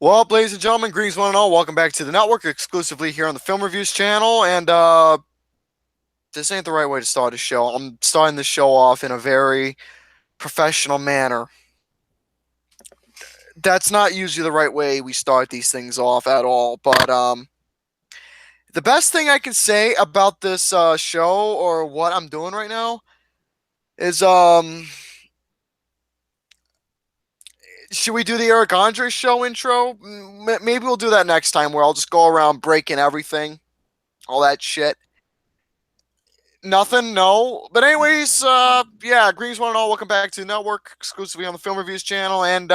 Well, ladies and gentlemen, greetings one and all. Welcome back to the network, exclusively here on the Film Reviews channel. And this ain't the right way to start a show. I'm starting the show off in a very professional manner. That's not usually the right way we start these things off at all. But the best thing I can say about this show or what I'm doing right now is should we do the Eric Andre show intro? Maybe we'll do that next time, where I'll just go around breaking everything, all that shit. Nothing, no. But anyways, yeah, greetings one and all. Welcome back to the network, exclusively on the Film Reviews channel. And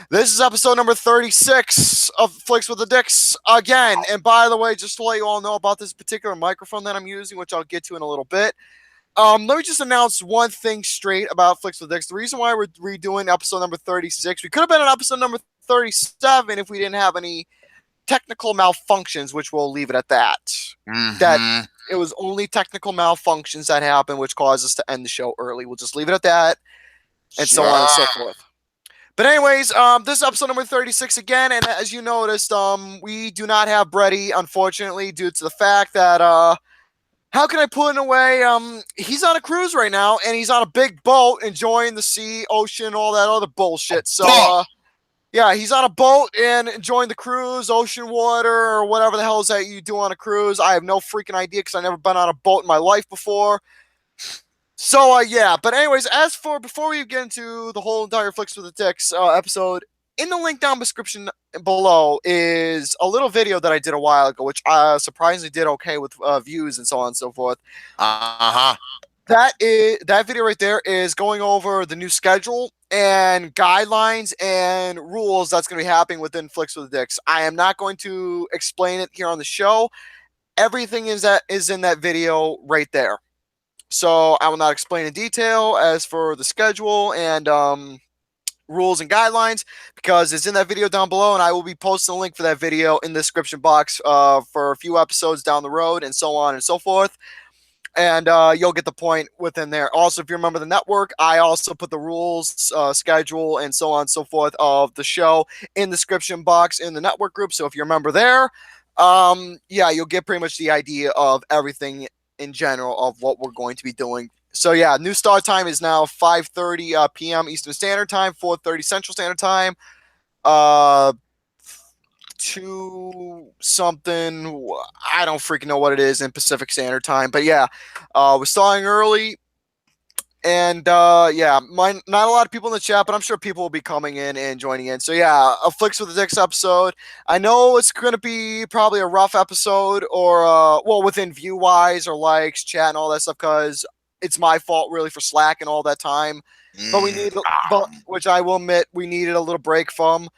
this is episode number 36 of Flicks with the Dicks again. And by the way, just to let you all know about this particular microphone that I'm using, which I'll get to in a little bit. Let me just announce one thing straight about Flicks with the Dicks. The reason why we're redoing episode number 36, we could have been on episode number 37 if we didn't have any technical malfunctions, which we'll leave it at that. That it was only technical malfunctions that happened, which caused us to end the show early. We'll just leave it at that, and so on and so forth. But anyways, this is episode number 36 again, and as you noticed, we do not have Brady, unfortunately, due to the fact that, how can I put it away? He's on a cruise right now, and he's on a big boat, enjoying the sea, ocean, all that other bullshit. So, yeah, he's on a boat and enjoying the cruise, ocean water, or whatever the hell is that you do on a cruise. I have no freaking idea because I've never been on a boat in my life before. So, yeah. But anyways, before we get into the whole entire Flicks with the Dicks episode, in the link down description below is a little video that I did a while ago, which surprisingly did okay with views and so on and so forth. That video right there is going over the new schedule and guidelines and rules that's going to be happening within Flicks with the Dicks. I am not going to explain it here on the show. Everything is in that video right there. So I will not explain in detail as for the schedule and rules and guidelines, because it's in that video down below, and I will be posting a link for that video in the description box for a few episodes down the road and so on and so forth. And you'll get the point within there. Also, if you remember the network, I also put the rules, schedule, and so on and so forth of the show in the description box in the network group. So if you remember there, yeah, you'll get pretty much the idea of everything in general of what we're going to be doing. So yeah, new start time is now 5:30 p.m. Eastern Standard Time, 4:30 Central Standard Time. 2 something, I don't freaking know what it is in Pacific Standard Time, but yeah, we're starting early, and yeah, not a lot of people in the chat, but I'm sure people will be coming in and joining in. So yeah, a Flicks with the Dicks episode. I know it's going to be probably a rough episode, or well, within view wise or likes, chat, and all that stuff, because it's my fault really for slacking all that time. But we need, which I will admit, we needed a little break from.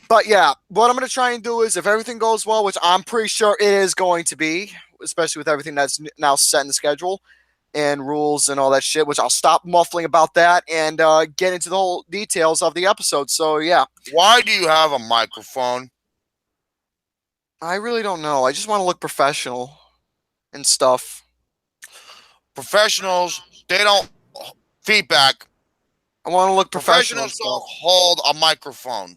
But yeah, what I'm going to try and do is, if everything goes well, which I'm pretty sure it is going to be, especially with everything that's now set in the schedule and rules and all that shit, which I'll stop muffling about that and get into the whole details of the episode. So yeah. Why do you have a microphone? I really don't know. I just want to look professional and stuff. Professionals, they don't feedback. I want to look professional. Professionals don't hold a microphone.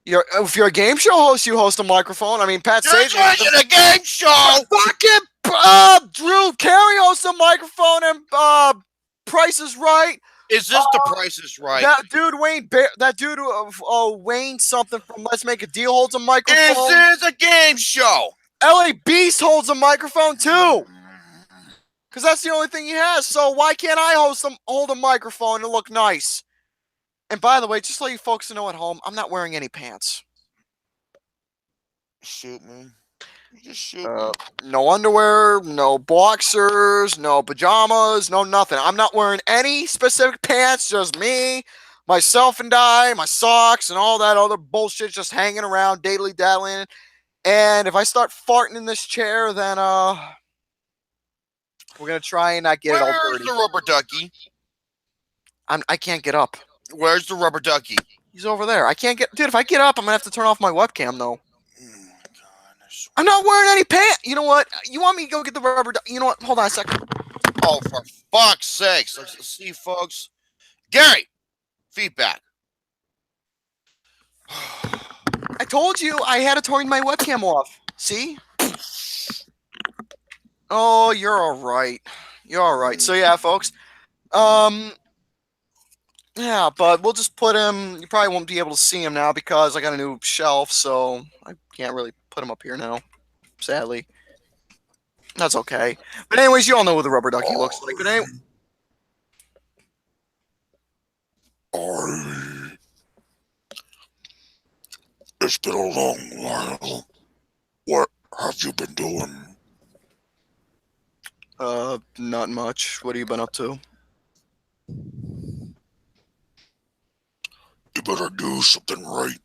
If you're a game show host, you host a microphone. I mean, Pat You're Sajak. in a game show. Fucking Drew Carey hosts a microphone, and Price is Right. Is this the Price is Right? That dude Wayne something from Let's Make a Deal holds a microphone. This is a game show. LA Beast holds a microphone too, because that's the only thing he has. So why can't I hold a microphone and look nice? And by the way, just so you folks know at home, I'm not wearing any pants. Shoot me. Just shoot me. No underwear, no boxers, no pajamas, no nothing. I'm not wearing any specific pants, just me, myself and I, my socks, and all that other bullshit just hanging around, daddling. And if I start farting in this chair, then we're going to try and not get it all dirty. Where's the rubber ducky? I can't get up. Where's the rubber ducky? He's over there. I can't get... Dude, if I get up, I'm going to have to turn off my webcam, though. Oh, my God. I'm not wearing any pants. You know what? You want me to go get the rubber ducky? You know what? Hold on a second. Oh, for fuck's sakes. Let's see, folks. Gary, feedback. I told you I had to turn my webcam off. See? Oh, you're all right. You're all right. So yeah, folks. Yeah, but we'll just put him. You probably won't be able to see him now because I got a new shelf, so I can't really put him up here now. Sadly, that's okay. But anyways, you all know what the rubber ducky looks like. But anyway, It's been a long while. What have you been doing? not much. What have you been up to? You better do something right.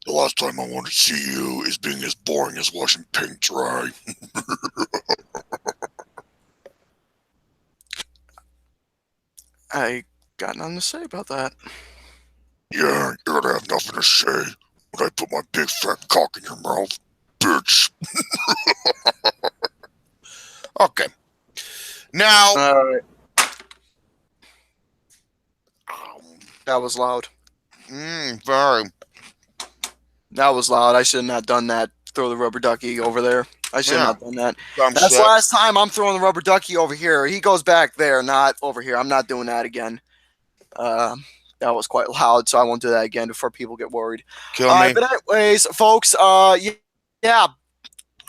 The last time I want to see you is being as boring as washing paint dry. I got nothing to say about that. Yeah, you're gonna have nothing to say when I put my big fat cock in your mouth, bitch. Okay. Now, All right. That was loud. very. That was loud. I should have not done that. Throw the rubber ducky over there. I should have Yeah. not done that. I'm That's the sick. last time I'm throwing the rubber ducky over here. He goes back there, not over here. I'm not doing that again. That was quite loud, so I won't do that again before people get worried. Kill me. But anyways, folks, yeah.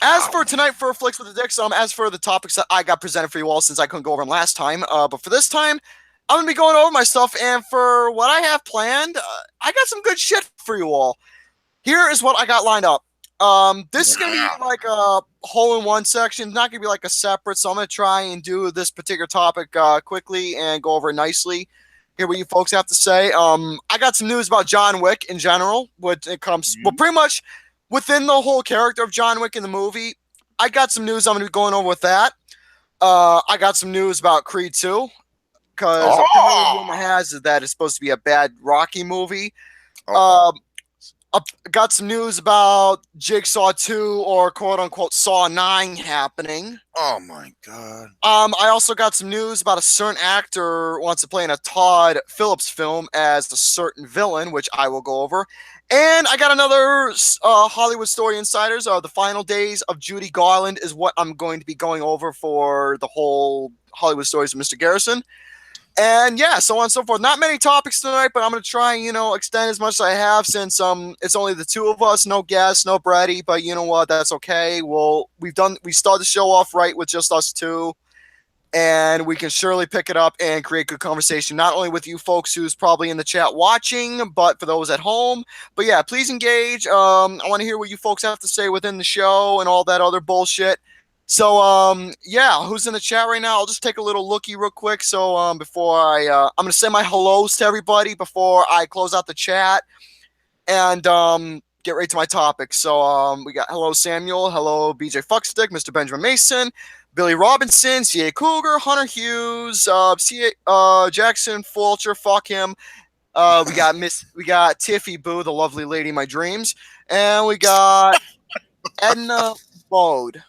As for tonight for Flicks with the Dicks, as for the topics that I got presented for you all, since I couldn't go over them last time, but for this time, I'm gonna be going over my stuff, and for what I have planned, I got some good shit for you all. Here is what I got lined up. This is gonna be like a hole-in-one section, not gonna be like a separate. So I'm gonna try and do this particular topic quickly and go over it nicely. Hear what you folks have to say. I got some news about John Wick in general. When it comes, well, pretty much within the whole character of John Wick in the movie, I got some news. I'm gonna be going over with that. I got some news about Creed 2 because apparently rumor has it that it's supposed to be a bad Rocky movie. Got some news about Jigsaw 2 or quote unquote Saw 9 happening. Oh my god. I also got some news about a certain actor wants to play in a Todd Phillips film as a certain villain, which I will go over. And I got another Hollywood Story Insiders. The final days of Judy Garland is what I'm going to be going over for the whole Hollywood Stories of Mr. Garrison. And yeah, so on and so forth. Not many topics tonight, but I'm going to try and, extend as much as I have since it's only the two of us, no guests, no Brady, but you know what, that's okay. We started the show off right with just us two, and we can surely pick it up and create good conversation, not only with you folks who's probably in the chat watching, but for those at home. But yeah, please engage. I want to hear what you folks have to say within the show and all that other bullshit. So, yeah, who's in the chat right now? I'll just take a little looky real quick. So, before I'm going to say my hellos to everybody before I close out the chat and get right to my topic. So, we got hello Samuel, hello BJ Fuckstick, Mr. Benjamin Mason, Billy Robinson, CA Cougar, Hunter Hughes, Jackson Fulcher, fuck him. We got Tiffy Boo, the lovely lady in my dreams, and we got Edna Bode.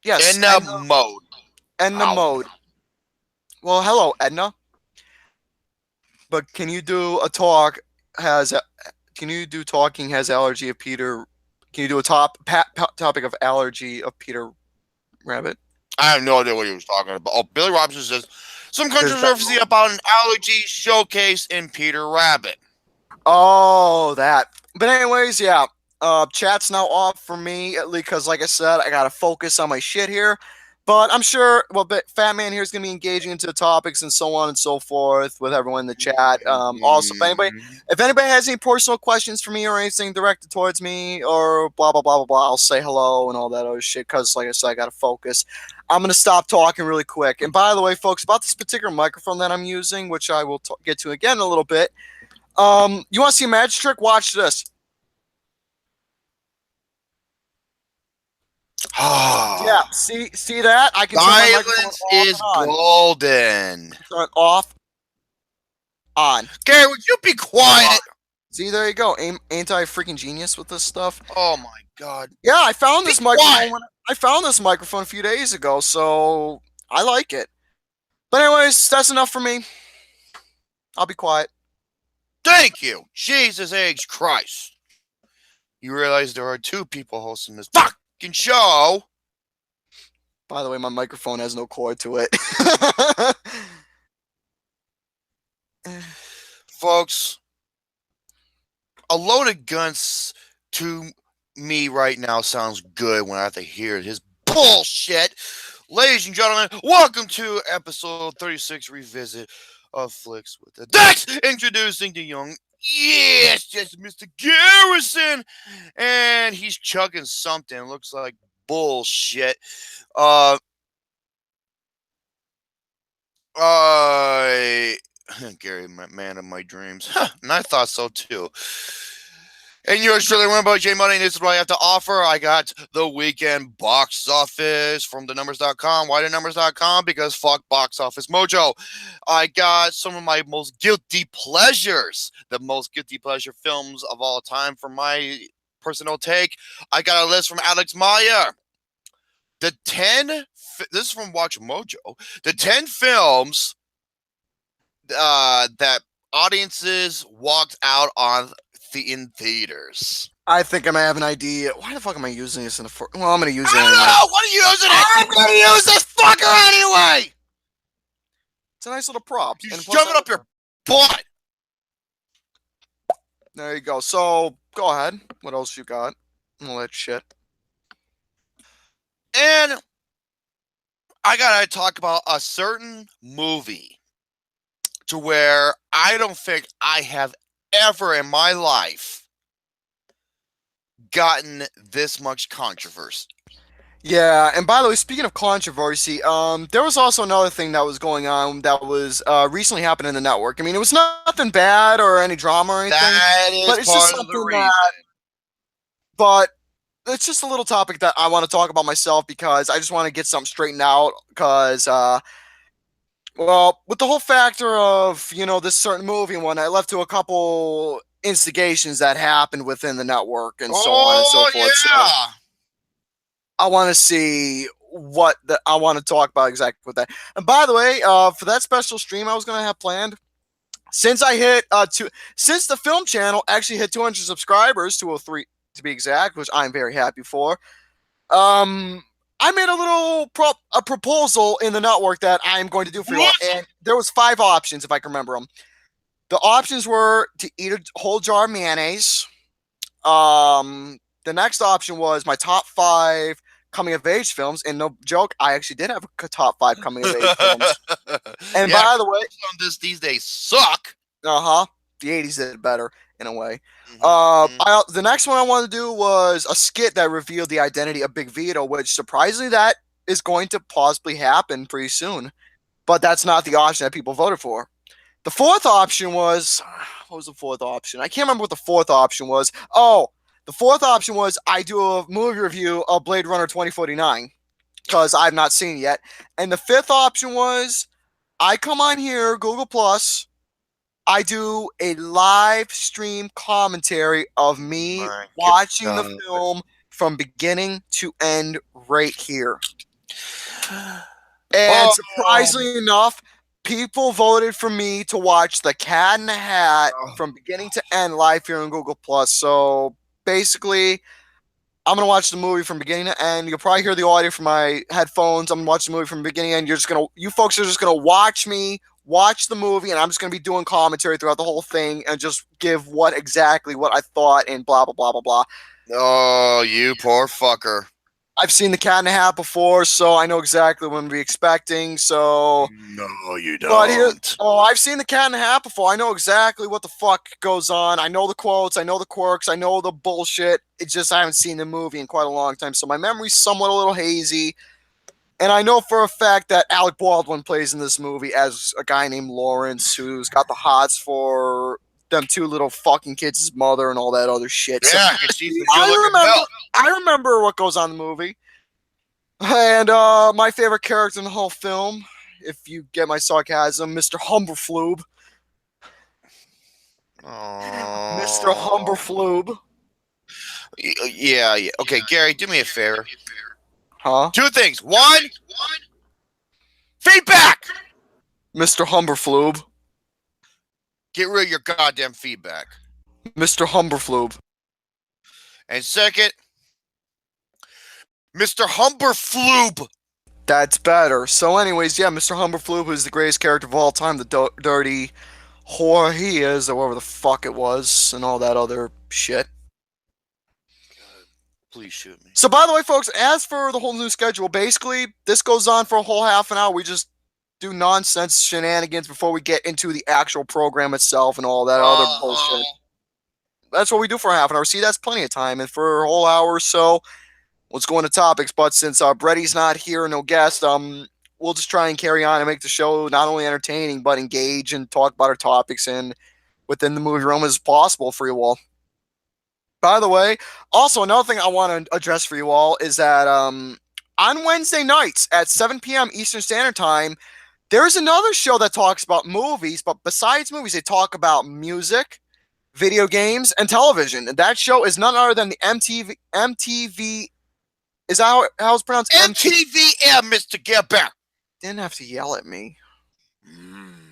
Yes, Edna Mode. Edna Mode. Well, hello, Edna. But can you do a talk? Can you do talking? Has allergy of Peter? Can you do a topic of allergy of Peter Rabbit? I have no idea what he was talking about. Oh, Billy Robinson says some controversy about an allergy showcase in Peter Rabbit. Oh, that. But anyways, yeah. Chat's now off for me, at least because, like I said, I gotta focus on my shit here. But I'm sure, but Fat Man here is gonna be engaging into the topics and so on and so forth with everyone in the chat. Also, if anybody has any personal questions for me or anything directed towards me or blah blah blah blah blah, I'll say hello and all that other shit. Because, like I said, I gotta focus. I'm gonna stop talking really quick. And by the way, folks, about this particular microphone that I'm using, which I will get to again in a little bit. You want to see a magic trick? Watch this. Yeah, see that? I can Silence is golden. Turn off, on. Gary, would you be quiet? See, there you go. Ain't I a freaking genius with this stuff? Oh my god. Yeah, I found this microphone. I found this microphone a few days ago, so I like it. But anyways, that's enough for me. I'll be quiet. Thank you. Jesus H. Christ. You realize there are 2 people hosting this fucking show. By the way, my microphone has no cord to it. Folks, a load of guns to me right now sounds good when I have to hear his bullshit. Ladies and gentlemen, welcome to episode 36 revisit of Flicks with the Dicks. Introducing the young, yes, Mr. Garrison. And he's chugging something. Looks like bullshit. Gary, man of my dreams. And I thought so too. And yours truly, one about J Money, and this is what I have to offer. I got the weekend box office from thenumbers.com. Why thenumbers.com? Because fuck Box Office Mojo. I got some of my most guilty pleasures, the most guilty pleasure films of all time from my personal take. I got a list from Alex Meyer. This is from Watch Mojo. The 10 films that audiences walked out on in theaters. I think I might have an idea. Why the fuck am I using this in the well, I'm gonna use it anyway. What are you using it? I'm gonna use this fucker anyway! It's a nice little prop. You shove it up your butt! There you go. So, go ahead. What else you got? All that shit. And I gotta talk about a certain movie to where I don't think I have ever in my life gotten this much controversy. Yeah, and by the way, speaking of controversy, there was also another thing that was going on that was recently happened in the network. I mean, it was nothing bad or any drama or anything. That is but it's part just of something the reason. But it's just a little topic that I want to talk about myself because I just want to get something straightened out because well, with the whole factor of, this certain movie and whatnot, it led to a couple instigations that happened within the network and so on and so forth. Yeah. So I want to see I want to talk about exactly with that. And by the way, for that special stream I was going to have planned, since I hit since the film channel actually hit 200 subscribers, 203 to be exact, which I'm very happy for. I made a little proposal in the network that I'm going to do for you all, and there was 5 options if I can remember them. The options were to eat a whole jar of mayonnaise. The next option was my top 5 coming of age films, and no joke, I actually did have a top 5 coming of age films. And yeah, by the way, these days suck. The 80s did better in a way. The next one I wanted to do was a skit that revealed the identity of Big Vito, which surprisingly that is going to possibly happen pretty soon. But that's not the option that people voted for. The 4th option was, what was the 4th option? I can't remember what the 4th option was. Oh, the 4th option was I do a movie review of Blade Runner 2049 because I've not seen it yet. And the 5th option was I come on here, Google Plus, I do a live stream commentary of me watching the film from beginning to end right here. And surprisingly enough, people voted for me to watch The Cat in the Hat from beginning to end live here on Google Plus. So basically, I'm gonna watch the movie from beginning to end. You'll probably hear the audio from my headphones. I'm gonna watch the movie from beginning to end. You folks are just gonna watch me watch the movie, and I'm just gonna be doing commentary throughout the whole thing and just give what I thought and blah blah blah blah blah. Oh, you poor fucker. I've seen The Cat in the Hat before, so I know exactly what I'm be expecting. So no, you don't. But I've seen The Cat in the Hat before. I know exactly what the fuck goes on. I know the quotes. I know the quirks. I know the bullshit. It's just I haven't seen the movie in quite a long time, so my memory's somewhat a little hazy. And I know for a fact that Alec Baldwin plays in this movie as a guy named Lawrence, who's got the hots for them 2 little fucking kids, his mother, and all that other shit. Yeah, so, I remember what goes on in the movie. And my favorite character in the whole film, if you get my sarcasm, Mr. Humberfloob. Mr. Humberfloob. Yeah. Okay, Gary, do me a favor. Huh? 2 things. 1, feedback. Mr. Humberfloob. Get rid of your goddamn feedback. Mr. Humberflube. And second, Mr. Humberflube. That's better. So, anyways, yeah, Mr. Humberflube is the greatest character of all time, the dirty whore he is, or whatever the fuck it was, and all that other shit. God, please shoot me. So, by the way, folks, as for the whole new schedule, basically, this goes on for a whole half an hour. We just do nonsense shenanigans before we get into the actual program itself and all that other bullshit. That's what we do for half an hour. See, that's plenty of time. And for a whole hour or so, let's go into topics. But since Bretty's not here, no guest, we'll just try and carry on and make the show not only entertaining, but engage and talk about our topics and within the movie realm as possible for you all. By the way, also another thing I want to address for you all is that on Wednesday nights at 7 p.m. Eastern Standard Time, there's another show that talks about movies, but besides movies, they talk about music, video games, and television. And that show is none other than the MTV. Is that how it's pronounced? MTVM, Mr. Gerber. Didn't have to yell at me.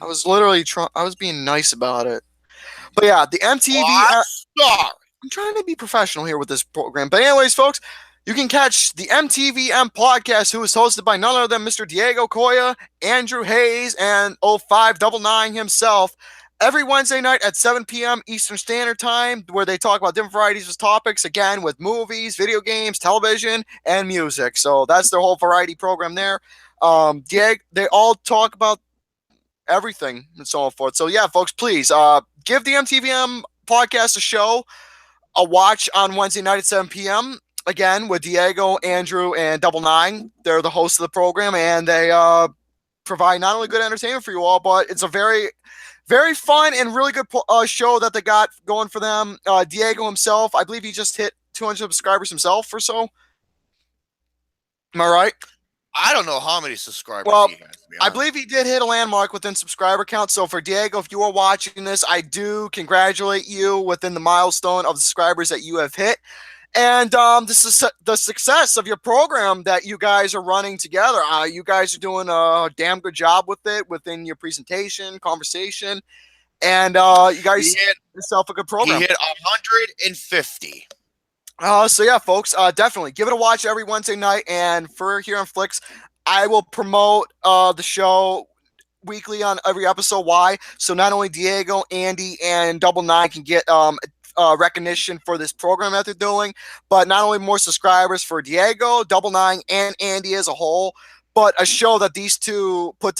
I was literally I was being nice about it. But yeah, the MTV. Sorry. I'm trying to be professional here with this program. But anyways, folks, you can catch the MTVM podcast, who is hosted by none other than Mr. Diego Coya, Andrew Hayes, and 0599 himself, every Wednesday night at 7 p.m. Eastern Standard Time, where they talk about different varieties of topics, again, with movies, video games, television, and music. So that's their whole variety program there. Diego, they all talk about everything and so on and forth. So yeah, folks, please give the MTVM podcast a watch on Wednesday night at 7 p.m. Again, with Diego, Andrew, and Double Nine. They're the hosts of the program, and they provide not only good entertainment for you all, but it's a very, very fun and really good show that they got going for them. Diego himself, I believe he just hit 200 subscribers himself or so. Am I right? I don't know how many subscribers he has. I believe he did hit a landmark within subscriber count. So for Diego, if you are watching this, I do congratulate you within the milestone of the subscribers that you have hit. And this is the success of your program that you guys are running together. You guys are doing a damn good job with it within your presentation, conversation, and you guys hit yourself a good program. He hit 150. So yeah, folks, definitely give it a watch every Wednesday night. And for here on Flicks, I will promote the show weekly on every episode. Why? So not only Diego, Andy, and Double Nine can get recognition for this program that they're doing, but not only more subscribers for Diego, Double Nine, and Andy as a whole, but a show that these two put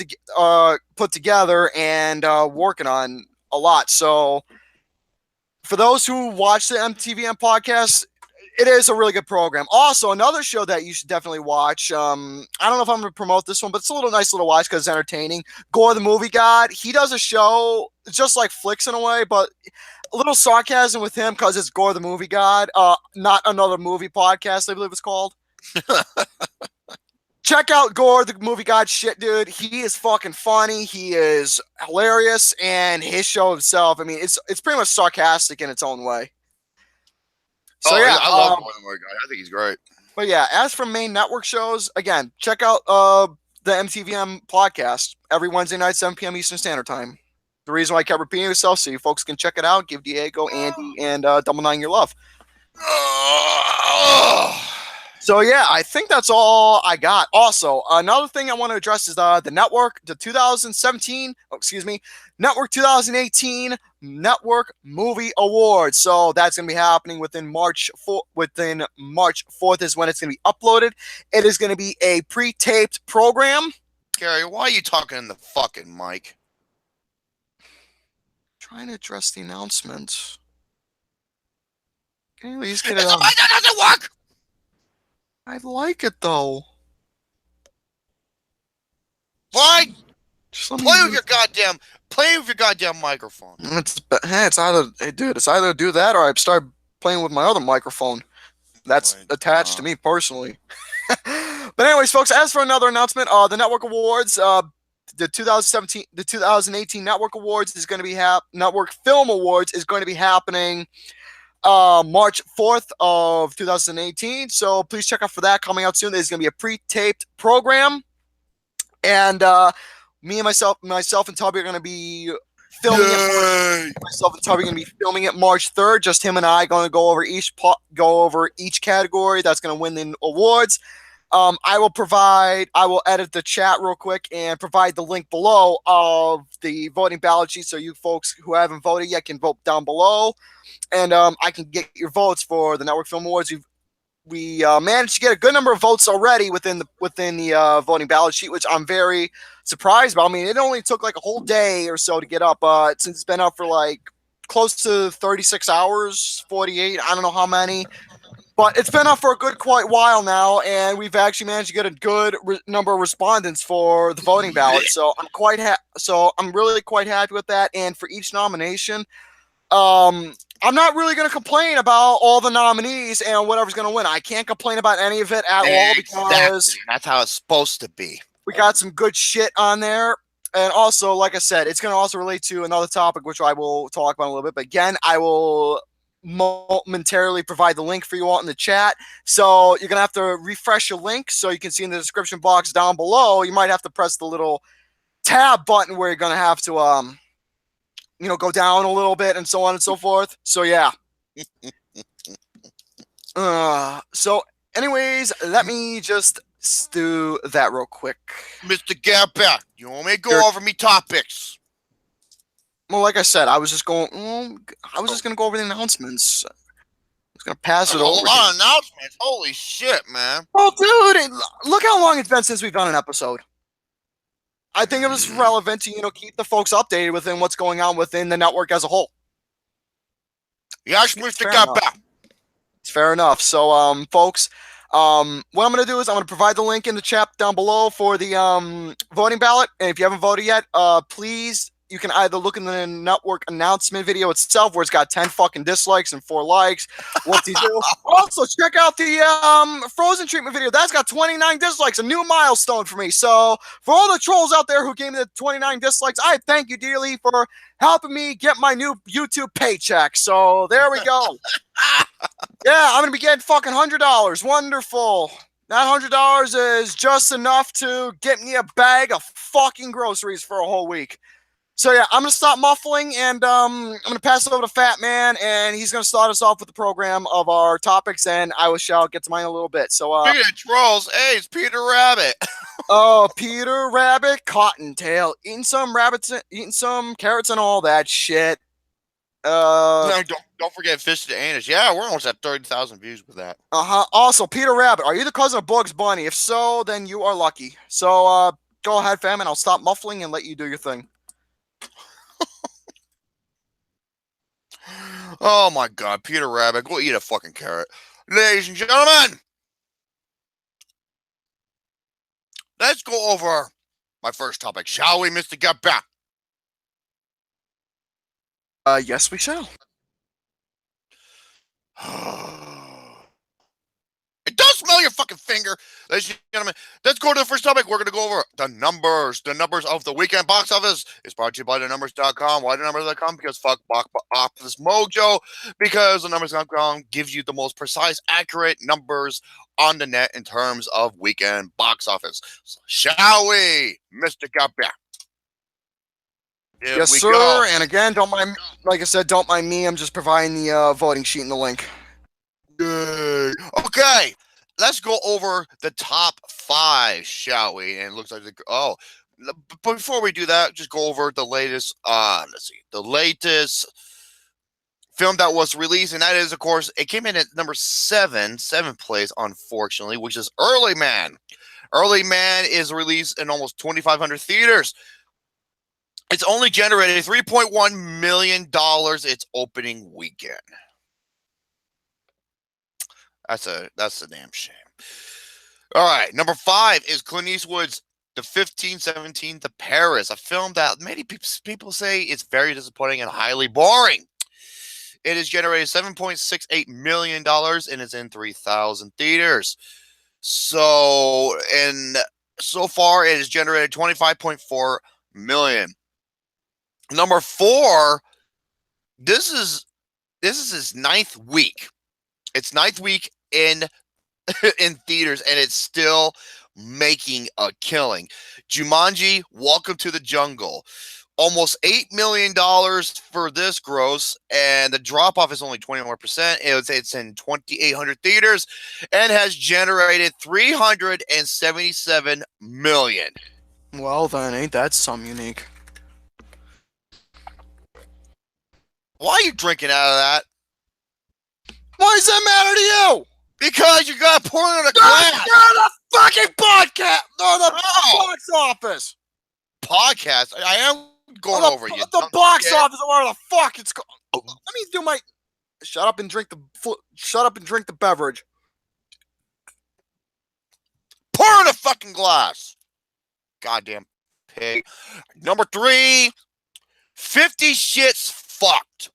together and working on a lot. So for those who watch the MTVM podcast, it is a really good program. Also, another show that you should definitely watch. I don't know if I'm going to promote this one, but it's a nice little watch because it's entertaining. Gore the Movie God. He does a show just like Flicks in a way, but a little sarcasm with him because it's Gore the Movie God, not another movie podcast, I believe it's called. Check out Gore the Movie God shit, dude. He is fucking funny. He is hilarious, and his show itself, I mean, it's pretty much sarcastic in its own way. So yeah, I love Gore the Movie God. I think he's great. But yeah, as for main network shows, again, check out the MTVM podcast every Wednesday night, 7 p.m. Eastern Standard Time. The reason why I kept repeating myself, so you folks can check it out, give Diego, Andy, and Double Nine your love. So yeah, I think that's all I got. Also, another thing I want to address is the network, the 2017, Network 2018 Network Movie Awards. So that's going to be happening within March 4th is when it's going to be uploaded. It is going to be a pre-taped program. Gary, why are you talking in the fucking mic? Trying to address the announcement. Can you at least get it That on? doesn't work. I like it though. Fine. Just let me Play with your goddamn microphone. It's either, hey dude, it's either do that or I start playing with my other microphone. That's attached to me personally. But anyways, folks, as for another announcement, the Network Awards, the 2018 Network Awards is going to be Network Film Awards is going to be happening March 4th of 2018. So please check out for that coming out soon. There's going to be a pre-taped program, and me and myself and Tubby are going to be filming it. Myself and Todd are going to be filming it March 3rd. Just him and I going to go over each category that's going to win the awards. I will edit the chat real quick and provide the link below of the voting ballot sheet, so you folks who haven't voted yet can vote down below, and I can get your votes for the Network Film Awards. We managed to get a good number of votes already within the voting ballot sheet, which I'm very surprised about. I mean, it only took like a whole day or so to get up, since it's been up for like close to 36 hours, 48, I don't know how many. But it's been up for a quite while now, and we've actually managed to get a good number of respondents for the voting ballot. So I'm really quite happy with that. And for each nomination, I'm not really going to complain about all the nominees and whatever's going to win. I can't complain about any of it at all because that's how it's supposed to be. We got some good shit on there. And also, like I said, it's going to also relate to another topic, which I will talk about a little bit. But again, I will momentarily provide the link for you all in the chat. So you're going to have to refresh your link so you can see in the description box down below. You might have to press the little tab button where you're going to have to, go down a little bit and so on and so forth. So yeah. So anyways, let me just do that real quick. Mr. Gapper, you want me to go over me topics? Well, like I said, I was just going to go over the announcements. I was going to pass it over. A lot of announcements. Holy shit, man. Well, dude, look how long it's been since we've done an episode. I think it was relevant to, keep the folks updated within what's going on within the network as a whole. Yes, Mr. Gapper. It's fair enough. So, folks, what I'm going to do is I'm going to provide the link in the chat down below for the voting ballot. And if you haven't voted yet, please, you can either look in the network announcement video itself, where it's got 10 fucking dislikes and 4 likes. What do you do? Also, check out the Frozen treatment video. That's got 29 dislikes, a new milestone for me. So, for all the trolls out there who gave me the 29 dislikes, I thank you dearly for helping me get my new YouTube paycheck. So, there we go. Yeah, I'm going to be getting fucking $100. Wonderful. That $100 is just enough to get me a bag of fucking groceries for a whole week. So yeah, I'm going to stop muffling, and I'm going to pass it over to Fat Man, and he's going to start us off with the program of our topics, and I shall get to mine in a little bit. So, speaking of trolls, hey, it's Peter Rabbit. Oh, Peter Rabbit, Cottontail, eating some rabbits, eating some carrots and all that shit. No, don't forget Fish to Anus. Yeah, we're almost at 30,000 views with that. Also, Peter Rabbit, are you the cousin of Bugs Bunny? If so, then you are lucky. So, go ahead, fam, and I'll stop muffling and let you do your thing. Oh my God, Peter Rabbit, go eat a fucking carrot. Ladies and gentlemen, let's go over my first topic, shall we, Mr. Gapper? Yes, we shall. It does smell your fucking finger. Ladies and gentlemen, let's go to the first topic. We're going to go over the numbers. The numbers of the weekend box office is brought to you by thenumbers.com. Why thenumbers.com? Because fuck box office mojo. Because thenumbers.com gives you the most precise, accurate numbers on the net in terms of weekend box office. So, shall we, Mr. Gapper? Yes, sir. Go. And again, don't mind, like I said, don't mind me. I'm just providing the voting sheet and the link. Yay. Okay, let's go over the top 5, shall we? And it looks like but before we do that, just go over the latest. The latest film that was released, and that is, of course, it came in at number 7th place, unfortunately, which is Early Man. Early Man is released in almost 2,500 theaters. It's only generated $3.1 million its opening weekend. That's a damn shame. All right, number 5 is Clint Eastwood's The 1517 to Paris, a film that many people say is very disappointing and highly boring. It has generated $7.68 million and is in 3,000 theaters. So far, it has generated $25.4 million. Number 4, this is his 9th week. It's 9th week in theaters, and it's still making a killing. Jumanji: Welcome to the Jungle. almost $8 million for this gross, and the drop off is only 21%. It's in 2,800 theaters and has generated $377 million. Well, then, ain't that some unique? Why are you drinking out of that? Why does that matter to you? Because you got to pour it in a You're glass. the fucking podcast or the box office. Podcast. I am going over you. The box office, or whatever the fuck it's called. Let me do my. Shut up and drink the beverage. Pour in a fucking glass. Goddamn pig. Number 3, 50 Shits Fucked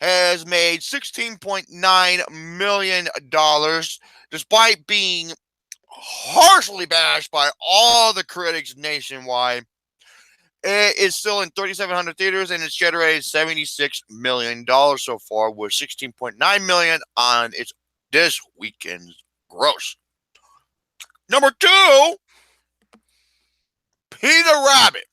has made $16.9 million, despite being harshly bashed by all the critics nationwide. It is still in 3,700 theaters, and it's generated $76 million so far, with $16.9 million on its this weekend's gross. Number 2, Peter Rabbit.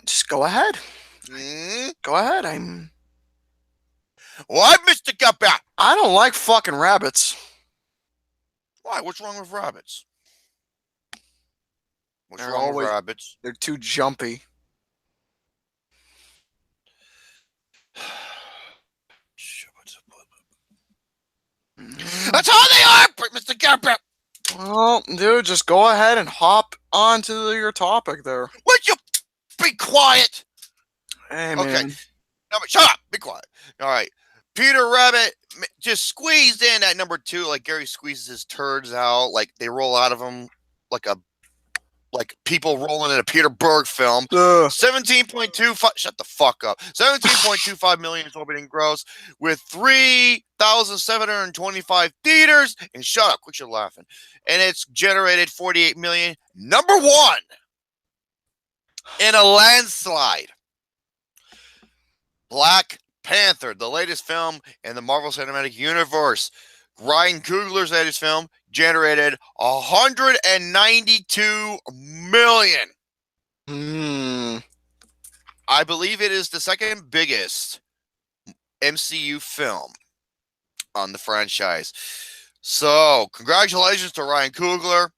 Just go ahead. Go ahead. What, Mr. Gutback? I don't like fucking rabbits. Why? What's wrong with rabbits? What's They're wrong with always- rabbits? They're too jumpy. That's how they are, Mr. Gutback. Well, dude, just go ahead and hop onto your topic there. Would you be quiet? Hey, Okay. man. No, but shut up. Be quiet. All right. Peter Rabbit just squeezed in at number 2, like Gary squeezes his turds out, like they roll out of him like people rolling in a Peter Berg film. 17.25. Shut the fuck up. 17.25 million is opening gross with 3,725 theaters. And shut up. Quit your laughing. And it's generated 48 million. Number 1 in a landslide. Black Panther, the latest film in the Marvel Cinematic Universe. Ryan Coogler's latest film generated 192 million. I believe it is the second biggest MCU film on the franchise. So, congratulations to Ryan Coogler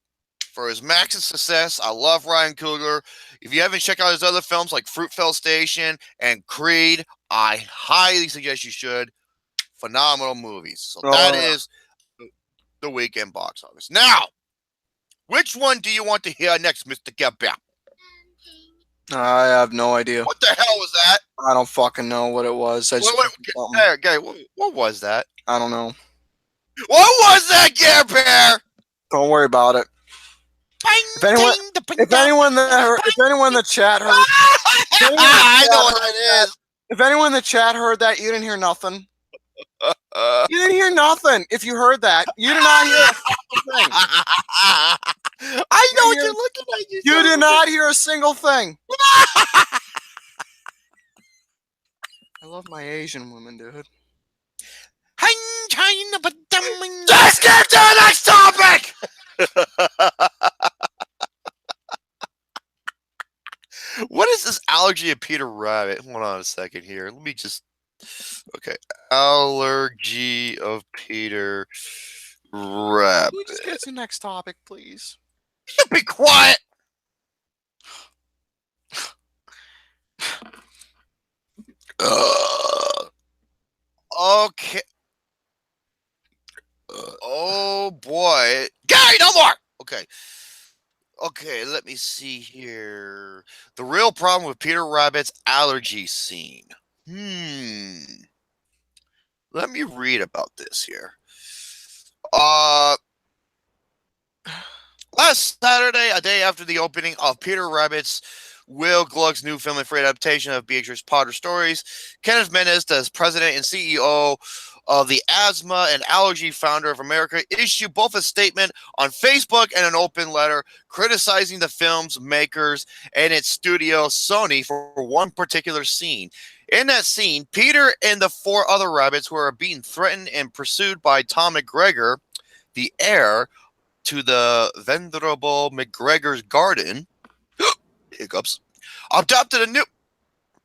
for his massive success. I love Ryan Coogler. If you haven't checked out his other films like Fruitvale Station and Creed, I highly suggest you should. Phenomenal movies. So that is the weekend box office. Now, which one do you want to hear next, Mr. Gabba? I have no idea. What the hell was that? I don't fucking know what it was. What was that? I don't know. What was that, Gabba? Don't worry about it. If anyone in the chat heard, I know what that is. If anyone in the chat heard that, you didn't hear nothing. You didn't hear nothing. If you heard that, you did not hear a single thing. I know what you're looking at. You did not hear a single thing. I love my Asian women, dude. Let's get to the next topic. What is this allergy of Peter Rabbit? Hold on a second here. Let me just. Okay. Allergy of Peter Rabbit. Can we just get to the next topic, please? Be quiet. Okay. Oh boy. Gary, no more. Okay. Okay, let me see here. The real problem with Peter Rabbit's allergy scene. Let me read about this here. Last Saturday, a day after the opening of Peter Rabbit's Will Gluck's new film and free adaptation of Beatrice Potter stories, Kenneth Menes, the president and CEO of the Asthma and Allergy Founder of America, issued both a statement on Facebook and an open letter criticizing the film's makers and its studio, Sony, for one particular scene. In that scene, Peter and the 4 other rabbits who are being threatened and pursued by Tom McGregor, the heir to the venerable McGregor's garden, hiccups, adopted a new...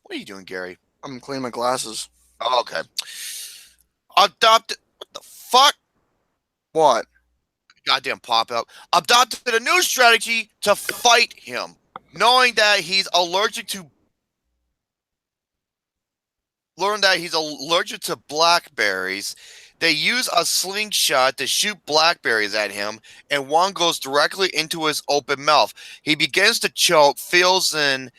What are you doing, Gary? I'm cleaning my glasses. Oh, okay. Adopted... What the fuck? What? Goddamn pop-up. Adopted a new strategy to fight him, knowing that he's allergic to... Learned that he's allergic to blackberries. They use a slingshot to shoot blackberries at him, and one goes directly into his open mouth. He begins to choke, feels an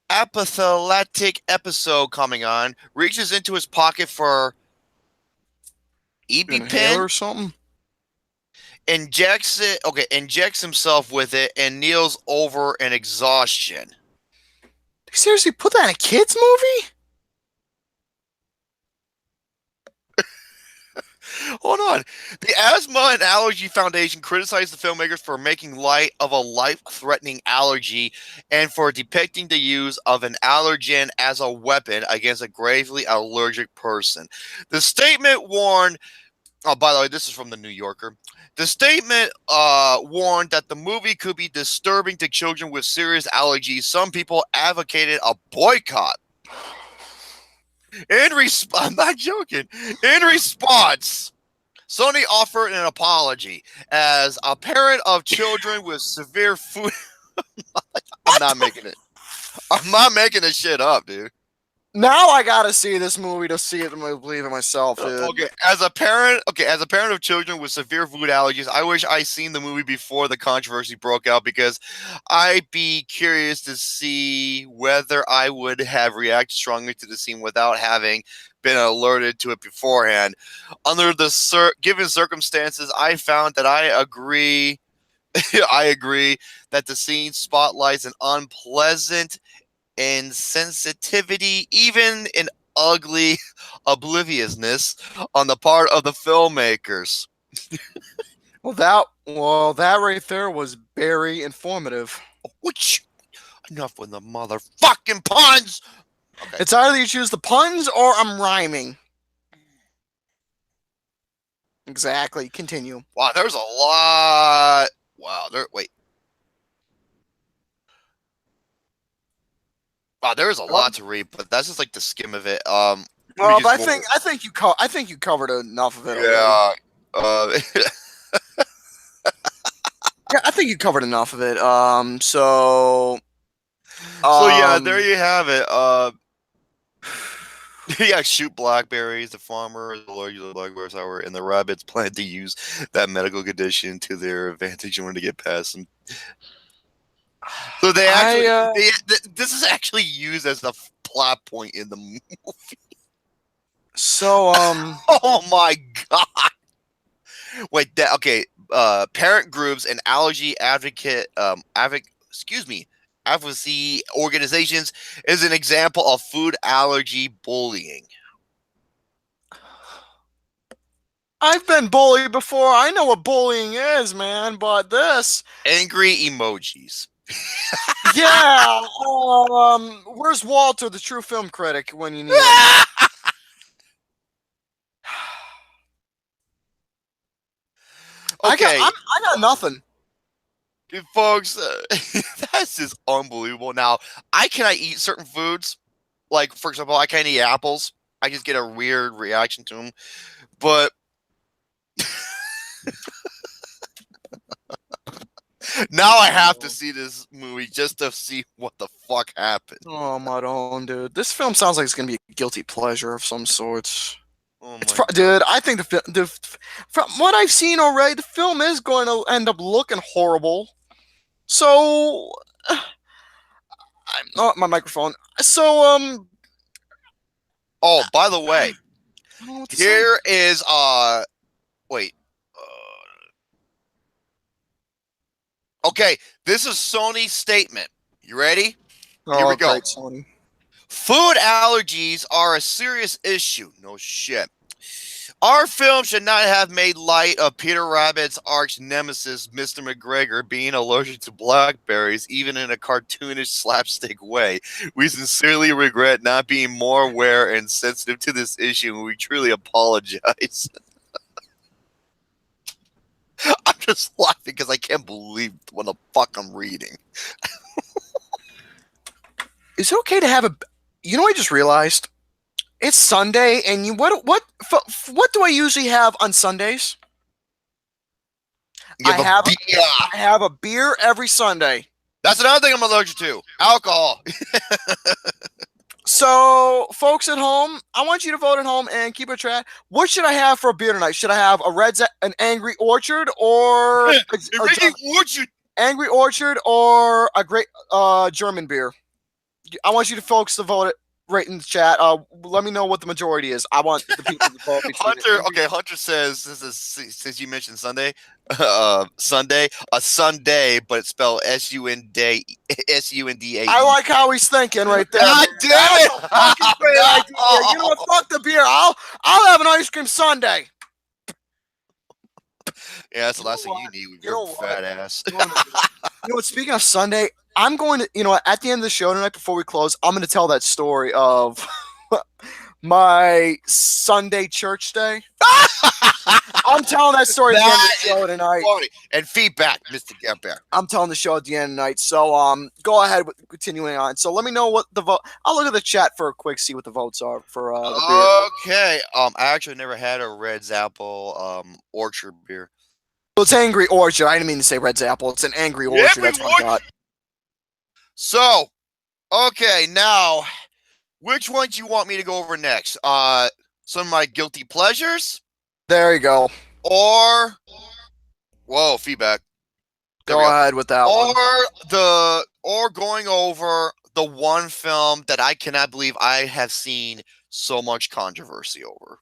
apoplectic episode coming on, reaches into his pocket for EpiPen or something. Injects himself with it, and kneels over in exhaustion. They seriously put that in a kids movie? Hold on. The Asthma and Allergy Foundation criticized the filmmakers for making light of a life-threatening allergy and for depicting the use of an allergen as a weapon against a gravely allergic person. The statement warned... Oh, by the way, this is from the New Yorker. The statement warned that the movie could be disturbing to children with serious allergies. Some people advocated a boycott. I'm not joking. In response, Sony offered an apology. As a parent of children with severe food... I'm not making this shit up, dude. Now I gotta see this movie to see it and believe it myself, dude. Okay, as a parent of children with severe food allergies, I wish I seen the movie before the controversy broke out, because I'd be curious to see whether I would have reacted strongly to the scene without having been alerted to it beforehand. Under the given circumstances, I found that I agree that the scene spotlights an unpleasant insensitivity, even an ugly obliviousness on the part of the filmmakers. Well, that right there was very informative. Which, enough with the motherfucking puns. Okay. It's either you choose the puns or I'm rhyming. Exactly. Continue. Wow, there's a lot. Wow, Wow, there's a lot to read, but that's just like the skim of it. Well, but I think you covered enough of it. Yeah. Yeah, I think you covered enough of it. So yeah, there you have it. Yeah, shoot blackberries. The farmer is allergic to blackberries, however, and the rabbits plan to use that medical condition to their advantage in order to get past them. So they actually, this is actually used as the plot point in the movie. So, oh my god! Wait, okay. Parent groups and allergy advocacy organizations is an example of food allergy bullying. I've been bullied before. I know what bullying is, man. But this angry emojis. Yeah. Where's Walter, the true film critic, when you need him? Okay, I got nothing. Folks, that's just unbelievable. Now, I cannot eat certain foods. Like, for example, I can't eat apples. I just get a weird reaction to them. But now I have to see this movie just to see what the fuck happened. Oh, my own, dude. This film sounds like it's going to be a guilty pleasure of some sorts. Oh dude, I think from what I've seen already, the film is going to end up looking horrible. So, oh, my microphone. So, oh, by the way, here is wait. Okay, this is Sony's statement. You ready? Here we go. Great, Sony. Food allergies are a serious issue. No shit. Our film should not have made light of Peter Rabbit's arch nemesis, Mr. McGregor, being allergic to blackberries, even in a cartoonish slapstick way. We sincerely regret not being more aware and sensitive to this issue, and we truly apologize. I'm just laughing because I can't believe what the fuck I'm reading. Is it okay to have a? You know, I just realized it's Sunday, and what do I usually have on Sundays? You have I have beer. I have a beer every Sunday. That's another thing I'm allergic to. Alcohol. So, folks at home, I want you to vote at home and keep a track. What should I have for a beer tonight? Should I have an Angry Orchard or Angry Orchard or a great German beer? I want you to folks to vote it right in the chat. Let me know what the majority is. I want the people to vote. Hunter says this is since you mentioned Sunday, Sunday, a Sunday, but it's spelled SUNDA. I like how he's thinking right there. God damn it! That's a fucking great idea. You know what? Fuck the beer. I'll have an ice cream sundae. Yeah, that's the last thing you need with your fat ass. You know what? Speaking of Sunday, I'm going to, at the end of the show tonight before we close, I'm going to tell that story of my Sunday church day. I'm telling that story at the end of the show tonight. Funny. And feedback, Mr. Getback. I'm telling the show at the end of the night. So go ahead with continuing on. So let me know what the vote. I'll look at the chat for a quick see what the votes are for the beer. Okay. I actually never had a Red's Apple Orchard beer. Well, it's Angry Orchard. I didn't mean to say Red's Apple. It's an Angry Orchard. That's what I got. So, okay, now, which one do you want me to go over next? Some of my guilty pleasures? There you go. Or, whoa, feedback. Go ahead with that one. Or going over the one film that I cannot believe I have seen so much controversy over.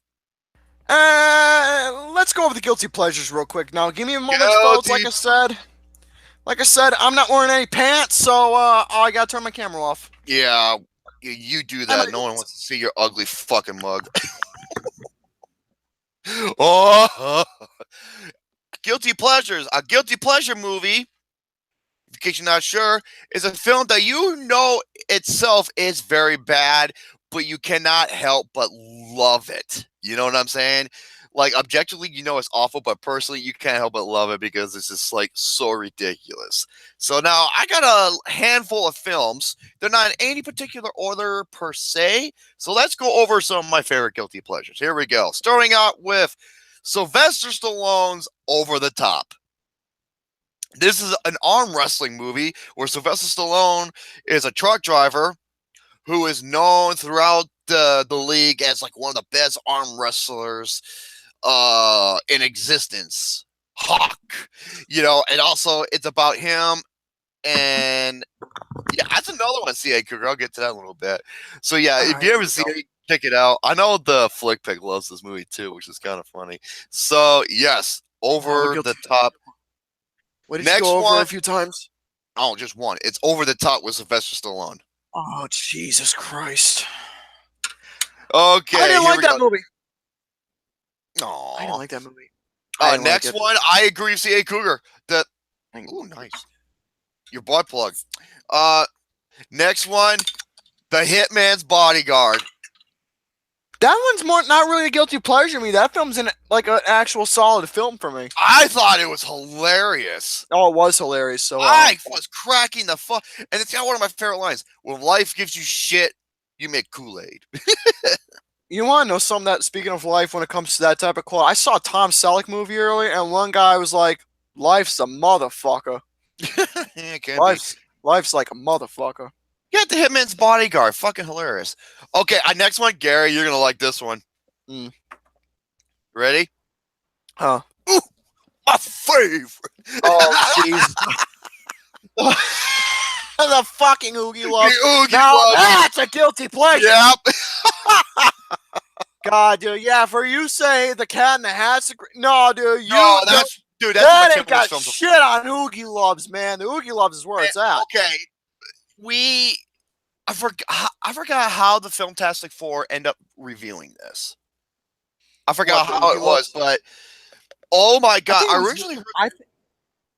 Let's go over the guilty pleasures real quick. Now, give me a moment to vote. Like I said, I'm not wearing any pants, so I gotta turn my camera off. Yeah, you do that. No one wants to see your ugly fucking mug. Guilty pleasures. A guilty pleasure movie, in case you're not sure, is a film that itself is very bad, but you cannot help but love it. You know what I'm saying? Like, objectively, it's awful, but personally, you can't help but love it because it's just, so ridiculous. So now, I got a handful of films. They're not in any particular order, per se. So let's go over some of my favorite guilty pleasures. Here we go. Starting out with Sylvester Stallone's Over the Top. This is an arm wrestling movie where Sylvester Stallone is a truck driver who is known throughout the league as one of the best arm wrestlers in existence. Hawk, and also it's about him, and yeah, that's another one. C.A. Cougar, I'll get to that in a little bit. So yeah, if you ever see it, check it out. I know the Flick Pick loves this movie too, which is kind of funny. So yes, Over the Top. What did you go over a few times? Oh, just one. It's Over the Top with Sylvester Stallone. Oh, Jesus Christ. Okay. I didn't like that movie. No. I didn't like that movie. Next one, I agree with C.A. Cougar. Ooh, nice. Your butt plug. Next one, The Hitman's Bodyguard. That one's not really a guilty pleasure to me. That film's an actual solid film for me. I thought it was hilarious. Oh, it was hilarious. So I was cracking the fuck, and it's got one of my favorite lines. When life gives you shit, you make Kool-Aid. You want to know something that, speaking of life, when it comes to that type of quote, I saw a Tom Selleck movie earlier, and one guy was like, "Life's a motherfucker." Life's like a motherfucker. Yeah, The Hitman's Bodyguard. Fucking hilarious. Okay, next one, Gary. You're going to like this one. Ready? Huh. Ooh, my favorite. Oh, jeez. The fucking Oogie Love. Love. That's a guilty pleasure. Yep. God, dude. Yeah, for you say The Cat in the Hat's... No, dude. That's that ain't got shit on Oogie Loves, man. The Oogie Loves is where it's at. Okay. I forgot how the Filmtastic Four end up revealing this. I forgot What, how he it was, looks- but oh my god! think it I was- originally heard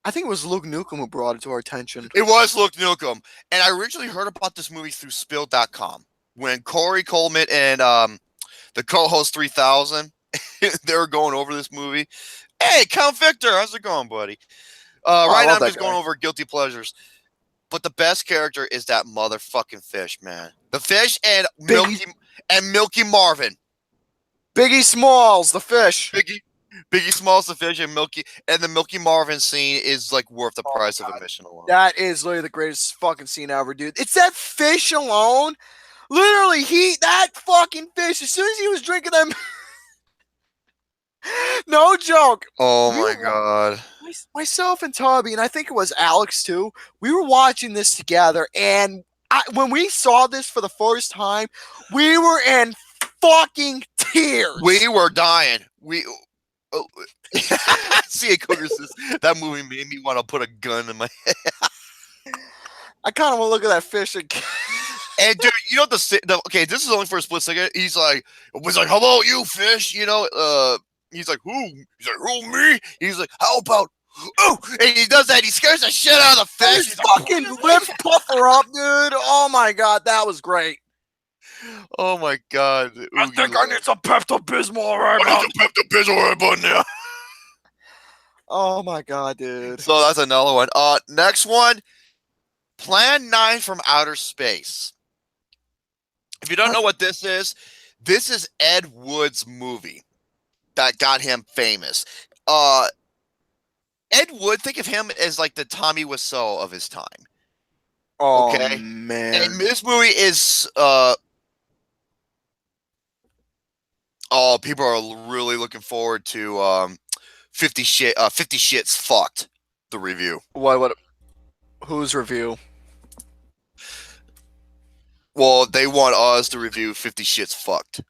I think it was Luke Nukem who brought it to our attention. it was Luke Nukem, and I originally heard about this movie through Spill.com when Corey Coleman and the co-host 3000 they were going over this movie. Hey, Count Victor, how's it going, buddy? I Right now love I'm that just going guy. over guilty pleasures. But the best character is that motherfucking fish, man. The fish and Milky Marvin. Biggie Smalls, the fish. Biggie Smalls, the fish, and the Milky Marvin scene is like worth the price of God. admission alone. That is literally the greatest fucking scene ever, dude. It's that fish alone. Literally, that fucking fish, as soon as he was drinking them. No joke. Oh We my were- god. Myself and Tubby, and I think it was Alex too, we were watching this together, and when we saw this for the first time, we were in fucking tears. We were dying. See, Cougar says that movie made me want to put a gun in my head. I kind of want to look at that fish again. And dude, you know okay, this is only for a split second. He's like, how about you, fish? You know, he's like, who? He's like, who, me? He's like, how about, oh, and he does that. He scares the shit out of the fish. His fucking lips puffer up, dude. Oh my god, that was great. Oh my god. I think I need some Pepto-Bismol right now. I need some Pepto-Bismol right about now. Oh my god, dude. So that's another one. Next one, Plan 9 from Outer Space. If you don't know what this is Ed Wood's movie that got him famous. Ed Wood, think of him as like the Tommy Wiseau of his time. Oh Okay. man. And this movie is people are really looking forward to 50 Shits Fucked, the review. What whose review? Well, they want us to review 50 Shits Fucked.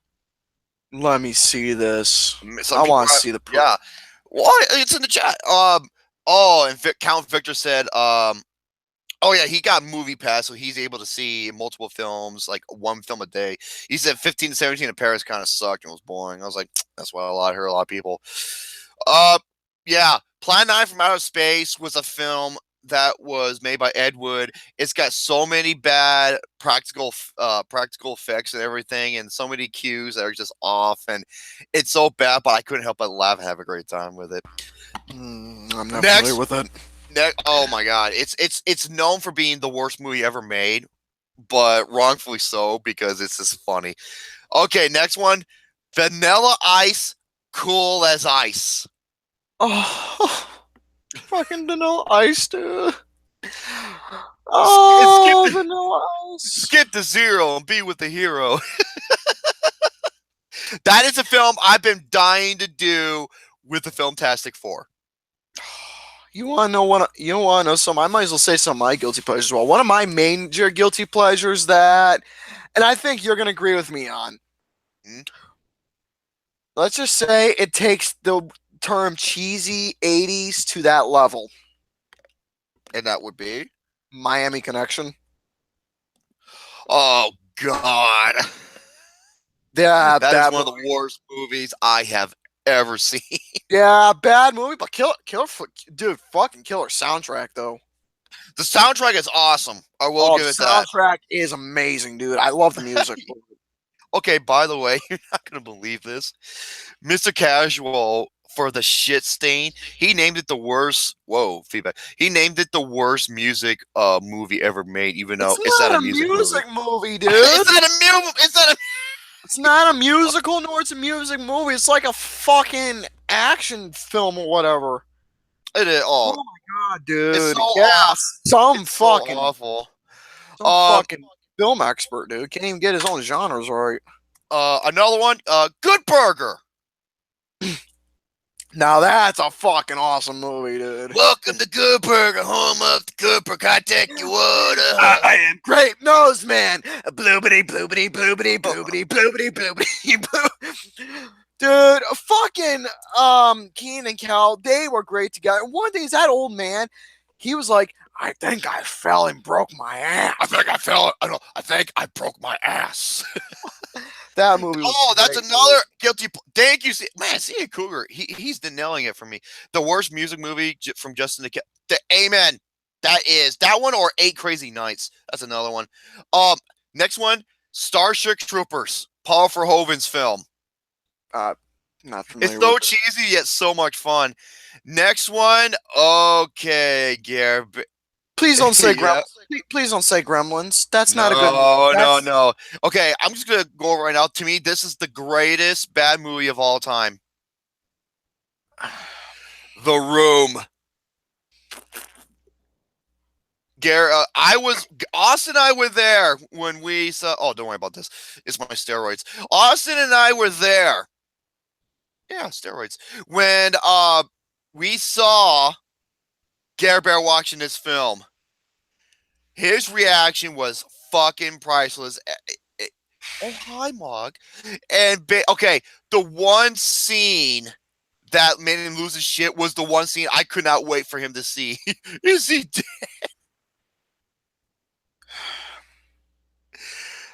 Let me see this. Some I people want to are- see the Yeah. What? It's in the chat. And Count Victor said, oh yeah, he got Movie Pass, so he's able to see multiple films, like one film a day. He said 15 to 17 in Paris kind of sucked and was boring. I was like, that's what I heard a lot of people. Yeah, Plan 9 from Outer Space was a film that was made by Ed Wood. It's got so many bad practical effects and everything, and so many cues that are just off, and it's so bad, but I couldn't help but laugh and have a great time with it. I'm not Next. familiar with it. Oh my god, it's known for being the worst movie ever made, but wrongfully so because it's just funny. Okay, next one, Vanilla Ice, Cool as Ice. Oh, fucking Vanilla Ice, dude. Oh, skip the- Vanilla Ice. Skip to 0 and be with the hero. That is a film I've been dying to do with the Filmtastic 4. You want to know what? You want to know some? I might as well say some of my guilty pleasures as well. One of my major guilty pleasures that, and I think you're going to agree with me on. Hmm? Let's just say it takes the term cheesy 80s to that level. And that would be? Miami Connection. Oh, God. Yeah, That bad is one of the worst movies I have ever seen. Yeah, bad movie, but dude, fucking killer soundtrack though. The soundtrack is awesome. I will give it the that. soundtrack is amazing, dude. I love the music. Okay, by the way, you're not going to believe this. Mr. Casual, for the shit stain, he named it the worst. Whoa, feedback. He named it the worst music movie ever made, even though it's not a music movie, dude. It's not a movie. It's not a musical, nor it's a music movie. It's like a fucking action film or whatever. It is. Oh Oh, my god, dude. it's so Yeah, awful. some It's so fucking awful. fucking film expert, dude. Can't even get his own genres right. Another one. Good Burger. Now that's a fucking awesome movie, dude. Welcome to Good Burger, home of the Good Burger. I take your water. I am Grape Nose Man. Bloobity, bloobity, bloobity, bloobity, bloobity, bloobity, bloo. Dude, fucking Keenan and Cal, they were great together. One day, that old man, he was like, I think I fell and broke my ass. I think I broke my ass. That movie was Oh, that's great, another dude. guilty. Thank you, man. See, Cougar, he's denailing it for me. The worst music movie from Justin the Amen. That one or Eight Crazy Nights. That's another one. Next one, Starship Troopers, Paul Verhoeven's film. Not It's familiar so with it. cheesy yet so much fun. Next one, okay, Gare. Please don't say Yeah. Please don't say Gremlins. That's No, not a good movie. no, That's- no. Okay, I'm just gonna go over right now. To me, this is the greatest bad movie of all time. The Room. Austin and I were there when we saw. Oh, don't worry about this. It's my steroids. Austin and I were there. Yeah, steroids. When we saw Gare Bear watching this film, his reaction was fucking priceless. Oh, hi, Mog. And okay, the one scene that made him lose his shit was the one scene I could not wait for him to see. Is he dead?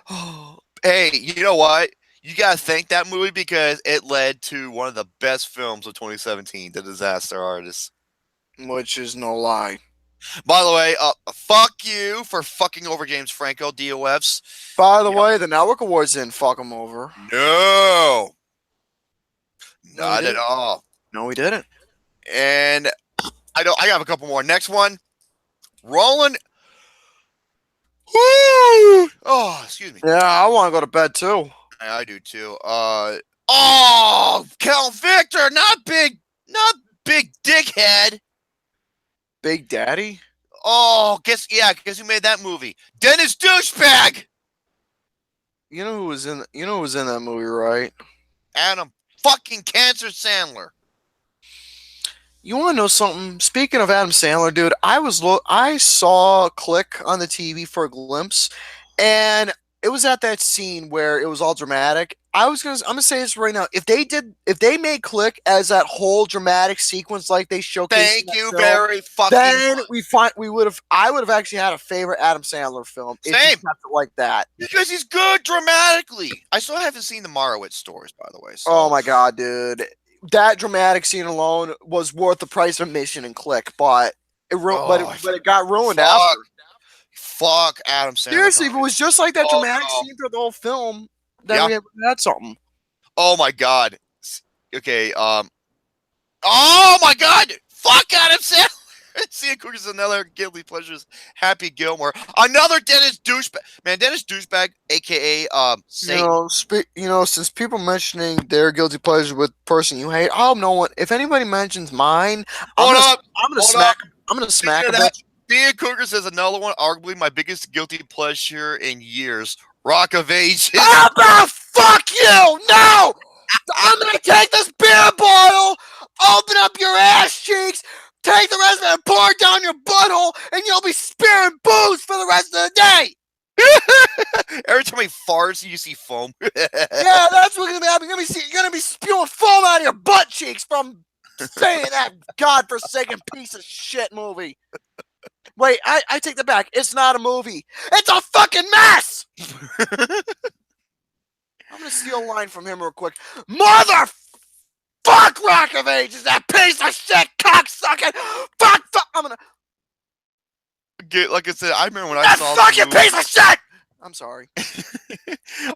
Oh, hey, you know what? You gotta thank that movie because it led to one of the best films of 2017, The Disaster Artist. which is no lie. By the way, fuck you for fucking over James Franco, DOFs. By the way, the Network Awards didn't fuck him over. No, not at didn't. all. No, we didn't. And I have a couple more. Next one, Roland. Woo! Oh, excuse me. Yeah, I want to go to bed too. I do too. Count Victor, not big dickhead. Big Daddy. Oh, guess who made that movie? Dennis Douchebag. You know who was in that movie, right? Adam fucking Cancer Sandler. You want to know something? Speaking of Adam Sandler, dude, I saw Click on the TV for a glimpse, and it was at that scene where it was all dramatic. I'm gonna say this right now. If they made Click as that whole dramatic sequence like they showcased, Thank you very fucking then much. I would have actually had a favorite Adam Sandler film if Same. he kept it like that. Because he's good dramatically. I still haven't seen the Marowitz stories, by the way. So. Oh my god, dude. That dramatic scene alone was worth the price of admission in Click, but it got ruined after. Fuck Adam Sandler. Seriously, if it was just like that dramatic scene through the whole film, then we had something. Oh my god. Okay, oh my god! Fuck Adam Sandler! See, Cookers another guilty pleasures. Happy Gilmore, another Dennis Douchebag. Man, Dennis Douchebag, aka Satan. Since people mentioning their guilty pleasure with person you hate, I hope no one. If anybody mentions mine, I'm gonna smack a bitch. Thea Cookers says another one, arguably my biggest guilty pleasure in years. Rock of Ages. Oh, no, fuck you! No! I'm gonna take this beer bottle, open up your ass cheeks, take the rest of it and pour it down your butthole, and you'll be spearing booze for the rest of the day! Every time he farts, you see foam. Yeah, that's what's gonna be happening. You're gonna be spewing foam out of your butt cheeks from saying that godforsaken piece of shit movie. Wait, I take that back. It's not a movie. It's a fucking mess! I'm gonna steal a line from him real quick. Motherfuck Rock of Ages, that piece of shit cocksucking fuck. I'm gonna like I said, I remember when I that saw fucking the movie. piece of shit. I'm sorry.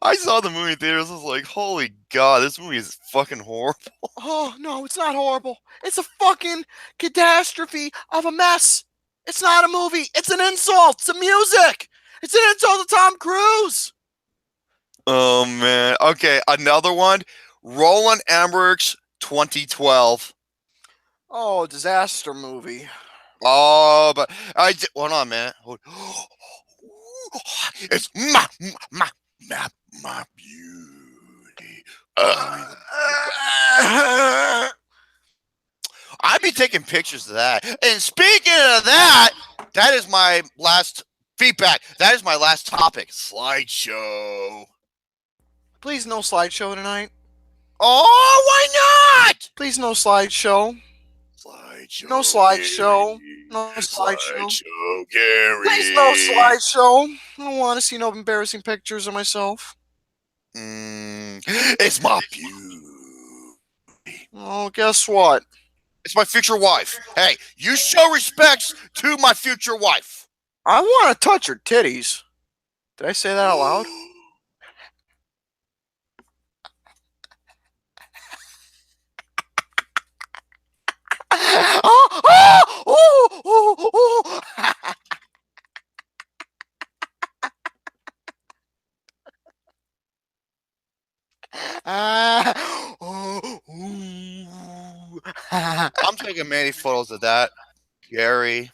I saw the movie in theaters. I was like, holy god, this movie is fucking horrible. Oh no, it's not horrible. It's a fucking catastrophe of a mess. It's not a movie. It's an insult to music. It's an insult to Tom Cruise. Oh man. Okay, another one. Roland Emmerich's 2012. Oh, disaster movie. Oh, but hold on, man. It's my beauty. I'd be taking pictures of that. And speaking of that, that is my last feedback. That is my last topic. Slideshow. Please no slideshow tonight. Oh, why not? Please no slideshow. Slideshow. No slideshow. Gary. No slideshow. Slideshow, Gary. Please no slideshow. I don't want to see no embarrassing pictures of myself. It's my beauty. Well, guess what? It's my future wife. Hey, you show respects to my future wife. I want to touch her titties. Did I say that out loud? I'm taking many photos of that. Gary.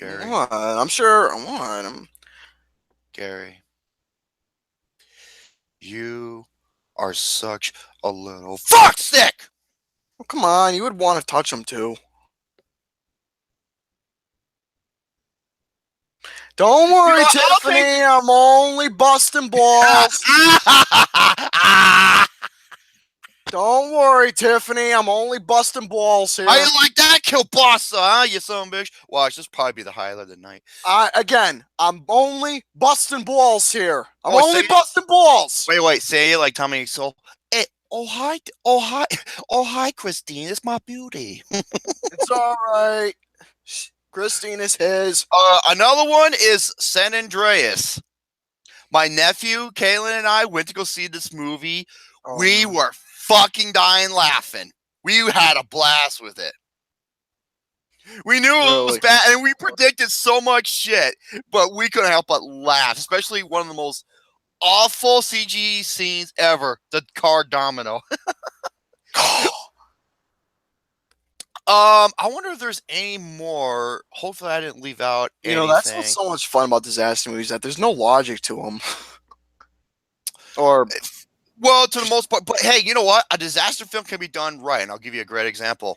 What? I'm sure. What? Gary. You are such a little fuckstick! Oh, come on, you would want to touch them too. Don't worry, Tiffany. I'm only busting balls. Don't worry, Tiffany. I'm only busting balls here. How you like that, kielbasa, huh, you son of a bitch? Watch, this will probably be the highlight of the night. Again, I'm only busting balls here. I'm Oh, only say- busting balls. Wait, say it like Tommy Soul. Oh hi, Christine. It's my beauty. It's all right. Christine is his. Another one is San Andreas. My nephew, Kaylin, and I went to go see this movie. Oh, We were fucking dying laughing. We had a blast with it. We knew it was Really? bad, and we predicted so much shit, but we couldn't help but laugh, especially one of the most awful CG scenes ever, the car domino. I wonder if there's any more. Hopefully I didn't leave out You anything. know, that's what's so much fun about disaster movies, that there's no logic to them. Or, Well, to the most part. But hey, you know what? A disaster film can be done right, and I'll give you a great example.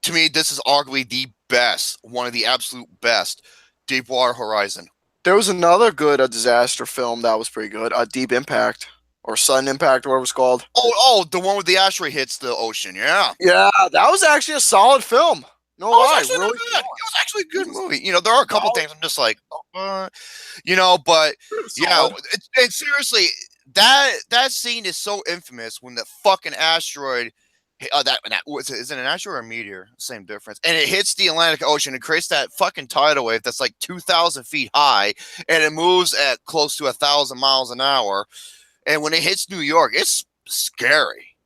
To me, this is arguably the best, one of the absolute best, Deepwater Horizon. there was another good disaster film that was pretty good, Deep Impact, or Sudden Impact, or whatever it's called. Oh, the one where the asteroid hits the ocean. Yeah. Yeah, that was actually a solid film. No lie, It was actually really. not bad. It was actually a good movie. You know, there are a couple things I'm just like, you know, but you know, and seriously, that scene is so infamous when the fucking asteroid, is it an asteroid or a meteor? Same difference. And it hits the Atlantic Ocean and creates that fucking tidal wave that's like 2,000 feet high, and it moves at close to 1,000 miles an hour. And when it hits New York, it's scary.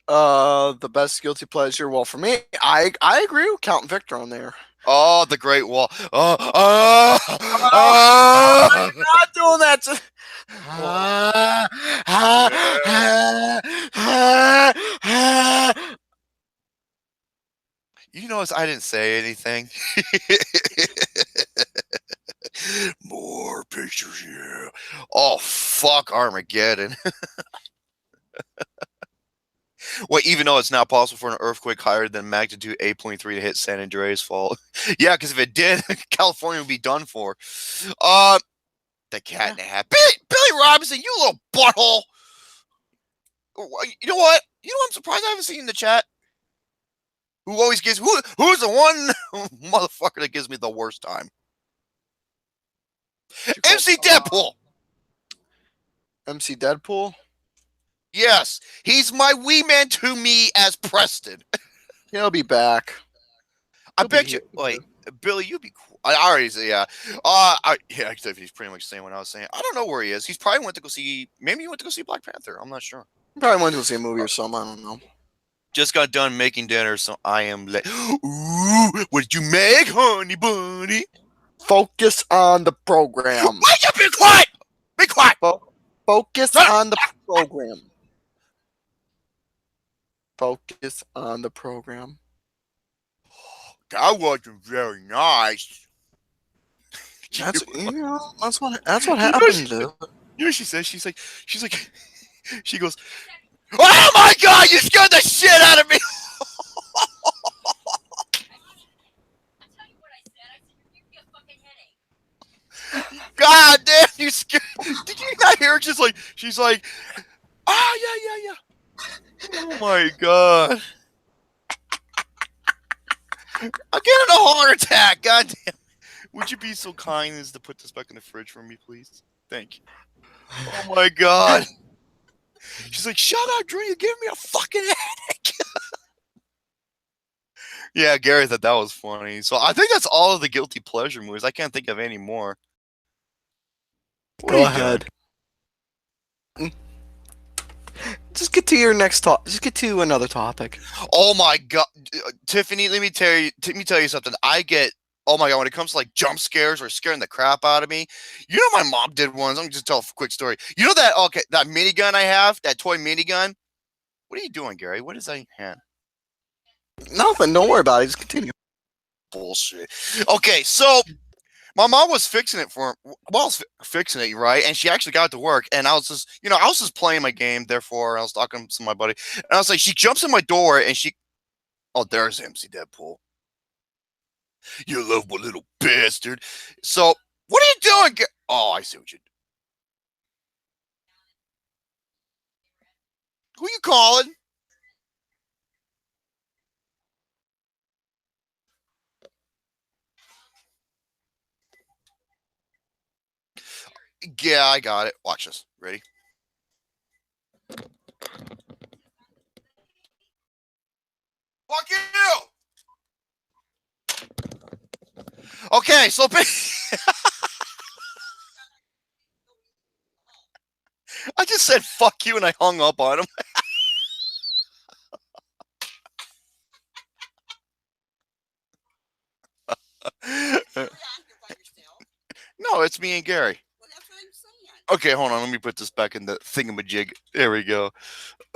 The best guilty pleasure. Well, for me, I agree with Count Victor on there. Oh, the Great Wall. I'm not doing that. You notice I didn't say anything. More pictures, yeah. Oh, fuck Armageddon. Well, even though it's not possible for an earthquake higher than magnitude 8.3 to hit San Andreas Fault. Yeah, because if it did, California would be done for. The cat in the hat. Billy Robinson, you little butthole. You know what? I'm surprised I haven't seen in the chat. Who always gives who's the one motherfucker that gives me the worst time? MC Deadpool. MC Deadpool. Yes, he's my wee man to me as Preston. He'll be back. I bet you. Wait, Billy, you'd be cool. I already say yeah. Yeah, except he's pretty much saying what I was saying. I don't know where he is. He's probably went to go see. Maybe he went to go see Black Panther. I'm not sure. Probably went to see a movie or something. I don't know. Just got done making dinner, so I am late. Ooh, what did you make, honey bunny? Focus on the program. Wake up! Be quiet! Be quiet! Focus on the program. Focus on the program. That wasn't very nice. That's what happened. You know what she says? She's like, she goes, "Oh my God, you scared the shit out of me!" God damn, you scared. Did you not hear her? She's like, yeah. Oh my God. I'm getting a heart attack. God damn. Would you be so kind as to put this back in the fridge for me, please? Thank you. Oh my God. She's like, shut up, Drew. You're giving me a fucking headache. Yeah, Gary thought that was funny. So I think that's all of the guilty pleasure movies. I can't think of any more. What are Go you ahead. Just get to your next talk. Just get to another topic. doing? Oh my God, Tiffany, let me tell you something. Oh my God, when it comes to like jump scares or scaring the crap out of me, you know my mom did once. Let me just tell a quick story. You know that that minigun I have, that toy minigun? What are you doing, Gary? What is that in your hand? Nothing. Don't worry about it. Just continue. Bullshit. Okay, so my mom was fixing it for him. Well, I was fixing it, right? And she actually got to work, and I was just playing my game. Therefore, I was talking to my buddy, and I was like, she jumps in my door, and oh, there's MC Deadpool. You lovable little bastard. So, what are you doing? Oh, I see what you do. Who you calling? Yeah, I got it. Watch this. Ready? Fuck you! Okay, so I just said fuck you and I hung up on him. No, it's me and Gary. Well, that's what I'm saying. Okay, hold on. Let me put this back in the thingamajig. There we go.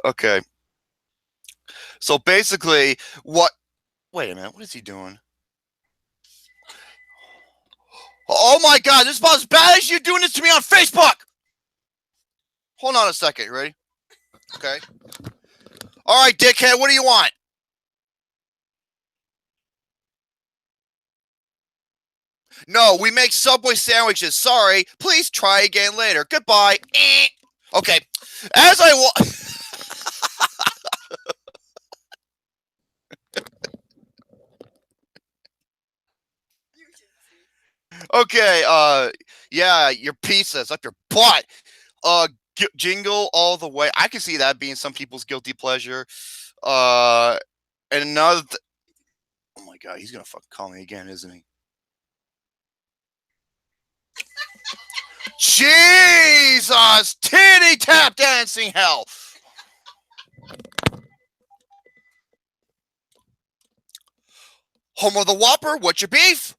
Okay. So basically, wait a minute. What is he doing? Oh my God, this is about as bad as you doing this to me on Facebook. Hold on a second. You ready? Okay. All right, dickhead. What do you want? No, we make Subway sandwiches. Sorry. Please try again later. Goodbye. Okay. As I Okay, yeah, your pizza's up your butt. Jingle all the way. I can see that being some people's guilty pleasure. And another oh my God, he's gonna fucking call me again, isn't he? Jesus! Titty tap dancing hell! Home of the Whopper, what's your beef?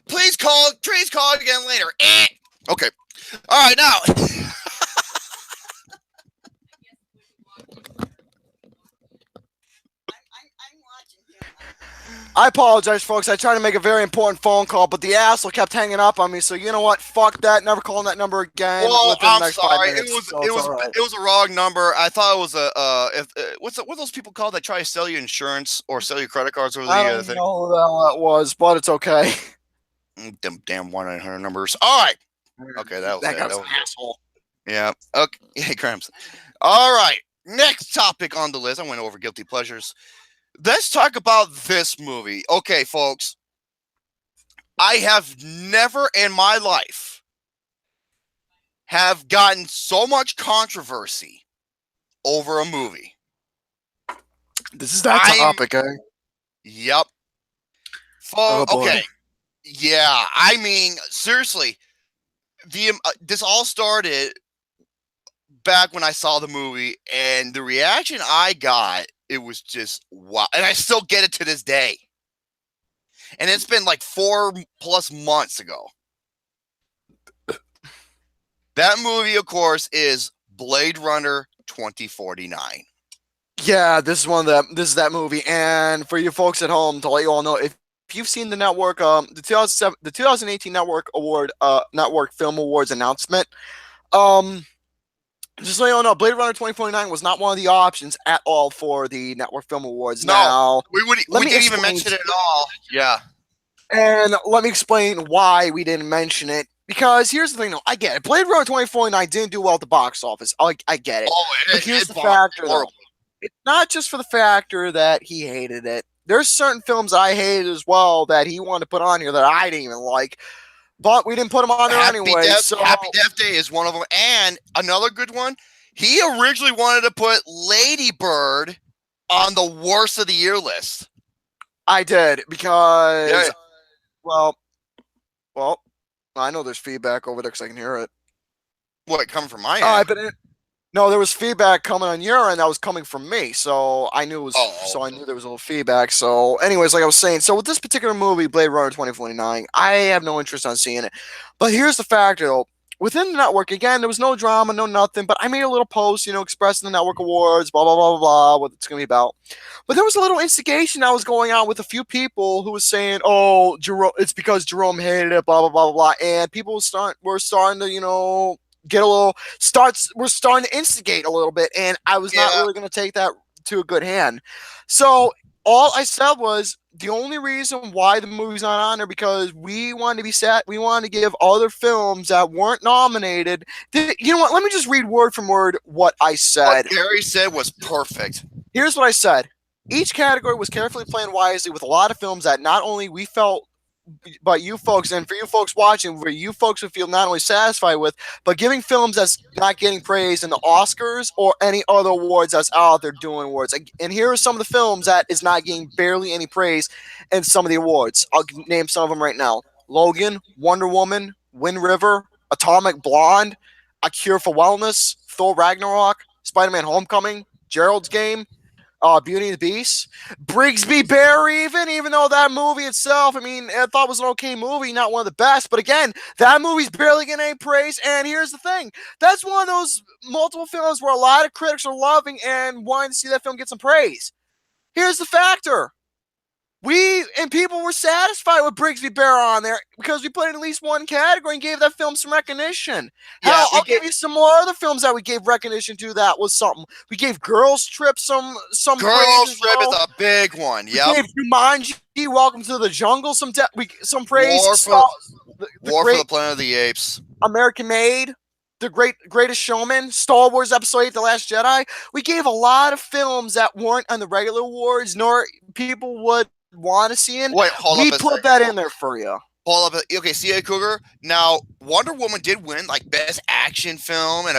Please call again later. Okay. All right, now. I'm watching him. I apologize, folks. I tried to make a very important phone call, but the asshole kept hanging up on me. So you know what? Fuck that. Never calling that number again. Well, within the I'm next sorry. 5 minutes. It was a wrong number. I thought it was what are those people called that try to sell you insurance or sell you credit cards over the I don't thing? know who the hell that was, but it's okay. Them damn 1-800 numbers. All right. Okay, that That was guy's it. an asshole. Yeah. Okay. Hey, Cramps. All right. Next topic on the list. I went over guilty pleasures. Let's talk about this movie. Okay, folks. I have never in my life have gotten so much controversy over a movie. This is that topic, eh? Yep. Oh, boy. Okay. Yeah. I mean, seriously, this all started back when I saw the movie, and the reaction I got, it was just wow. And I still get it to this day. And it's been like 4+ months ago. That movie, of course, is Blade Runner 2049. Yeah, this is that movie. And for you folks at home, to let you all know, if you've seen the network, the 2018 Network Film Awards announcement, just so you all know, Blade Runner 2049 was not one of the options at all for the Network Film Awards. No, now, we didn't even mention it at all. Yeah. And let me explain why we didn't mention it. Because here's the thing, though. I get it. Blade Runner 2049 didn't do well at the box office. I get it. Oh, But here's the factor, though. It's not just for the factor that he hated it. there's certain films I hated as well that he wanted to put on here that I didn't even like, but we didn't put them on there anyway. So Happy Death Day is one of them, and another good one. He originally wanted to put Lady Bird on the worst of the year list. I did because, Yeah. well, I know there's feedback over there because I can hear it. What, coming from my end? No, there was feedback coming on your end that was coming from me, so I knew it was. Oh. So I knew there was a little feedback. So, anyways, like I was saying, so with this particular movie, Blade Runner 2049, I have no interest on seeing it. But here's the factor, though. Within the network, again, there was no drama, no nothing. But I made a little post, expressing the network awards, blah blah blah blah blah, what it's gonna be about. But there was a little instigation that was going on with a few people who was saying, "Oh, Jerome, it's because Jerome hated it," blah blah blah blah blah, and people were starting to, get a little we're starting to instigate a little bit, and I was not really going to take that to a good hand. So all I said was the only reason why the movie's not on there because we wanted to be set. We wanted to give other films that weren't nominated. You know what? Let me just read word from word what I said. What Gary said was perfect. Here's what I said. Each category was carefully planned wisely with a lot of films that not only we felt, but you folks, and for you folks watching, where you folks would feel not only satisfied with, but giving films that's not getting praised in the Oscars or any other awards that's out there doing awards. And here are some of the films that is not getting barely any praise in some of the awards. I'll name some of them right now. Logan, Wonder Woman, Wind River, Atomic Blonde, A Cure for Wellness, Thor Ragnarok, Spider-Man Homecoming, Gerald's Game, Beauty and the Beast, Brigsby Bear, even though that movie itself, I thought was an okay movie, not one of the best, but again, that movie's barely getting any praise, and here's the thing, that's one of those multiple films where a lot of critics are loving and wanting to see that film get some praise. Here's the factor. People were satisfied with Brigsby Bear on there because we put in at least one category and gave that film some recognition. Yeah, I'll give you some more other films that we gave recognition to. That was something. We gave Girls Trip some Girls praise. Trip is a big one. We gave Jumanji, Welcome to the Jungle some praise. War for the Planet of the Apes. American Made. The Greatest Showman, Star Wars Episode 8, The Last Jedi. We gave a lot of films that weren't on the regular awards, nor people would want to see in. Wait, hold we up. put that in there for you. Hold up. Okay, C.A. Cougar. Now, Wonder Woman did win like Best Action Film and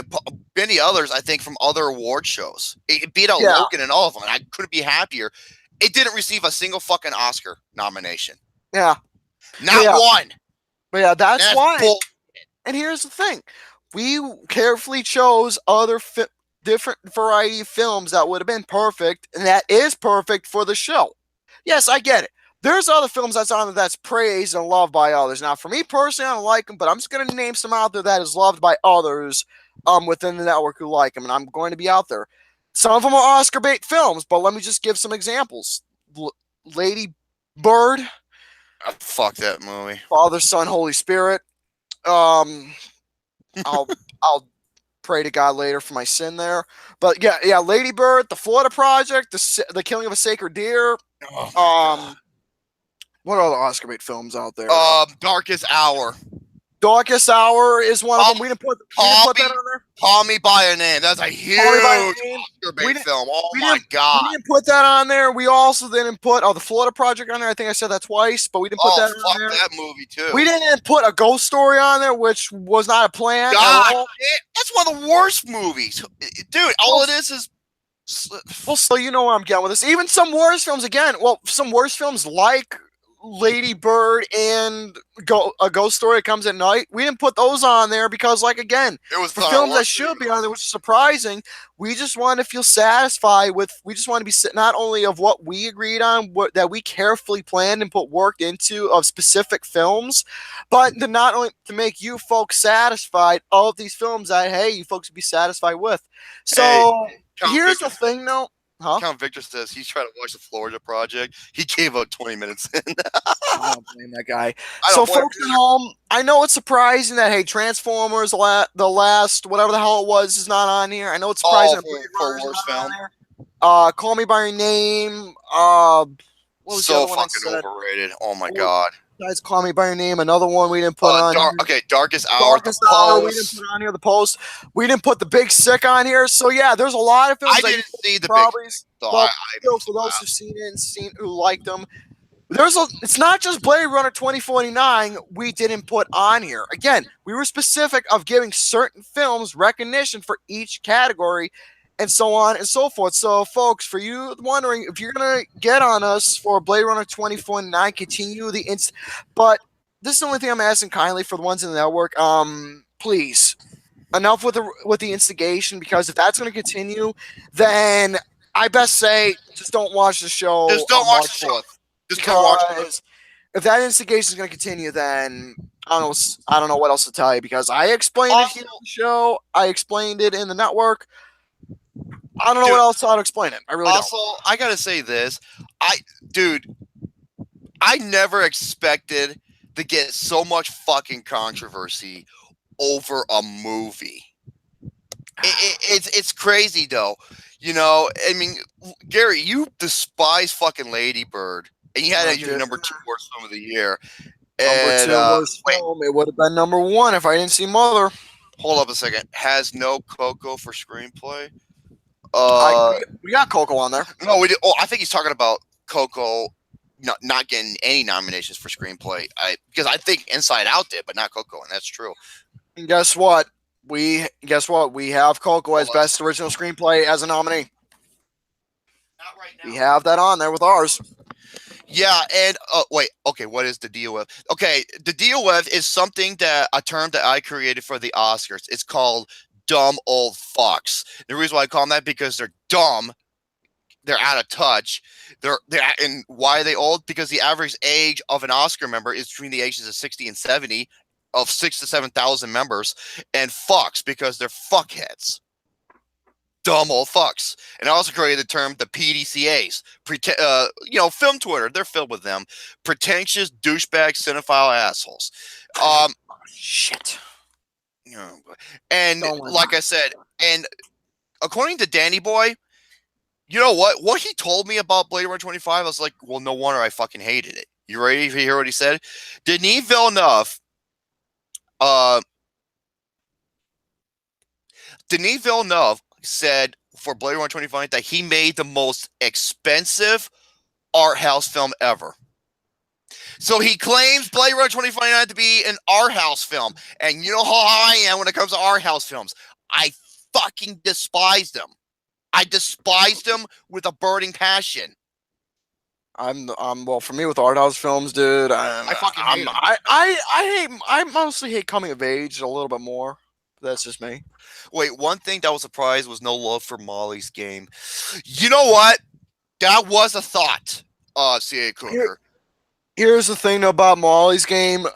many others, I think, from other award shows. It beat out Logan and all of them, and I couldn't be happier. It didn't receive a single fucking Oscar nomination. Yeah. Not one. But yeah, that's why. And here's the thing. We carefully chose other different variety of films that would have been perfect, and that is perfect for the show. Yes, I get it. There's other films that's on there that's praised and loved by others. Now, for me personally, I don't like them, but I'm just going to name some out there that is loved by others within the network who like them, and I'm going to be out there. Some of them are Oscar bait films, but let me just give some examples. Lady Bird. Fuck that movie. Father, Son, Holy Spirit. I'll pray to God later for my sin there. But yeah, Lady Bird, The Florida Project, the Killing of a Sacred Deer. What other Oscar bait films out there? Darkest Hour. Darkest Hour is one of them. We didn't put that on there. Call Me by a Name. That's a huge Oscar bait film. Oh my God. We didn't put that on there. We also didn't put the Florida Project on there. I think I said that twice, but we didn't put that on there. That movie too. We didn't put A Ghost Story on there, which was not a plan. God, that's one of the worst movies. Dude, all it is well, so you know where I'm getting with this. Even some worse films again. Well, some worse films like Lady Bird and A Ghost Story Comes at Night. We didn't put those on there because, like, again, it was for films that should be on there, which is surprising. We just want to feel satisfied with. We just want to be not only of what we agreed on, that we carefully planned and put work into of specific films, but to not only to make you folks satisfied of these films that you folks would be satisfied with. So here's the thing, though. Huh? Count Victor says he's trying to watch the Florida Project. He gave up 20 minutes in. I don't blame that guy. So, folks at home, I know it's surprising that Transformers, the last whatever the hell it was, is not on here. I know it's surprising for worst film. Call Me by Your Name. What was so fucking overrated. Oh my God. Besides Call Me by Your Name, another one we didn't put on. Darkest Hour. Darkest The Hour, we didn't Post. put on here. The Post. We didn't put The Big Sick on here. So yeah, there's a lot of films I that didn't see the probably. big. So Well, I still, for those who've seen it and who liked them, it's not just Blade Runner 2049 we didn't put on here. Again, we were specific of giving certain films recognition for each category and so on and so forth. So folks, for you wondering if you're going to get on us for Blade Runner 2049, continue but this is the only thing I'm asking kindly for the ones in the network. Please, enough with the instigation, because if that's going to continue, then I best say just don't watch the show. Just don't on watch March the show. 4th. Just don't watch it. Because if that instigation is going to continue, then I don't know what else to tell you, because I explained it here on the show. I explained it in the network. I don't know what else to explain it. I really Also, I gotta say this, I never expected to get so much fucking controversy over a movie. It's crazy though. You know, I mean, Gary, you despise fucking Lady Bird, and you had it your number 2 worst film of the year. Number 2 worst film. It would have been number 1 if I didn't see Mother. Hold up a second. Has no Coco for screenplay? We got Coco on there. No, we did. Oh, I think he's talking about Coco not getting any nominations for screenplay. Because I think Inside Out did, but not Coco, and that's true. And guess what? We have Coco as best original screenplay as a nominee. Not right now. We have that on there with ours. Yeah, and wait, okay, what is the DOF? Okay, the DOF is a term that I created for the Oscars. It's called dumb old fucks. The reason why I call them that, because they're dumb, they're out of touch. And why are they old? Because the average age of an Oscar member is between the ages of 60 and 70, of 6,000 to 7,000 members, and fucks because they're fuckheads. Dumb old fucks. And I also created the term the PDCAs. Film Twitter, they're filled with them. Pretentious douchebag cinephile assholes. Shit. And like I said, and according to Danny Boy, you know what? What he told me about Blade Runner 25, I was like, well, no wonder I fucking hated it. You ready to hear what he said? Denis Villeneuve said for Blade Runner 25 that he made the most expensive art house film ever. So he claims Blade Runner 2049 to be an art house film. And you know how I am when it comes to art house films. I fucking despise them. I despise them with a burning passion. Well, for me with art house films, dude, I fucking hate them. I mostly hate coming of age a little bit more. That's just me. Wait, one thing that was a surprise was no love for Molly's Game. You know what? That was a thought, C.A. Cougar. Here's the thing about Molly's Game.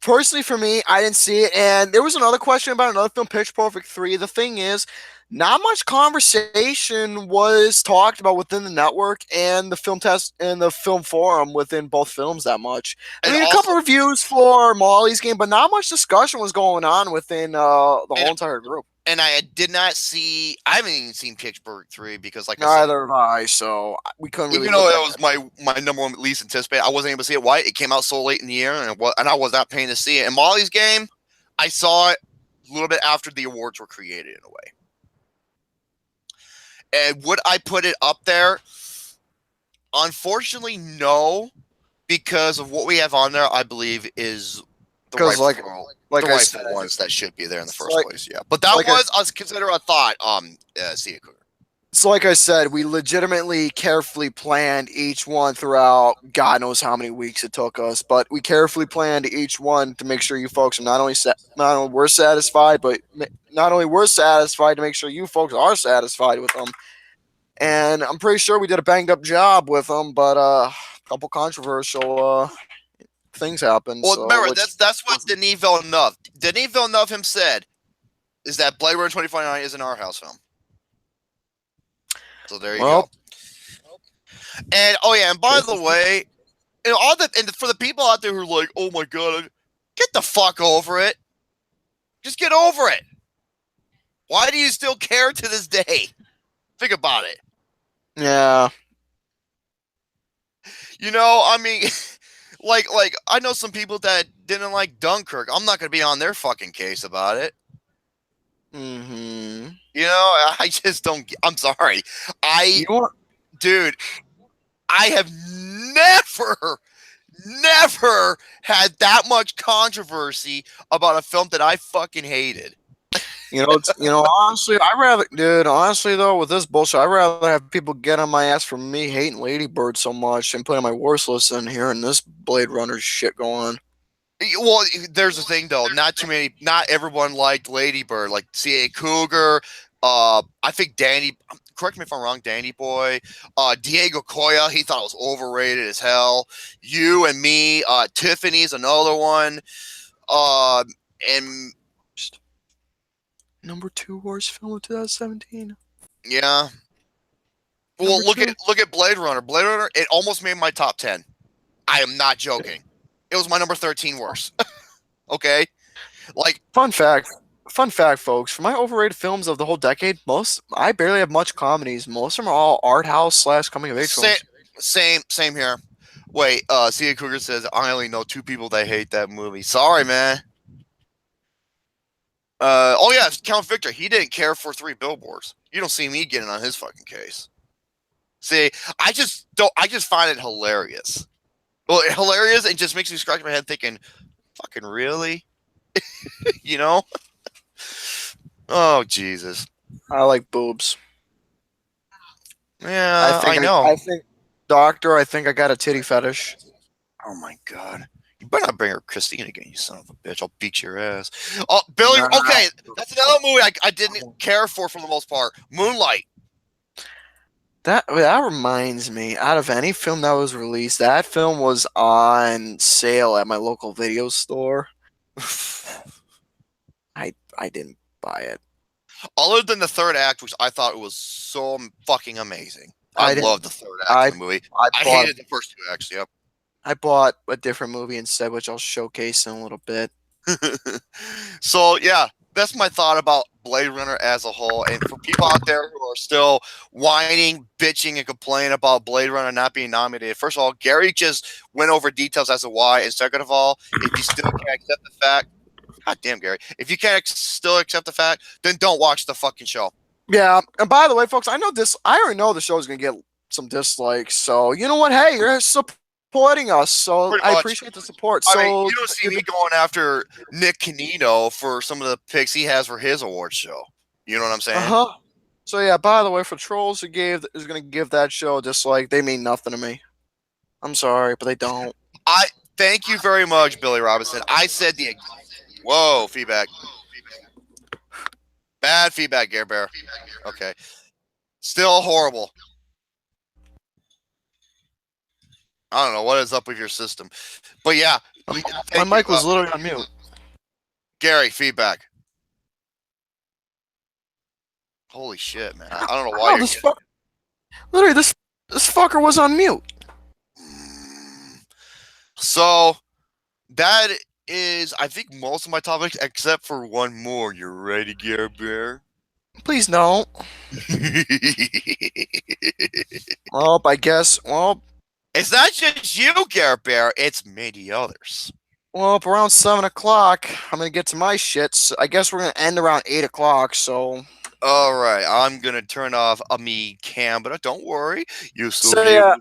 Personally, for me, I didn't see it. And there was another question about another film, Pitch Perfect 3. The thing is, not much conversation was talked about within the network and the film test and the film forum within both films that much. I mean, a couple reviews for Molly's Game, but not much discussion was going on within the whole entire group. And I haven't even seen Pitch Perfect 3 because, like neither have I, so we couldn't really. Even though it was my number one least anticipated, I wasn't able to see it. Why? It came out so late in the year, and I was not paying to see it. And Molly's Game, I saw it a little bit after the awards were created, in a way. And would I put it up there? Unfortunately, no, because of what we have on there. I believe is the rightful ones that should be there in the first place. Yeah, but that was considered a thought. See it. So, like I said, we legitimately carefully planned each one throughout God knows how many weeks it took us, but we carefully planned each one to make sure you folks are not only we're satisfied, but not only we're satisfied to make sure you folks are satisfied with them. And I'm pretty sure we did a banged up job with them, but a couple controversial things happened. Well, remember, that's what Denis Villeneuve him said, is that Blade Runner 2049 is an art house film. So there you go. And and by the way, for the people out there who are like, oh my god, get the fuck over it. Just get over it. Why do you still care to this day? Think about it. Yeah. You know, I mean, like I know some people that didn't like Dunkirk. I'm not gonna be on their fucking case about it. Mm-hmm. You know, I just don't. I'm sorry. You know what? Dude, I have never had that much controversy about a film that I fucking hated. Honestly, honestly though, with this bullshit, I'd rather have people get on my ass for me hating Lady Bird so much and putting my worst list in here and this Blade Runner shit going. Well, there's the thing though. Not everyone liked Lady Bird. Like C.A. Cougar. I think Danny. Correct me if I'm wrong. Danny Boy. Diego Coya. He thought it was overrated as hell. You and me. Tiffany's another one. And Number 2 worst film of 2017. yeah. Well, Number two. look at Blade Runner. Blade Runner. It almost made my top 10. I am not joking. It was my number 13 worst. Okay. Like, Fun fact, folks. For my overrated films of the whole decade, I barely have much comedies. Most of them are all art house / coming of age films. same here. Wait, C.A. Cougar says I only know 2 people that hate that movie. Sorry, man. Oh yeah, Count Victor. He didn't care for 3 Billboards. You don't see me getting on his fucking case. See, I just find it hilarious. Well, hilarious. It just makes me scratch my head thinking, fucking really? You know? Oh Jesus. I like boobs. Yeah, I know. I think, doctor. I think I got a titty fetish. Oh my god. You better not bring her Christine again, you son of a bitch. I'll beat your ass. Oh, Billy. Nah. Okay, that's another movie I didn't care for the most part. Moonlight. That reminds me. Out of any film that was released, that film was on sale at my local video store. I didn't buy it. Other than the third act, which I thought was so fucking amazing. I I didn't- loved the third act of the movie. I bought hated the first 2 acts, yep. I bought a different movie instead, which I'll showcase in a little bit. So yeah, that's my thought about Blade Runner as a whole. And for people out there who are still whining, bitching, and complaining about Blade Runner not being nominated, first of all, Gary just went over details as to why. And second of all, if you still can't accept the fact, god damn Gary, if you can't still accept the fact, then don't watch the fucking show. Yeah, and by the way, folks, I already know the show is gonna get some dislikes. So you know what? Hey, you're supporting us, so Pretty I much. appreciate the support. I So mean, you don't see me going after Nick Canino for some of the picks he has for his award show. You know what I'm saying? Uh-huh. So yeah, by the way, for trolls who is gonna give that show a dislike, they mean nothing to me. I'm sorry, but they don't. I thank you very much, Billy Robinson. I said the whoa feedback. Bad feedback, Gare Bear. Okay. Still horrible. I don't know what is up with your system. But yeah. My mic was literally on mute. Gary, feedback. Holy shit, man. I don't know why you're literally this fucker was on mute. So that is, I think, most of my topics, except for one more. You ready, Gare Bear? Please don't. Well, I guess. Well, it's not just you, Gare Bear. It's many others. Well, around 7 o'clock, I'm gonna get to my shit. So I guess we're gonna end around 8 o'clock. So. All right, I'm gonna turn off a me cam, but don't worry, you still So be yeah.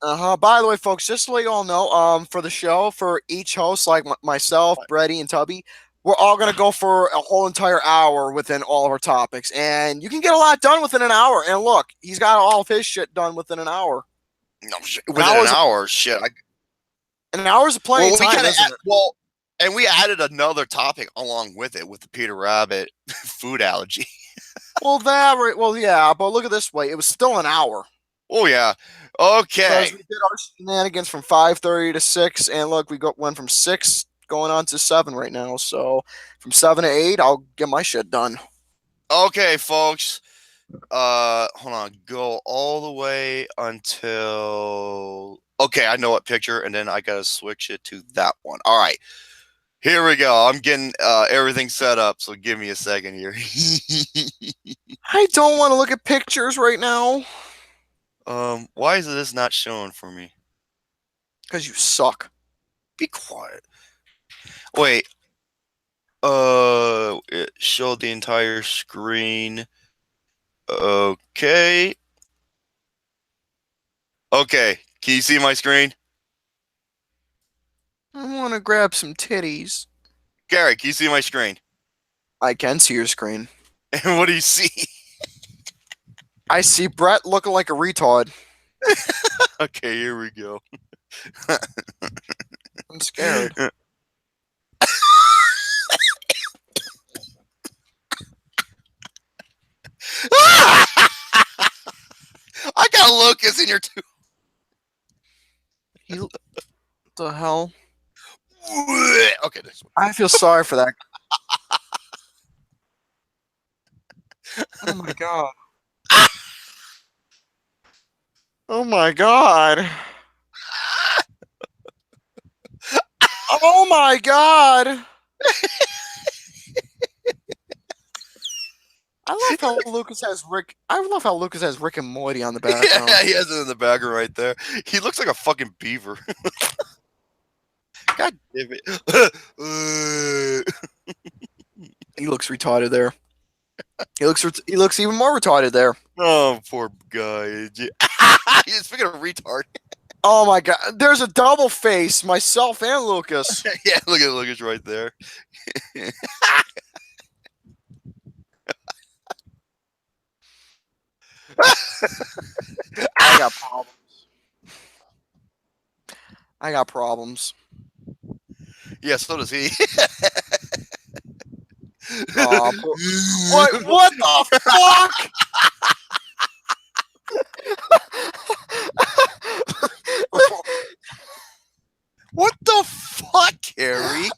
able. By the way, folks, just to let you all know, for the show, for each host, like myself, Brady, and Tubby, we're all gonna go for a whole entire hour within all of our topics, and you can get a lot done within an hour. And look, he's got all of his shit done within an hour. No, within an hour, shit. An hour's of plenty of time, isn't it? Well, and we added another topic along with it, with the Peter Rabbit food allergy. Well, yeah, but look at this way. It was still an hour. Oh, yeah. Okay. Because we did our shenanigans from 5:30 to 6, and look, went from 6 going on to 7 right now. So from 7 to 8, I'll get my shit done. Okay, folks. Hold on. Go all the way until... Okay, I know what picture, and then I got to switch it to that one. All right. Here we go. I'm getting everything set up, so give me a second here. I don't want to look at pictures right now. Why is this not showing for me? Because you suck. Be quiet. Wait. It showed the entire screen. Okay. Okay. Can you see my screen? I want to grab some titties. Gary, can you see my screen? I can see your screen. And what do you see? I see Brett looking like a retard. Okay, here we go. I'm scared. I got Lucas in your too. What the hell? Okay, this one. I feel sorry for that. Oh my god. Oh my god. Oh my god. I love how Lucas has Rick. I love how Lucas has Rick and Morty on the background. Yeah, he has it in the background right there. He looks like a fucking beaver. God damn it. He looks retarded there. He looks even more retarded there. Oh, poor guy. Speaking of retard. Oh my god. There's a double face, myself and Lucas. Yeah, look at Lucas right there. I got problems. I got problems. Yeah, so does he. What the fuck? What the fuck, Harry?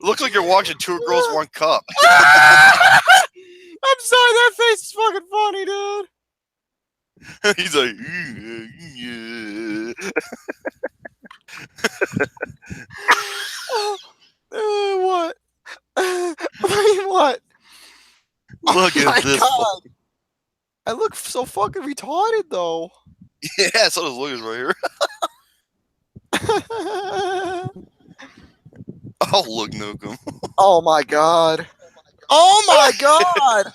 Looks like you're watching Two Girls, One Cup. I'm sorry, that face is fucking funny, dude. He's like, What? What? look Oh my at this. God. I look so fucking retarded, though. Yeah, so does Lucas right here. Oh, look, Nukem. Oh my god. Oh my god.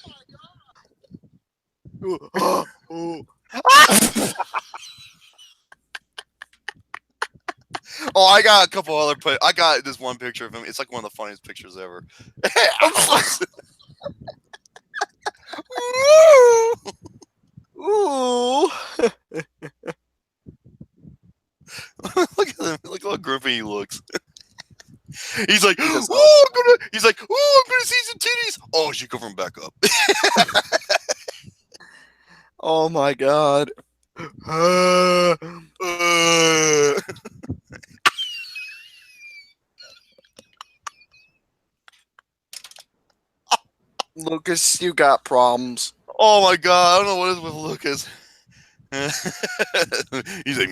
Oh, I got a couple other. I got this one picture of him. It's like one of the funniest pictures ever. Ooh. Look at him. Look how grumpy he looks. He's like, oh, he's like, oh, I'm gonna see some titties. Oh, she covering back up. Oh my god. Lucas, you got problems. Oh my god, I don't know what is with Lucas. He's like,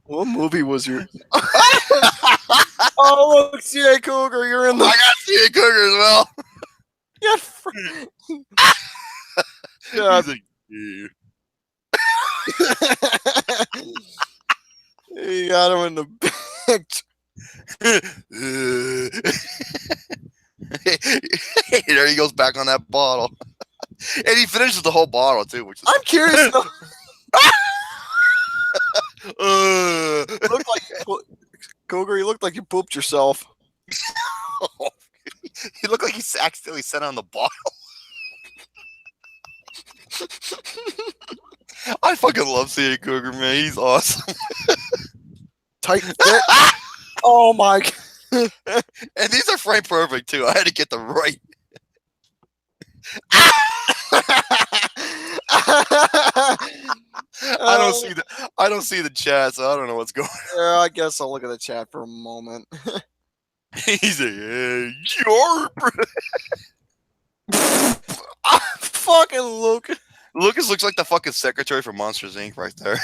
What movie was your? Oh look, CA Cougar, you're in the. I got CA Cougar as well. Yeah. God. He's like, yeah. You got him in the picture. There he goes back on that bottle. And he finishes the whole bottle too, which is I'm curious. Though. uh, You look like Cougar, you looked like you pooped yourself. he looked like he accidentally set on the bottle. I fucking love seeing Cougar, man. He's awesome. Tight fit. Oh my god. And these are frame perfect too. I had to get them right. I don't see the chat, so I don't know what's going on. Yeah, I guess I'll look at the chat for a moment. He's like, hey, yarp. Fucking Lucas. Lucas looks like the fucking secretary for Monsters Inc. right there.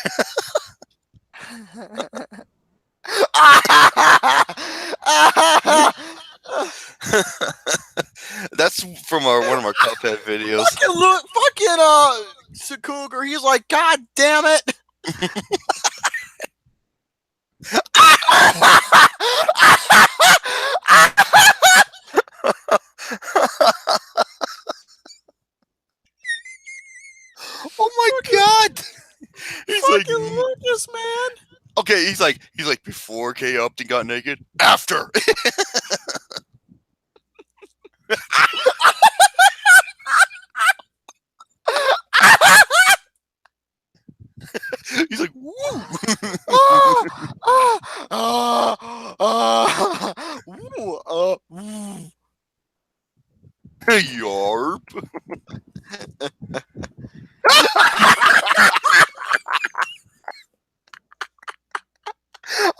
from one of our Cuphead videos. Fucking Cougar. He's like, God damn it. Oh my god! He's like, Fucking Lucas, man. okay, he's like, before Kay Upton got naked, after. He's like, woo! Yarp.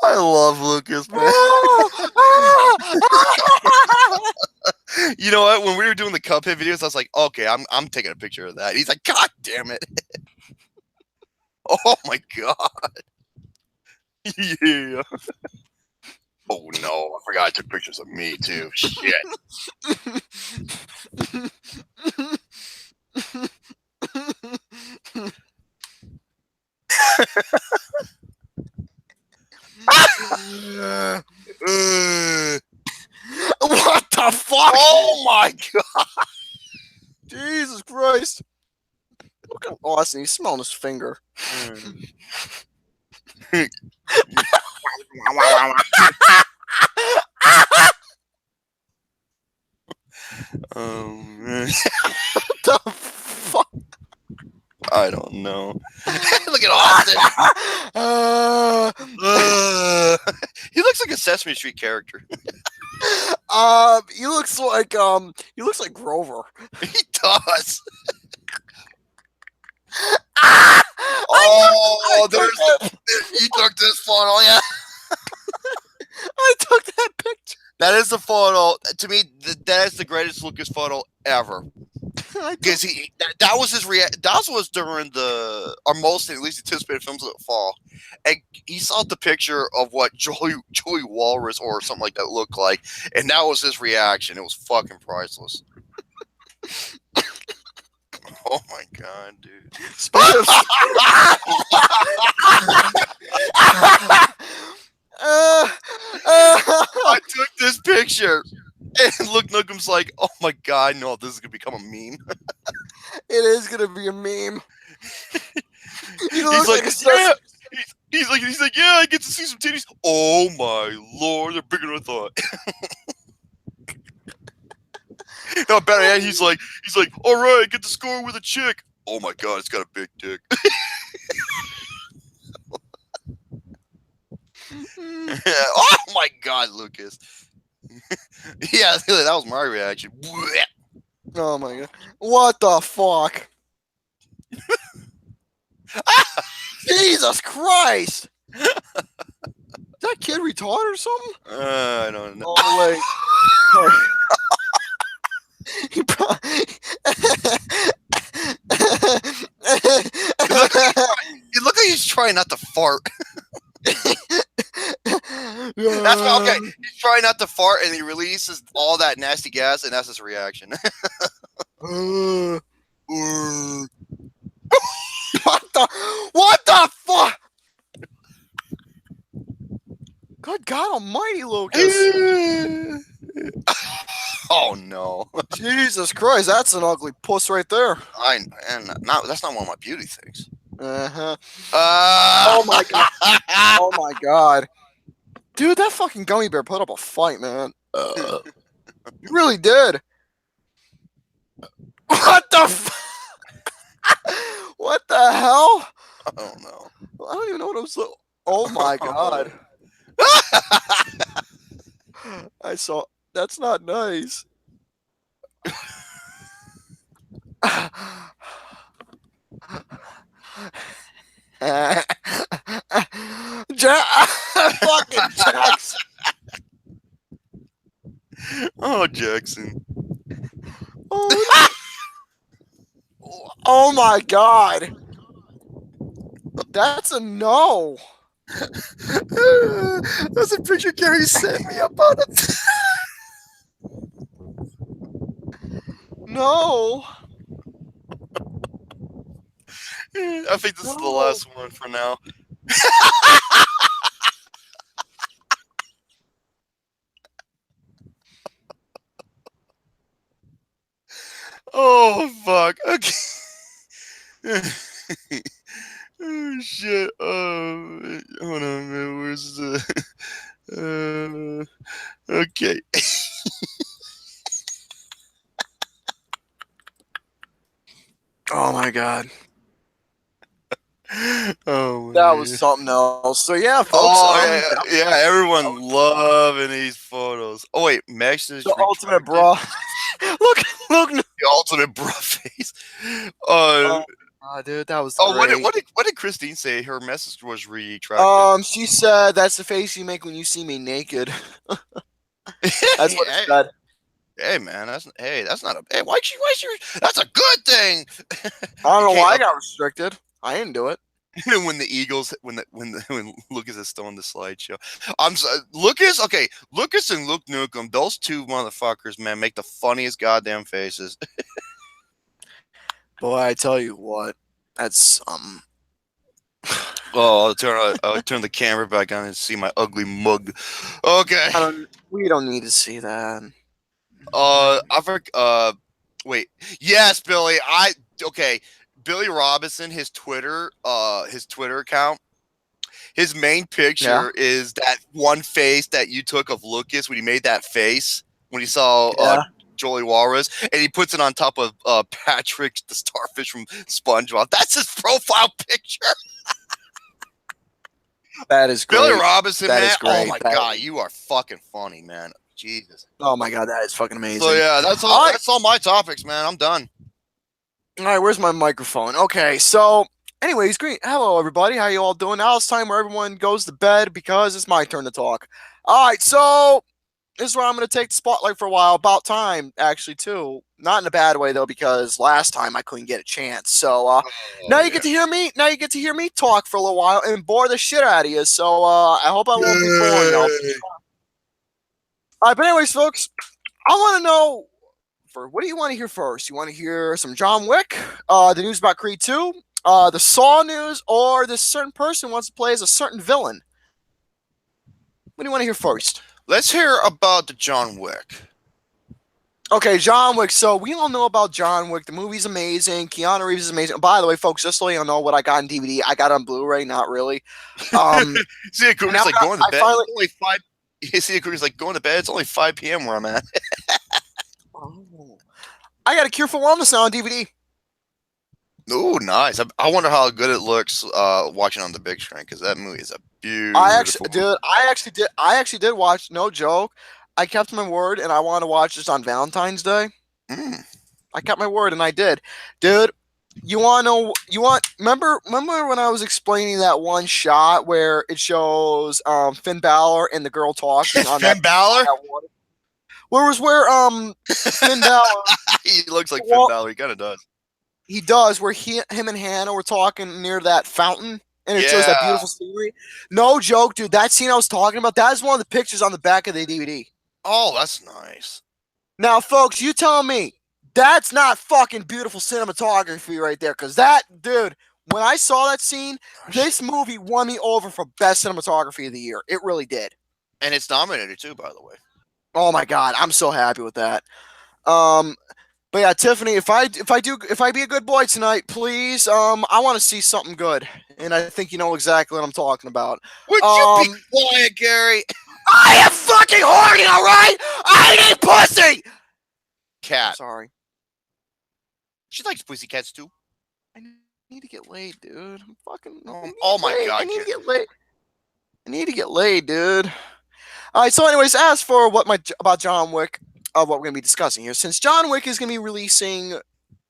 I love Lucas, man. You know what? When we were doing the Cuphead videos, I was like, okay, I'm taking a picture of that. He's like, God damn it. Oh my god. Yeah. Oh no, I forgot I took pictures of me too. Shit. What the fuck? Oh my god. Jesus Christ. Look at Austin. He's smelling his finger. Oh man. What the fuck? I don't know. Look at Austin. He looks like a Sesame Street character. He looks like Grover. He does. You took this photo, yeah. I took that picture. That is the photo. To me, that is the greatest Lucas photo ever. Because that was his that was during our most at least anticipated films of the fall, and he saw the picture of what Joey Walrus or something like that looked like, and that was his reaction. It was fucking priceless. Oh my god, dude! I took this picture. And Luke Nuckham's like, oh my god, no, this is gonna become a meme. It is gonna be a meme. He's like, yeah. He's like, yeah, I get to see some titties. Oh my lord, they're bigger than I thought. No, better yet, he's like, all right, get to score with a chick. Oh my god, it's got a big dick. Oh my god, Lucas. Yeah, that was my reaction. Oh my god. What the fuck? Jesus Christ! Is that kid retarded or something? I don't know. Oh, wait. He probably... It looked like he's trying not to fart. That's what, okay. He's trying not to fart, and he releases all that nasty gas, and that's his reaction. What the fuck? Good God Almighty, Lucas! Oh no! Jesus Christ, that's an ugly puss right there. That's not one of my beauty things. Oh my god! Oh my god! Dude, that fucking gummy bear put up a fight, man. He really did. What the what the hell? I don't know. I don't even know what I'm so. Oh my god! I saw. That's not nice. Fucking Jackson. Oh, Jackson. Oh my god. That's a no. That's a picture Gary sent me about it. No. I think this is the No. last one for now. Oh fuck. Okay. Oh shit. Hold on, man. Where's the? Okay. Oh my god. Oh That man. was something else. So yeah, folks. Oh yeah, everyone loving these photos. Oh wait, Max is The ultimate bra. look. the ultimate bra face. Oh, dude, that was great. What did Christine say? Her message was retracted. She said that's the face you make when you see me naked. That's what it said. Hey man, that's not a why she that's a good thing. I don't know why I got restricted. I didn't do it. when the Eagles when Lucas is still on the slideshow. Lucas and Luke Nukem, those two motherfuckers, man, make the funniest goddamn faces. Boy, I tell you what, that's Oh, I'll turn the camera back on and see my ugly mug. Okay. we don't need to see that. Wait. Yes, Billy. Billy Robinson, his Twitter account. His main picture is that one face that you took of Lucas when he made that face when he saw Jolie Walrus, and he puts it on top of Patrick the starfish from SpongeBob. That's his profile picture. That is great. Billy Robinson, that man. Is great. Oh my god, you are fucking funny, man. Jesus. Oh my god, that is fucking amazing. So yeah, that's all. That's all my topics, man. I'm done. All right, where's my microphone? Okay, so anyways, great. Hello, everybody. How you all doing? Now it's time where everyone goes to bed because it's my turn to talk. All right, so this is where I'm going to take the spotlight for a while. About time, actually, too. Not in a bad way, though, because last time I couldn't get a chance. So now you get to hear me. Now you get to hear me talk for a little while and bore the shit out of you. So I hope I won't be boring y'all. All right, but anyways, folks, I want to know, what do you want to hear first? You want to hear some John Wick, the news about Creed 2, the Saw news, or this certain person wants to play as a certain villain? What do you want to hear first? Let's hear about the John Wick. Okay, John Wick. So we all know about John Wick. The movie's amazing. Keanu Reeves is amazing. By the way, folks, just so you know what I got on DVD, I got on Blu-ray. Not really. See, a Cougar's like going to bed. It's only 5. You see, a Cougar's like going to bed. It's only 5 p.m. where I'm at. I got A Cure for Wellness now on DVD. Oh, nice. I wonder how good it looks watching on the big screen, because that movie is a beautiful. I actually did watch. No joke. I kept my word, and I wanted to watch this on Valentine's Day. I kept my word, and I did, dude. You want to know? Remember when I was explaining that one shot where it shows Finn Balor and the girl talking on Finn Balor? Where Finn Balor? He looks like Finn Balor. He kind of does. He does. Where him and Hannah were talking near that fountain, and it shows that beautiful scenery. No joke, dude. That scene I was talking about, that is one of the pictures on the back of the DVD. Oh, that's nice. Now, folks, you tell me that's not fucking beautiful cinematography right there, because that, dude, when I saw that scene, this movie won me over for best cinematography of the year. It really did. And it's nominated too, by the way. Oh my god, I'm so happy with that. But yeah, Tiffany, if I be a good boy tonight, please, I want to see something good, and I think you know exactly what I'm talking about. Would you be quiet, Gary? I am fucking horny, all right? I need pussy. Cat. I'm sorry. She likes pussycats too. I need to get laid, dude. I'm fucking. Oh my god! I need to get laid. I need to get laid, dude. All right. So, anyways, as for about John Wick, what we're gonna be discussing here, since John Wick is gonna be releasing,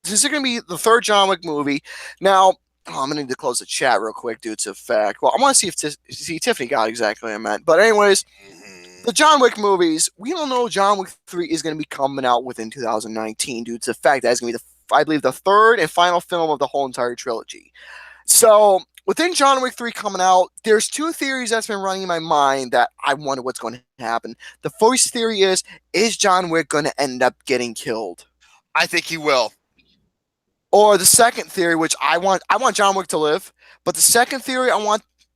since it's gonna be the third John Wick movie. Now, I'm gonna need to close the chat real quick due to the fact. Well, I want to see if Tiffany got exactly what I meant. But anyways, the John Wick movies, we don't know John Wick 3 is gonna be coming out within 2019 due to the fact that it's gonna be I believe the third and final film of the whole entire trilogy. So within John Wick 3 coming out, there's two theories that's been running in my mind that I wonder what's going to happen. The first theory is John Wick going to end up getting killed? I think he will. Or the second theory, which I want John Wick to live, but the second theory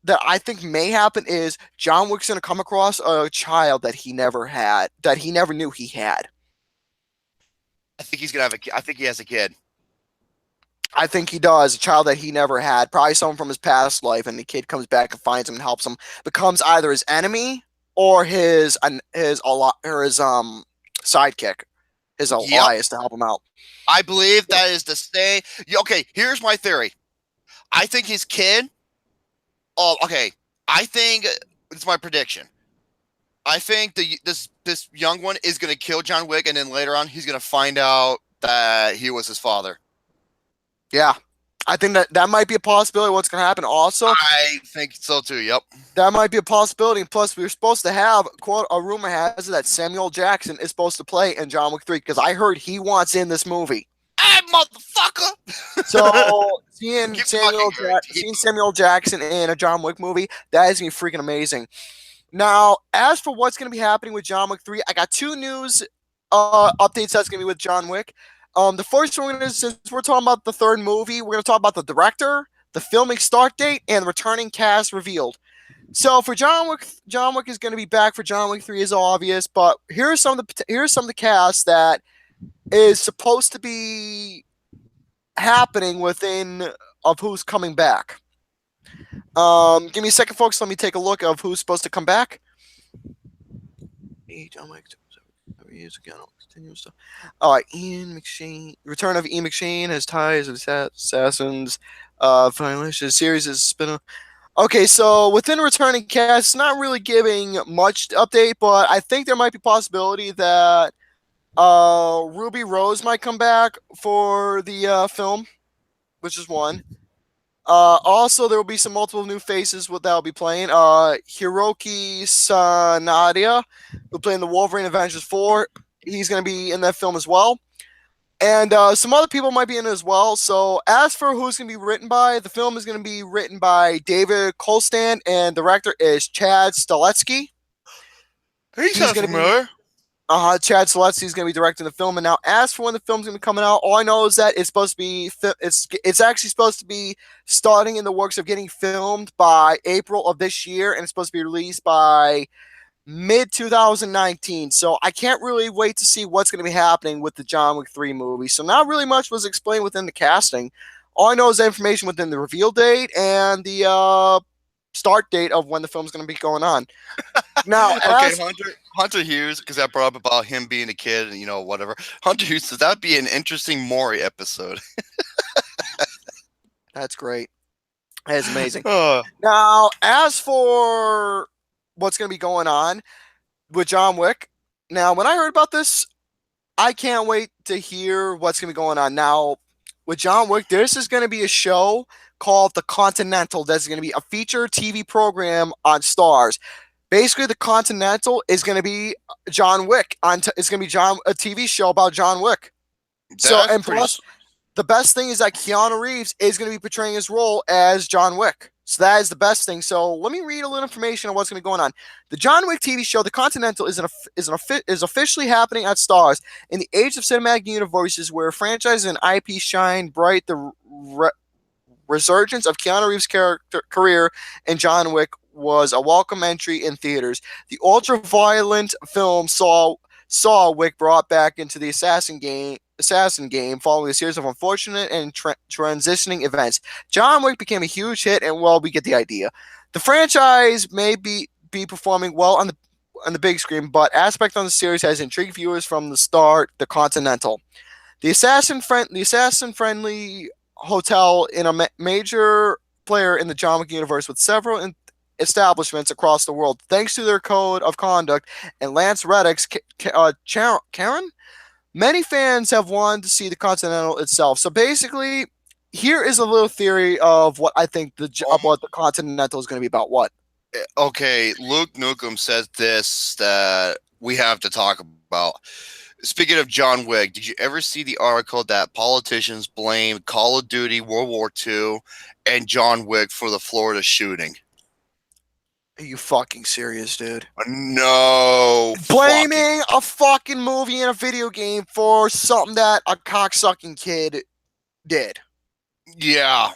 that I think may happen is John Wick's going to come across a child that he never had, that he never knew he had. I think he's gonna have a. I think he has a kid. I think he does, a child that he never had, probably someone from his past life, and the kid comes back and finds him and helps him, becomes either his enemy or his sidekick, his alliance to help him out. I believe that is to say. Okay, here's my theory. I think his kid. Oh, okay. I think it's my prediction. I think this young one is gonna kill John Wick, and then later on he's gonna find out that he was his father. Yeah, I think that might be a possibility. What's going to happen? Also, I think so too. Yep. that might be a possibility. And plus, we were supposed to have quote. A rumor has it that Samuel Jackson is supposed to play in John Wick 3 because I heard he wants in this movie. Hey, motherfucker! So seeing Keep Samuel Jackson in a John Wick movie, that is gonna be freaking amazing. Now, as for what's gonna be happening with John Wick 3, I got two news updates that's gonna be with John Wick. The first one is, since we're talking about the third movie, we're gonna talk about the director, the filming start date, and the returning cast revealed. So for John Wick is going to be back for John Wick 3 is obvious, but here's some of the cast that is supposed to be happening within of who's coming back. Give me a second, folks. Let me take a look of who's supposed to come back. John Wick. All right, Ian McShane. Return of Ian McShane has ties with assassins. Finalization series is spin-off. Okay, so within returning cast, it's not really giving much update, but I think there might be possibility that Ruby Rose might come back for the film, which is one. Also, there will be some multiple new faces that'll be playing. Hiroki Sanada, who played in the Wolverine Avengers 4. He's going to be in that film as well. And some other people might be in it as well. So as for who's going to be written by, the film is going to be written by David Kolstan, and the director is Chad Stahelski. He's going to be Chad Stahelski is going to be directing the film. And now, as for when the film's going to be coming out, all I know is that it's supposed to be it's actually supposed to be starting in the works of getting filmed by April of this year, and it's supposed to be released by mid 2019. So I can't really wait to see what's going to be happening with the John Wick 3 movie. So not really much was explained within the casting. All I know is the information within the reveal date and the start date of when the film's going to be going on. Now, okay, Hunter Hughes, because I brought up about him being a kid and whatever. Hunter Hughes says that'd be an interesting Maury episode. That's great. That is amazing. Now, as for what's going to be going on with John Wick. Now, when I heard about this, I can't wait to hear what's going to be going on. Now, with John Wick, this is going to be a show called The Continental. That's going to be a feature TV program on Stars. Basically, The Continental is going to be John Wick. It's going to be a TV show about John Wick. Plus, the best thing is that Keanu Reeves is going to be portraying his role as John Wick. So that is the best thing. So let me read a little information on what's going to be going on. The John Wick TV show, The Continental, is officially happening at Stars. In the age of cinematic universes where franchises and IP shine bright, the resurgence of Keanu Reeves' career in John Wick was a welcome entry in theaters. The ultra-violent film saw Wick brought back into the assassin game following a series of unfortunate and transitioning events. John Wick became a huge hit, and well, we get the idea. The franchise may be performing well on the big screen, but aspect on the series has intrigued viewers from the start. The Continental, the assassin-friendly hotel in a major player in the John Wick universe with several establishments across the world. Thanks to their code of conduct and Lance Reddick's Karen, many fans have wanted to see the Continental itself. So basically, here is a little theory of what I think what the Continental is going to be about. What? Okay, Luke Nukem says this that we have to talk about. Speaking of John Wick, did you ever see the article that politicians blame Call of Duty, World War II, and John Wick for the Florida shooting? Are you fucking serious, dude? No. Blaming a fucking movie and a video game for something that a cocksucking kid did. Yeah.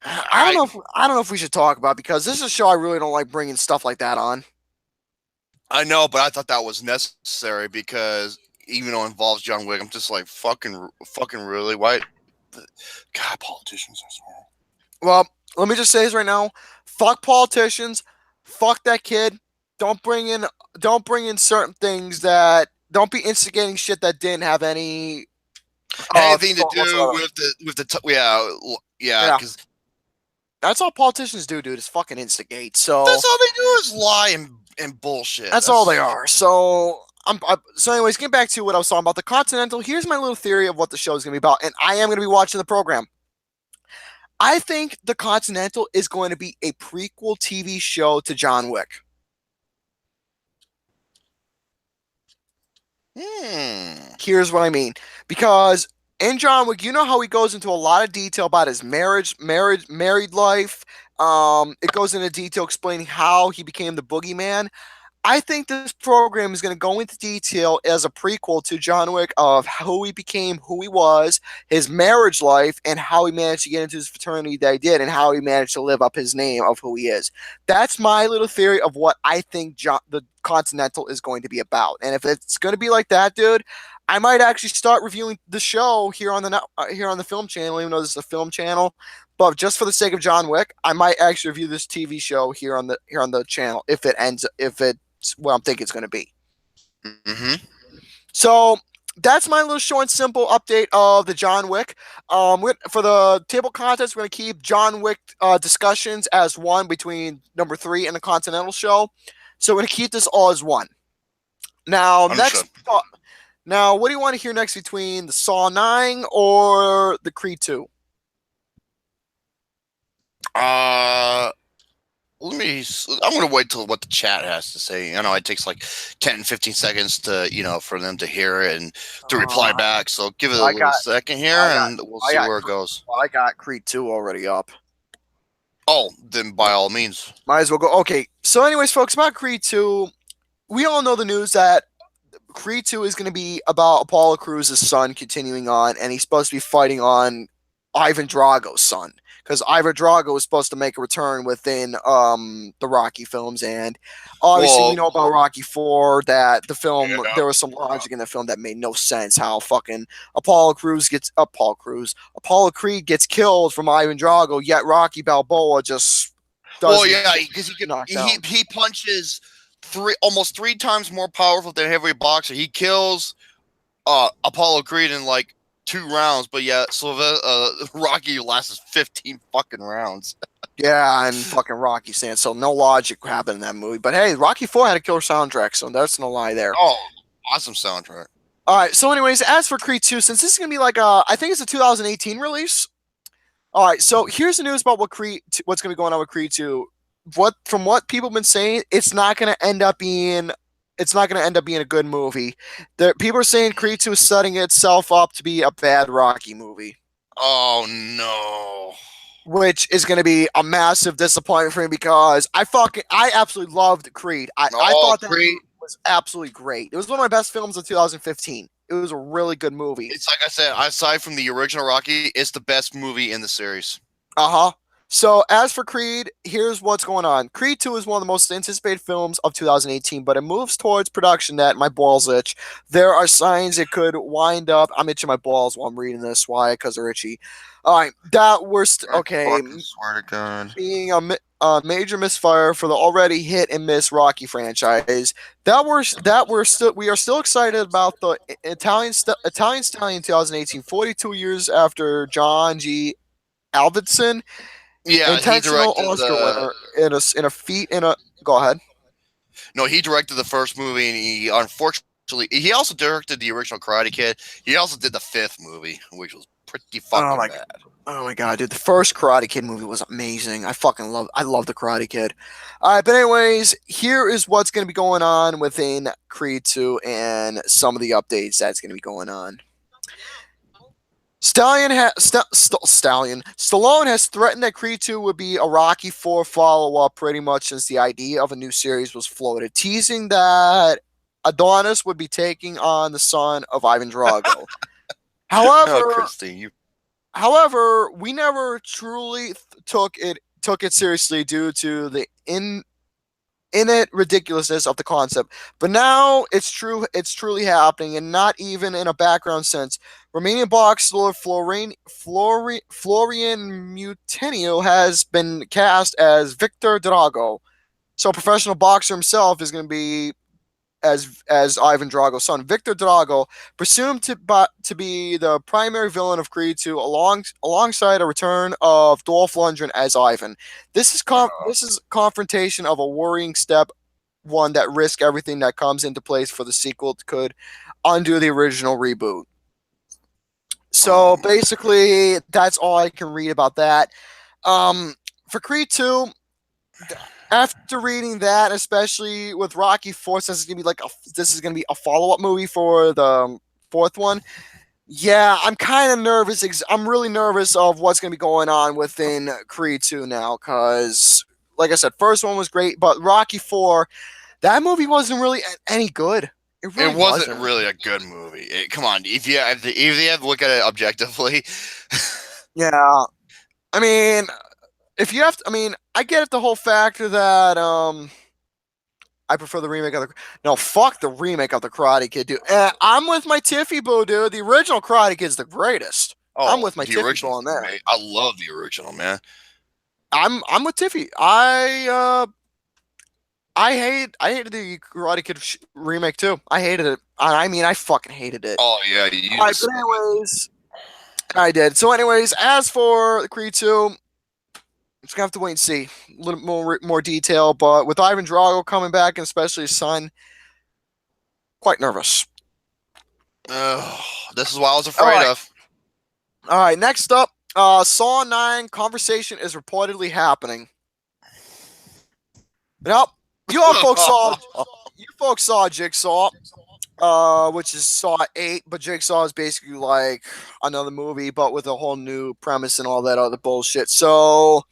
I don't know if we should talk about it because this is a show I really don't like bringing stuff like that on. I know, but I thought that was necessary because even though it involves John Wick, I'm just like fucking really. Why? God, politicians, I swear. Well, let me just say this right now. Fuck politicians. Fuck that kid. Don't bring in certain things that don't be instigating shit that didn't have any Anything to thought do whatsoever. yeah, Yeah. because That's all politicians do, dude. Is fucking instigate. So that's all they do is lie and bullshit. that's all they are. So so anyways, getting back to what I was talking about, the Continental. Here's my little theory of what the show is going to be about, and I am going to be watching the program. I think the Continental is going to be a prequel TV show to John Wick. Here's what I mean. Because in John Wick, you know how he goes into a lot of detail about his married life. It goes into detail explaining how he became the boogeyman. I think this program is going to go into detail as a prequel to John Wick of who he became, who he was, his marriage life, and how he managed to get into his fraternity that he did, and how he managed to live up his name of who he is. That's my little theory of what I think the Continental is going to be about. And if it's going to be like that, dude, I might actually start reviewing the show here on the film channel, even though this is a film channel. But just for the sake of John Wick, I might actually review this TV show here on the channel if it's what I'm thinking it's going to be. Mm-hmm. So that's my little short and simple update of the John Wick. For the table contest, we're going to keep John Wick discussions as one between number 3 and the Continental show. So we're going to keep this all as one. Now, Understood. Now, what do you want to hear next between the Saw 9 or the Creed 2? I'm gonna wait till what the chat has to say. I know it takes like 10, 15 seconds to, for them to hear it and to reply back. So give it a little second here and we'll see where it goes. I got Creed 2 already up. Oh, then by all means. Might as well go. Okay, so anyways, folks, about Creed 2, we all know the news that Creed 2 is going to be about Apollo Crews' son continuing on, and he's supposed to be fighting on Ivan Drago's son. Because Ivan Drago was supposed to make a return within the Rocky films, and obviously we know about Rocky 4 that the film there was some logic in the film that made no sense. How fucking Apollo Creed gets killed from Ivan Drago, yet Rocky Balboa just doesn't. Well, yeah, because he punches almost 3 times more powerful than every boxer. He kills Apollo Creed in like 2 rounds, but yeah, Rocky lasts 15 fucking rounds. Yeah, and fucking Rocky saying so no logic happened in that movie. But hey, Rocky 4 had a killer soundtrack, so that's no lie there. Oh, awesome soundtrack. All right, so anyways, as for Creed 2, since this is gonna be like I think it's a 2018 release. All right, so here's the news about what's gonna be going on with Creed 2. From what people have been saying, it's not gonna end up being a good movie. People are saying Creed 2 is setting itself up to be a bad Rocky movie. Oh no. Which is going to be a massive disappointment for me because I absolutely loved Creed. I thought that movie was absolutely great. It was one of my best films of 2015. It was a really good movie. It's like I said, aside from the original Rocky, it's the best movie in the series. Uh-huh. So as for Creed, here's what's going on. Creed 2 is one of the most anticipated films of 2018, but it moves towards production that my balls itch. There are signs it could wind up. I'm itching my balls while I'm reading this. Why? Because they're itchy. All right, that worst. Okay, swear to God. Being a major misfire for the already hit and miss Rocky franchise. We are still excited about the Italian Stallion 2018, 42 years after John G. Avildsen. Yeah, intentional Oscar winner in a feat in a. Go ahead. No, he directed the first movie, and he also directed the original Karate Kid. He also did the 5th movie, which was pretty fucking bad. Oh my god, dude! The first Karate Kid movie was amazing. I love the Karate Kid. All right, but anyways, here is what's going to be going on within Creed 2 and some of the updates that's going to be going on. Stallone has threatened that Creed 2 would be a Rocky 4 follow-up pretty much since the idea of a new series was floated, teasing that Adonis would be taking on the son of Ivan Drago. Oh, However, Christine, you. we never truly took it seriously due to the innate ridiculousness of the concept. But now it's truly happening, and not even in a background sense. Romanian boxer Florian Mutenio has been cast as Victor Drago. So professional boxer himself is going to be as Ivan Drago's son. Victor Drago, presumed to be the primary villain of Creed 2, alongside a return of Dolph Lundgren as Ivan. This is confrontation of a worrying step, one that risks everything that comes into place for the sequel could undo the original reboot. So basically, that's all I can read about that. For Creed 2, after reading that, especially with Rocky 4, since this is gonna be a follow-up movie for the fourth one, yeah, I'm kind of nervous. I'm really nervous of what's gonna be going on within Creed 2 now, because, like I said, first one was great, but Rocky 4, that movie wasn't really any good. It wasn't really a good movie. Come on, if you have to look at it objectively. Yeah, I mean, if you have to, I mean, I get it, the whole factor that I prefer the remake of the. No, fuck the remake of the Karate Kid, dude. I'm with my Tiffy boo, dude. The original Karate Kid's the greatest. I'm with my the Tiffy original boo on that. man, I love the original, man. I'm with Tiffy. I hated the Karate Kid remake too. I hated it. I mean, I fucking hated it. Oh yeah, All right, but anyways, I did. So, anyways, as for Creed 2, just gonna have to wait and see a little more detail. But with Ivan Drago coming back, and especially his son, quite nervous. This is what I was afraid of. All right, next up, Saw 9 conversation is reportedly happening. Now, you folks saw Jigsaw, which is Saw 8, but Jigsaw is basically like another movie, but with a whole new premise and all that other bullshit. So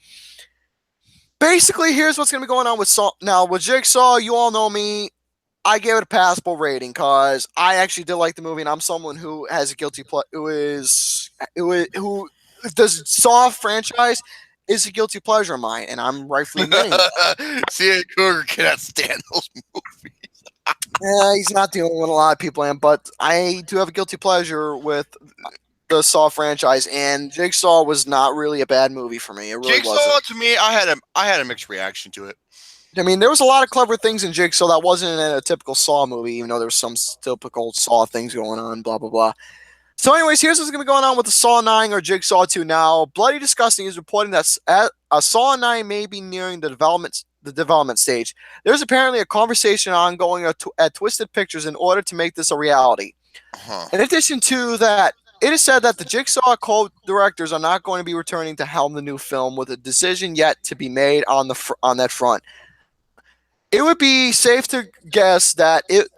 basically, here's what's gonna be going on with Saw. Now, with Jigsaw, you all know me. I gave it a passable rating because I actually did like the movie, and I'm someone who has a guilty who does Saw franchise is a guilty pleasure of mine, and I'm rightfully admitting that. See, Cougar cannot stand those movies. Yeah, he's not the only one. A lot of people am, but I do have a guilty pleasure with the Saw franchise, and Jigsaw was not really a bad movie for me. It really Jigsaw wasn't. to me, I had a mixed reaction to it. I mean, there was a lot of clever things in Jigsaw that wasn't in a typical Saw movie, even though there was some typical Saw things going on, blah, blah, blah. So anyways, here's what's going to be going on with the Saw 9 or Jigsaw 2 now. Bloody Disgusting is reporting that a Saw 9 may be nearing the development stage. There's apparently a conversation ongoing at Twisted Pictures in order to make this a reality. In addition to that, it is said that the Jigsaw co-directors are not going to be returning to helm the new film, with a decision yet to be made on that front. It would be safe to guess that if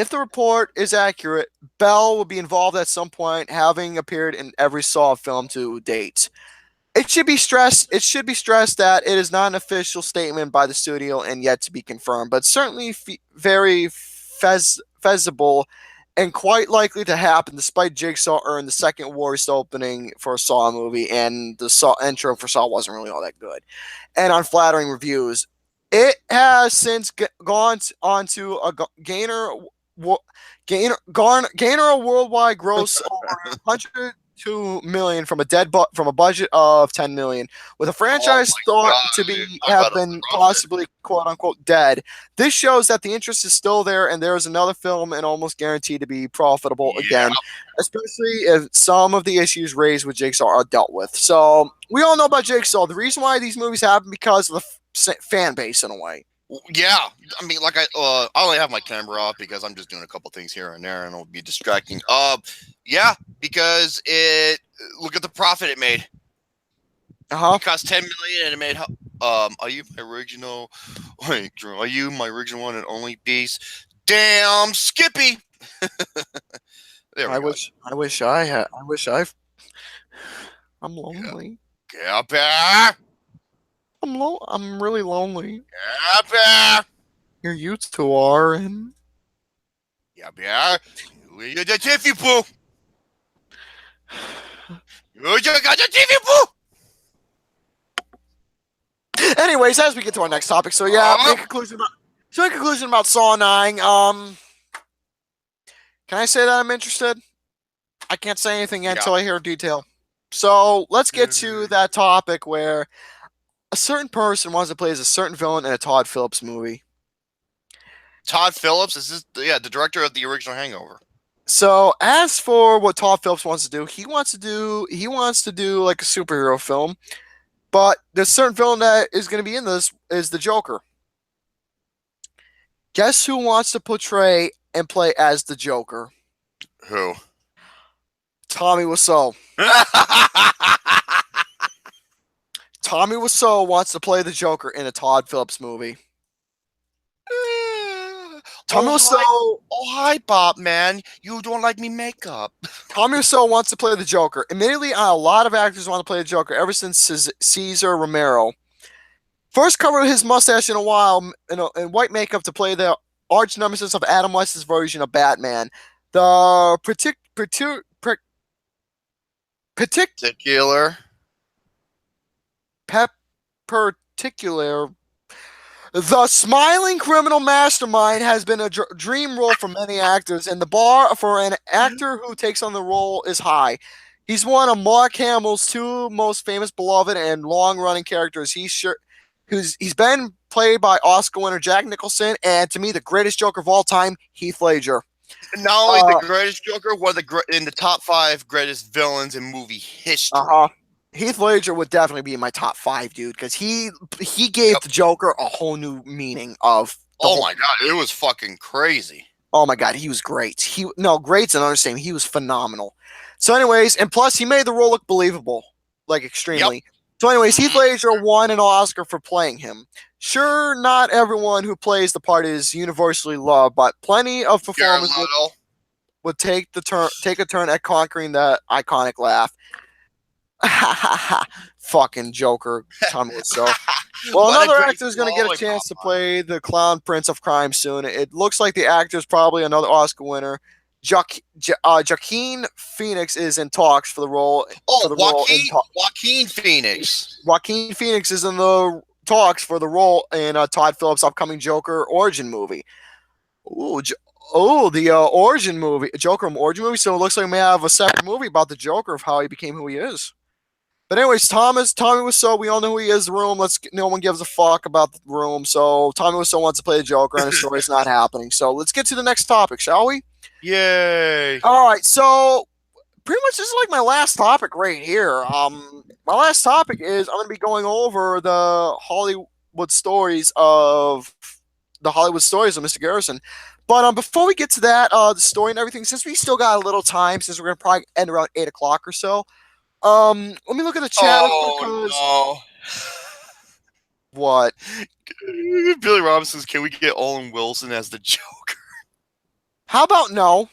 the report is accurate, Bell will be involved at some point, having appeared in every Saw film to date. It should be stressed that it is not an official statement by the studio and yet to be confirmed, but certainly very feasible and quite likely to happen, despite Jigsaw earned the second worst opening for a Saw movie, and the Saw intro for Saw wasn't really all that good, and unflattering reviews. It has since gone on to gainer a worldwide gross over 102 million from a budget of 10 million, with a franchise thought to have been possibly quote unquote dead. This shows that the interest is still there, and there is another film and almost guaranteed to be profitable again, especially if some of the issues raised with Jigsaw are dealt with. So we all know about Jigsaw. The reason why these movies happen because of the fan base in a way. Yeah, I mean, like I only have my camera off because I'm just doing a couple things here and there, and it'll be distracting. Yeah, because look at the profit it made. It cost 10 million, and it made. Are you my original? Wait, Drew, are you my original one and only piece? Damn, Skippy. I wish I I'm lonely. Get up here. I'm really lonely. Get up here. Here you two are, and Get up here. You're the Tiffy poo. You just got the Tiffy poo. anyways, as we get to our next topic, so yeah, in conclusion about Saw 9. Can I say that I'm interested? I can't say anything yet until I hear detail. So let's get to that topic where a certain person wants to play as a certain villain in a Todd Phillips movie. Todd Phillips is the director of the original Hangover. So as for what Todd Phillips wants to do, he wants to do like a superhero film, but the certain villain that is going to be in this is the Joker. Guess who wants to portray and play as the Joker? Who? Tommy Wiseau. Tommy Wiseau wants to play the Joker in a Todd Phillips movie. Tommy Wiseau. Oh, hi, Bob, man. You don't like me makeup. Tommy Wiseau wants to play the Joker. Admittedly, a lot of actors want to play the Joker ever since Cesar Romero first covered his mustache in a while in white makeup to play the arch nemesis of Adam West's version of Batman. The particular The smiling criminal mastermind has been a dream role for many actors, and the bar for an actor who takes on the role is high. He's one of Mark Hamill's two most famous, beloved, and long-running characters. He's been played by Oscar winner Jack Nicholson, and to me, the greatest Joker of all time, Heath Ledger. Not only the greatest Joker, one of in the top 5 greatest villains in movie history. Heath Ledger would definitely be in my top 5, dude, because he gave the Joker a whole new meaning of. Oh my god, it was fucking crazy. Oh my god, he was great. Great's an understatement. He was phenomenal. So, anyways, and plus he made the role look believable, like extremely. Yep. So, anyways, Heath Ledger won an Oscar for playing him. Sure, not everyone who plays the part is universally loved, but plenty of performers would take a turn at conquering that iconic laugh. Fucking Joker, Tommy Wiseau. Well, another actor is going to get a chance to play the clown prince of crime soon. It looks like the actor is probably another Oscar winner. Joaquin Phoenix is in talks for the role. Joaquin Phoenix. Joaquin Phoenix is in the talks for the role in Todd Phillips' upcoming Joker origin movie. The origin movie, Joker origin movie. So it looks like we may have a separate movie about the Joker of how he became who he is. But anyways, Tommy Wiseau, we all know who he is. The Room. No one gives a fuck about the Room. So Tommy Wiseau wants to play the Joker, and the story's not happening. So let's get to the next topic, shall we? Yay! All right. So pretty much this is like my last topic right here. My last topic is I'm going to be going over the Hollywood stories of Mr. Garrison. But before we get to that, the story and everything, since we still got a little time, since we're going to probably end around 8 o'clock or so. Let me look at the chat. No. What? Billy Robinson's, can we get Owen Wilson as the Joker? How about no?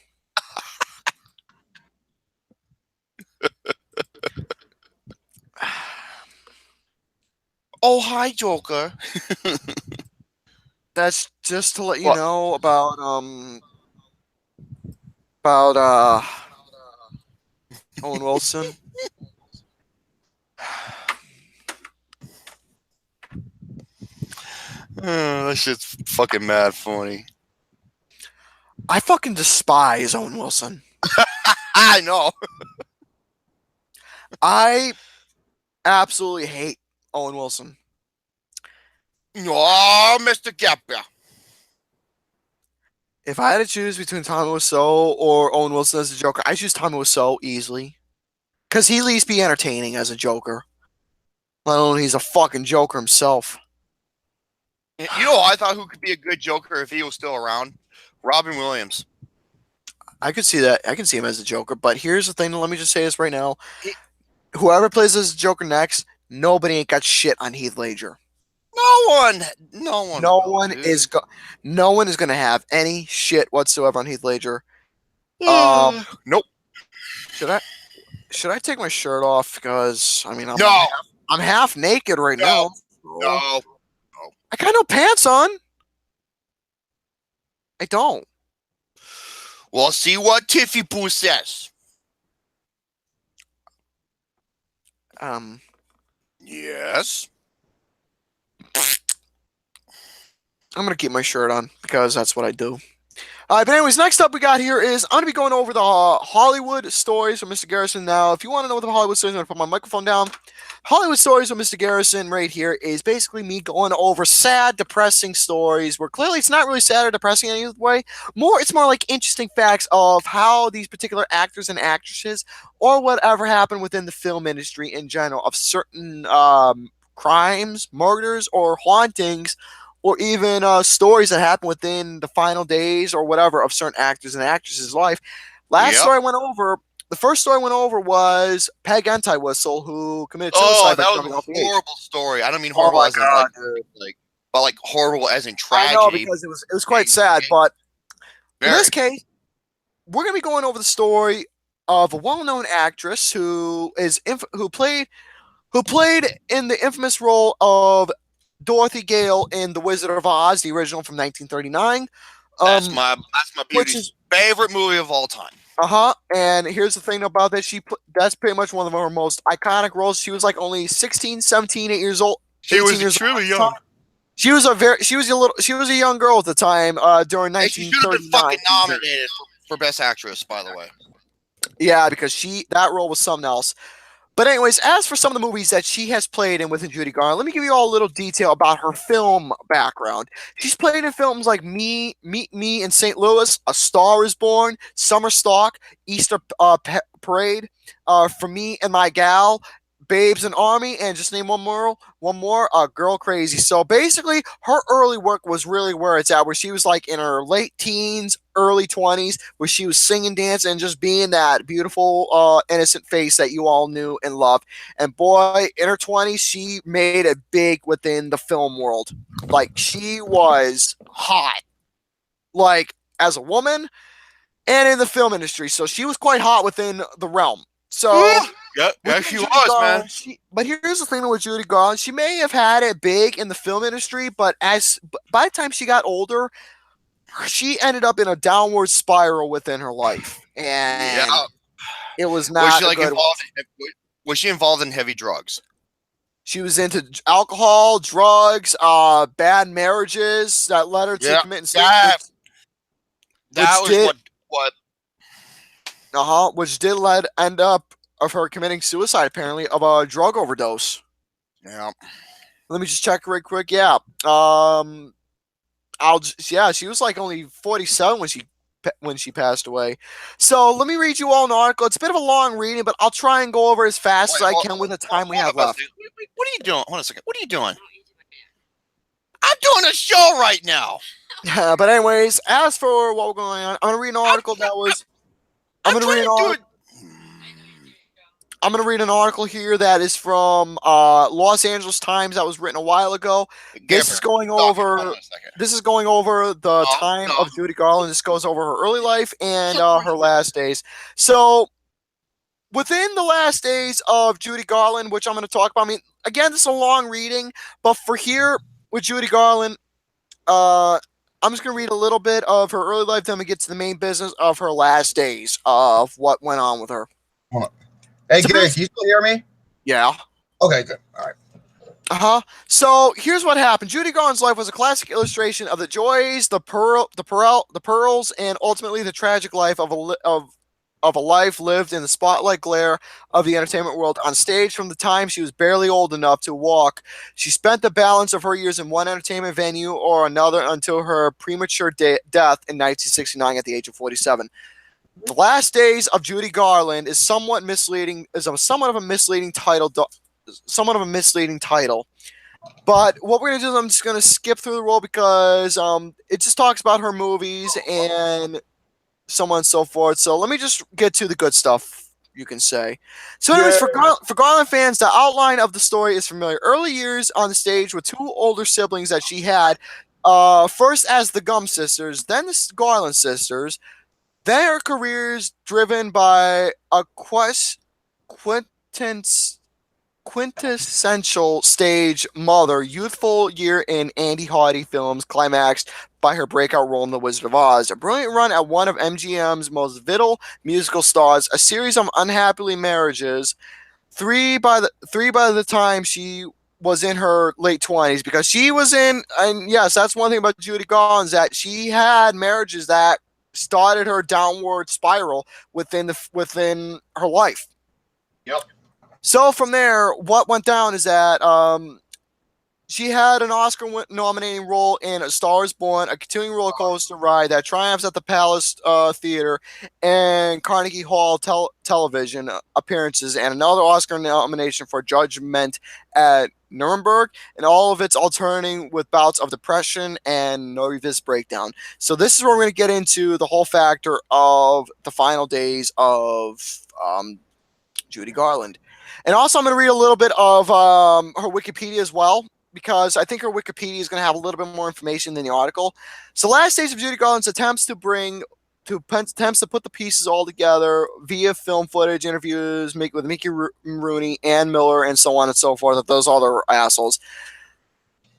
Oh, hi, Joker. That's just to let you know about Owen Wilson. That shit's fucking mad funny. I fucking despise Owen Wilson. I know. I absolutely hate Owen Wilson. Oh, Mr. Gapper. If I had to choose between Tommy Wiseau or Owen Wilson as a Joker, I choose Tommy Wiseau easily. Because he'd at least be entertaining as a Joker. Let alone he's a fucking Joker himself. You know, I thought who could be a good Joker if he was still around? Robin Williams. I could see that. I can see him as a Joker. But here's the thing. Let me just say this right now. Whoever plays as Joker next, nobody ain't got shit on Heath Ledger. No one is going to have any shit whatsoever on Heath Ledger. Nope. Should Should I take my shirt off? Because I mean, No. I'm half naked right No. now. No. I got no pants on. I don't. Well, see what Tiffy Boo says. Yes. I'm gonna keep my shirt on because that's what I do. But anyways, next up we got here is I'm gonna be going over the Hollywood stories from Mr. Garrison. Now, if you want to know what the Hollywood stories, I'm gonna put my microphone down. Hollywood stories with Mr. Garrison right here is basically me going over sad, depressing stories where clearly it's not really sad or depressing in any way. It's more like interesting facts of how these particular actors and actresses or whatever happened within the film industry in general of certain crimes, murders, or hauntings, or even stories that happen within the final days or whatever of certain actors and actresses' life. The first story I went over was Peg Anti-Whistle, who committed suicide. Oh, that by was jumping a off the edge. horrible story. I don't mean horrible as in but like horrible as in tragedy. I know, because it was quite sad. But in this case, we're gonna be going over the story of a well-known actress who played in the infamous role of Dorothy Gale in The Wizard of Oz, the original from 1939. That's my beauty's favorite movie of all time. And here's the thing about that. That's pretty much one of her most iconic roles. She was like only 16, 17, 8 years old. She was extremely young. She was a young girl at the time during 1939. She should have been fucking nominated for Best Actress, by the way. Yeah, because that role was something else. But anyways, as for some of the movies that she has played in within Judy Garland, let me give you all a little detail about her film background. She's played in films like Meet Me in St. Louis, A Star Is Born, Summer Stock, Easter Parade, For Me and My Gal, Babes in Army, and just name one more, Girl Crazy. So basically, her early work was really where it's at, where she was like in her late teens, early 20s, where she was singing, dancing, and just being that beautiful, innocent face that you all knew and loved. And boy, in her 20s, she made it big within the film world. Like, she was hot, like, as a woman and in the film industry. So she was quite hot within the realm. So... Yeah, she was, man. But here's the thing with Judy Garland. She may have had it big in the film industry, but by the time she got older, she ended up in a downward spiral within her life. And it was not was she involved in heavy drugs? She was into alcohol, drugs, bad marriages that led her to committing suicide. Which did end up of her committing suicide, apparently, of a drug overdose. Yeah. Let me just check right quick. Yeah. She was like only 47 when she passed away. So let me read you all an article. It's a bit of a long reading, but I'll try and go over as fast as I can with the time we have left. What are you doing? Hold on a second. What are you doing? I'm doing a show right now. Yeah, but anyways, as for what we're going on, I'm going to read an article I'm going to read an article here that is from Los Angeles Times that was written a while ago. This is going over the time of Judy Garland. This goes over her early life and her last days. So within the last days of Judy Garland, which I'm going to talk about, I mean, again, this is a long reading, but for here with Judy Garland, I'm just going to read a little bit of her early life, then we get to the main business of her last days of what went on with her. Hold on. Hey, Gary, can you still hear me? Yeah. Okay, good. All right. So here's what happened. Judy Garland's life was a classic illustration of the joys, the pearls, and ultimately the tragic life of a life lived in the spotlight glare of the entertainment world. On stage from the time she was barely old enough to walk, she spent the balance of her years in one entertainment venue or another until her premature death in 1969 at the age of 47. The Last Days of Judy Garland is somewhat of a misleading title. But what we're going to do is I'm just going to skip through the role because it just talks about her movies and so on and so forth. So let me just get to the good stuff, you can say. So anyways, for Garland fans, the outline of the story is familiar. Early years on the stage with two older siblings that she had, first as the Gum sisters, then the Garland sisters. Their careers driven by a quest quintessential stage mother, youthful year in Andy Hardy films, climaxed by her breakout role in The Wizard of Oz. A brilliant run at one of MGM's most vital musical stars, a series of unhappily marriages, three by the time she was in her late 20s, because she was in, and yes, that's one thing about Judy Garland, is that she had marriages that started her downward spiral within her life. Yep. So from there, what went down is that she had an Oscar-nominating role in A Star Is Born, a continuing roller coaster ride that triumphs at the Palace Theater and Carnegie Hall television appearances, and another Oscar nomination for Judgment at Nuremberg, and all of it's alternating with bouts of depression and nervous breakdown. So this is where we're going to get into the whole factor of the final days of Judy Garland. And also, I'm going to read a little bit of her Wikipedia as well, because I think her Wikipedia is going to have a little bit more information than the article. So, last days of Judy Garland's attempts to put the pieces all together via film footage, interviews with Mickey Rooney, Ann Miller, and so on and so forth. If those other assholes.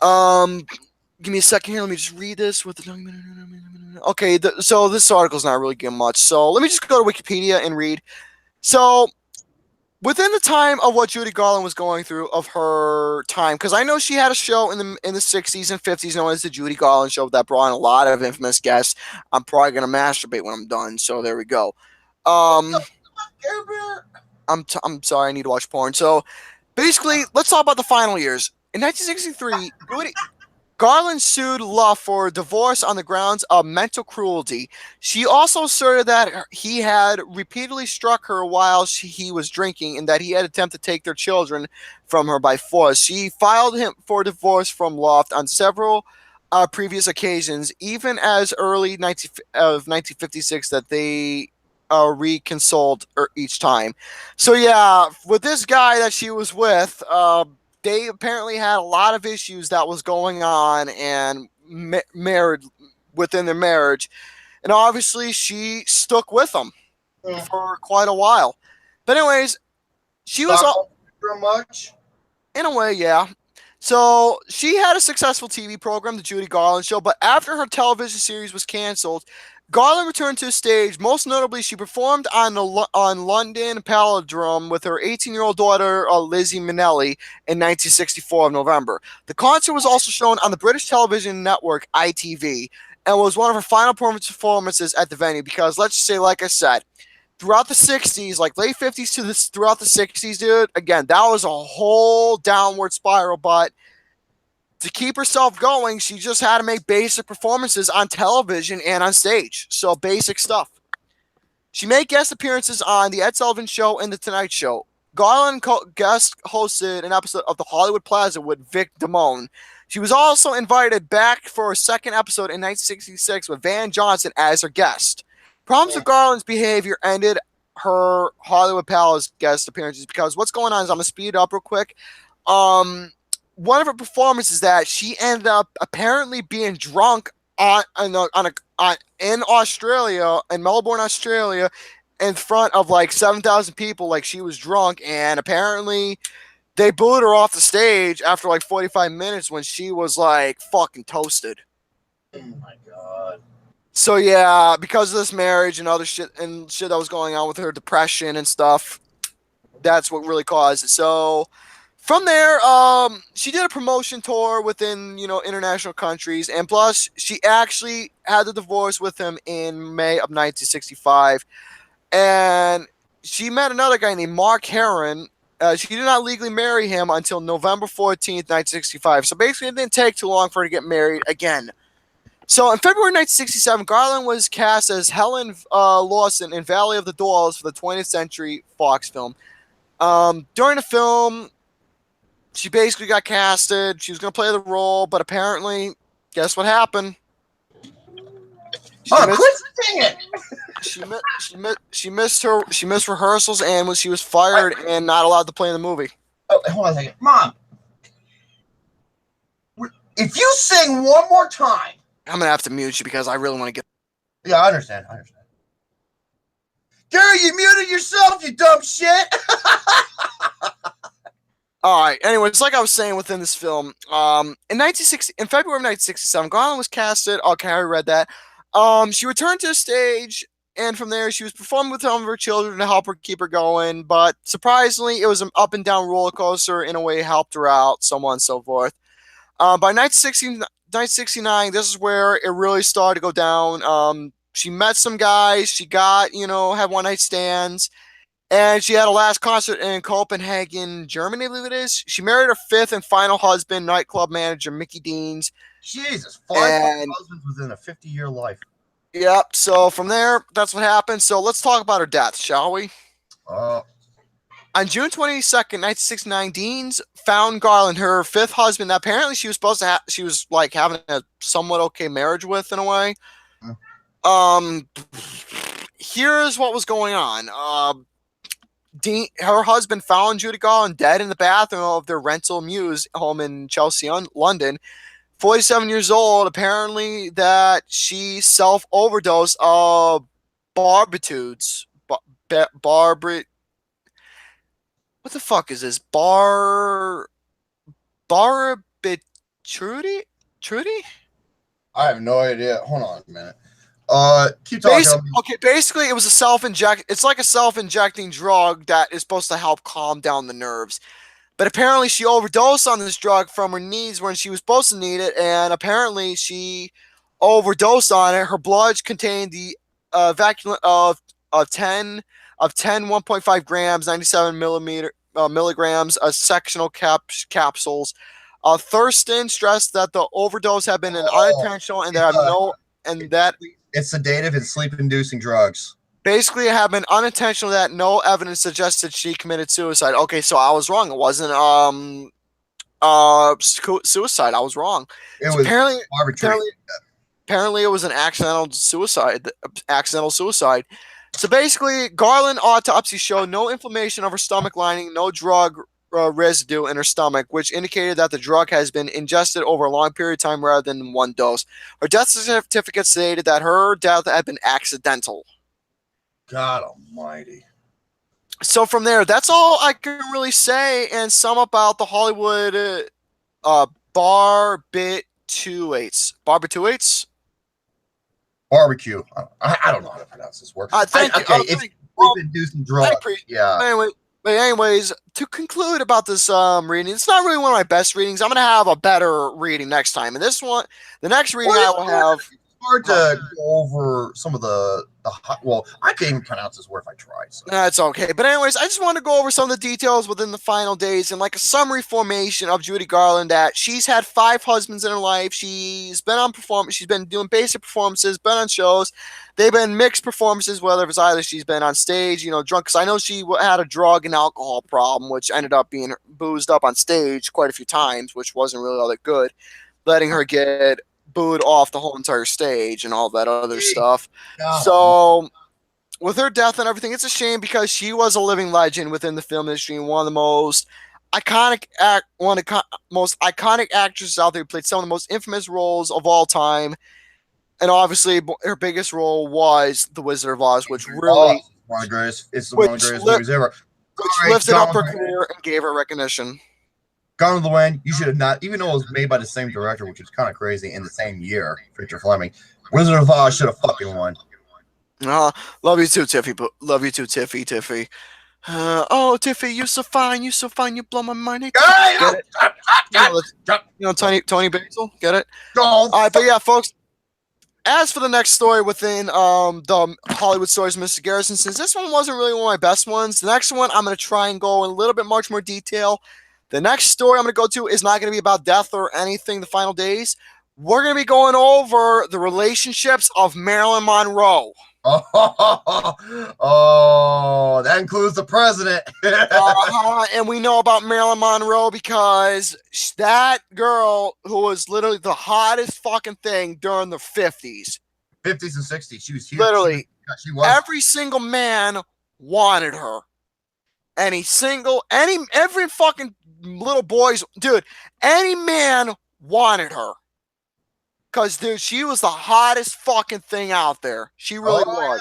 Give me a second here. Let me just read this with the. Okay, so this article's not really giving much. So let me just go to Wikipedia and read. So, within the time of what Judy Garland was going through of her time, because I know she had a show in the 60s and 50s known as the Judy Garland Show that brought in a lot of infamous guests. I'm probably gonna masturbate when I'm done, so there we go. I'm sorry, I need to watch porn. So basically, let's talk about the final years. In 1963, Garland sued Luff for divorce on the grounds of mental cruelty. She also asserted that he had repeatedly struck her while he was drinking, and that he had attempted to take their children from her by force. She filed him for divorce from Luff on several previous occasions, even as early 1956, that they reconciled each time. So yeah, with this guy that she was with, they apparently had a lot of issues that was going on and married within their marriage, and obviously she stuck with them for quite a while. But anyways, she was much in a way, yeah. So she had a successful TV program, The Judy Garland Show, but after her television series was canceled, Garland returned to the stage. Most notably, she performed on London Palindrome with her 18-year-old daughter, Lizzie Minnelli, in 1964 of November. The concert was also shown on the British television network ITV and was one of her final performances at the venue, because let's just say, like I said, throughout the 60s, like late 50s throughout the 60s, dude, again, that was a whole downward spiral, but to keep herself going, she just had to make basic performances on television and on stage. So basic stuff. She made guest appearances on The Ed Sullivan Show and The Tonight Show. Garland guest hosted an episode of The Hollywood Plaza with Vic Damone. She was also invited back for a second episode in 1966 with Van Johnson as her guest. Problems with Garland's behavior ended her Hollywood Palace guest appearances, because what's going on is, I'm going to speed it up real quick. One of her performances that she ended up apparently being drunk in Australia, in Melbourne, Australia, in front of like 7,000 people. Like, she was drunk, and apparently they booed her off the stage after like 45 minutes when she was like fucking toasted. Oh my god. So yeah, because of this marriage and other shit that was going on with her, depression and stuff, that's what really caused it. So from there, she did a promotion tour within, international countries, and plus she actually had the divorce with him in May of 1965, and she met another guy named Mark Heron. She did not legally marry him until November 14th, 1965. So basically, it didn't take too long for her to get married again. So in February 1967, Garland was cast as Helen Lawson in Valley of the Dolls for the 20th Century Fox film. During the film, she basically got casted. She was going to play the role, but apparently, guess what happened? She missed rehearsals, and she was fired and not allowed to play in the movie. Oh, hold on a second. Mom, if you sing one more time. I'm going to have to mute you because I really want to get. Yeah, I understand. Gary, you muted yourself, you dumb shit. All right. Anyways, like I was saying within this film, in February of 1967, Garland was casted. Okay, I read that. She returned to the stage, and from there, she was performing with some of her children to help her keep her going. But surprisingly, it was an up and down roller coaster. In a way, helped her out, so on and so forth. By 1969, this is where it really started to go down. She met some guys. She got, had one night stands. And she had a last concert in Copenhagen, Germany, I believe it is. She married her fifth and final husband, nightclub manager Mickey Deans. Jesus, 5 husbands within a 50-year life. Yep. So from there, that's what happened. So let's talk about her death, shall we? On June 22nd, 1969, Deans found Garland, her fifth husband, that apparently she was supposed to have, she was like having a somewhat okay marriage with, in a way. Here's what was going on. Her husband found Judy Garland dead in the bathroom of their rental Muse home in Chelsea, London. 47 years old, apparently that she self-overdosed of barbitures. What the fuck is this? Trudy? I have no idea. Hold on a minute. Keep talking. Basically, it was it's like a self-injecting drug that is supposed to help calm down the nerves. But apparently she overdosed on this drug from her needs when she was supposed to need it, and apparently she overdosed on it. Her blood contained the evacuant of 1.5 grams, 97 milligrams, sectional capsules. Thurston stressed that the overdose had been an unintentional and that it's sedative and sleep-inducing drugs. Basically, it had been unintentional that no evidence suggested she committed suicide. Okay, so I was wrong. It wasn't suicide. I was wrong. It was arbitrary. Apparently, it was an accidental suicide. So basically, Garland autopsy showed no inflammation of her stomach lining, no drug residue in her stomach, which indicated that the drug has been ingested over a long period of time rather than one dose. Her death certificate stated that her death had been accidental. God almighty. So from there, that's all I can really say and sum about the Hollywood barbiturates. Barbecue. I don't know how to pronounce this word. Thank you. It's sleep-inducing drugs. Yeah. Anyways, to conclude about this reading, it's not really one of my best readings. I'm going to have a better reading next time. And the next reading I will have... hard to go over some of the well, I can't even pronounce this word if I tried. So. That's okay. But anyways, I just want to go over some of the details within the final days and like a summary formation of Judy Garland, that she's had 5 husbands in her life. She's been on performance. She's been doing basic performances, been on shows. They've been mixed performances, whether it's either she's been on stage, drunk. Because I know she had a drug and alcohol problem, which ended up being boozed up on stage quite a few times, which wasn't really all that good, letting her get booed off the whole entire stage and all that other stuff. So with her death and everything, it's a shame because she was a living legend within the film industry and one of the most iconic actresses out there who played some of the most infamous roles of all time. And obviously her biggest role was The Wizard of Oz, which really one of the greatest movies ever. Which lifted up her career and gave her recognition. Gone with the Wind, you should have not, even though it was made by the same director, which is kind of crazy, in the same year, Victor Fleming. Wizard of Oz should have fucking won. Love you too, Tiffy. Love you too, Tiffy. Oh, Tiffy, you're so fine. You blow my mind. Get it? Tony Basil, get it? All right, but yeah, folks. As for the next story within the Hollywood Stories, Mr. Garrison, since this one wasn't really one of my best ones, the next one I'm going to try and go in a little bit much more detail. The next story I'm going to go to is not going to be about death or anything, the final days. We're going to be going over the relationships of Marilyn Monroe. Oh, that includes the president. And we know about Marilyn Monroe because that girl who was literally the hottest fucking thing during the 50s. 50s and 60s. She was huge. Literally, she was. Every single man wanted her. Every fucking little boys, dude, any man wanted her. Because, dude, she was the hottest fucking thing out there. She really was.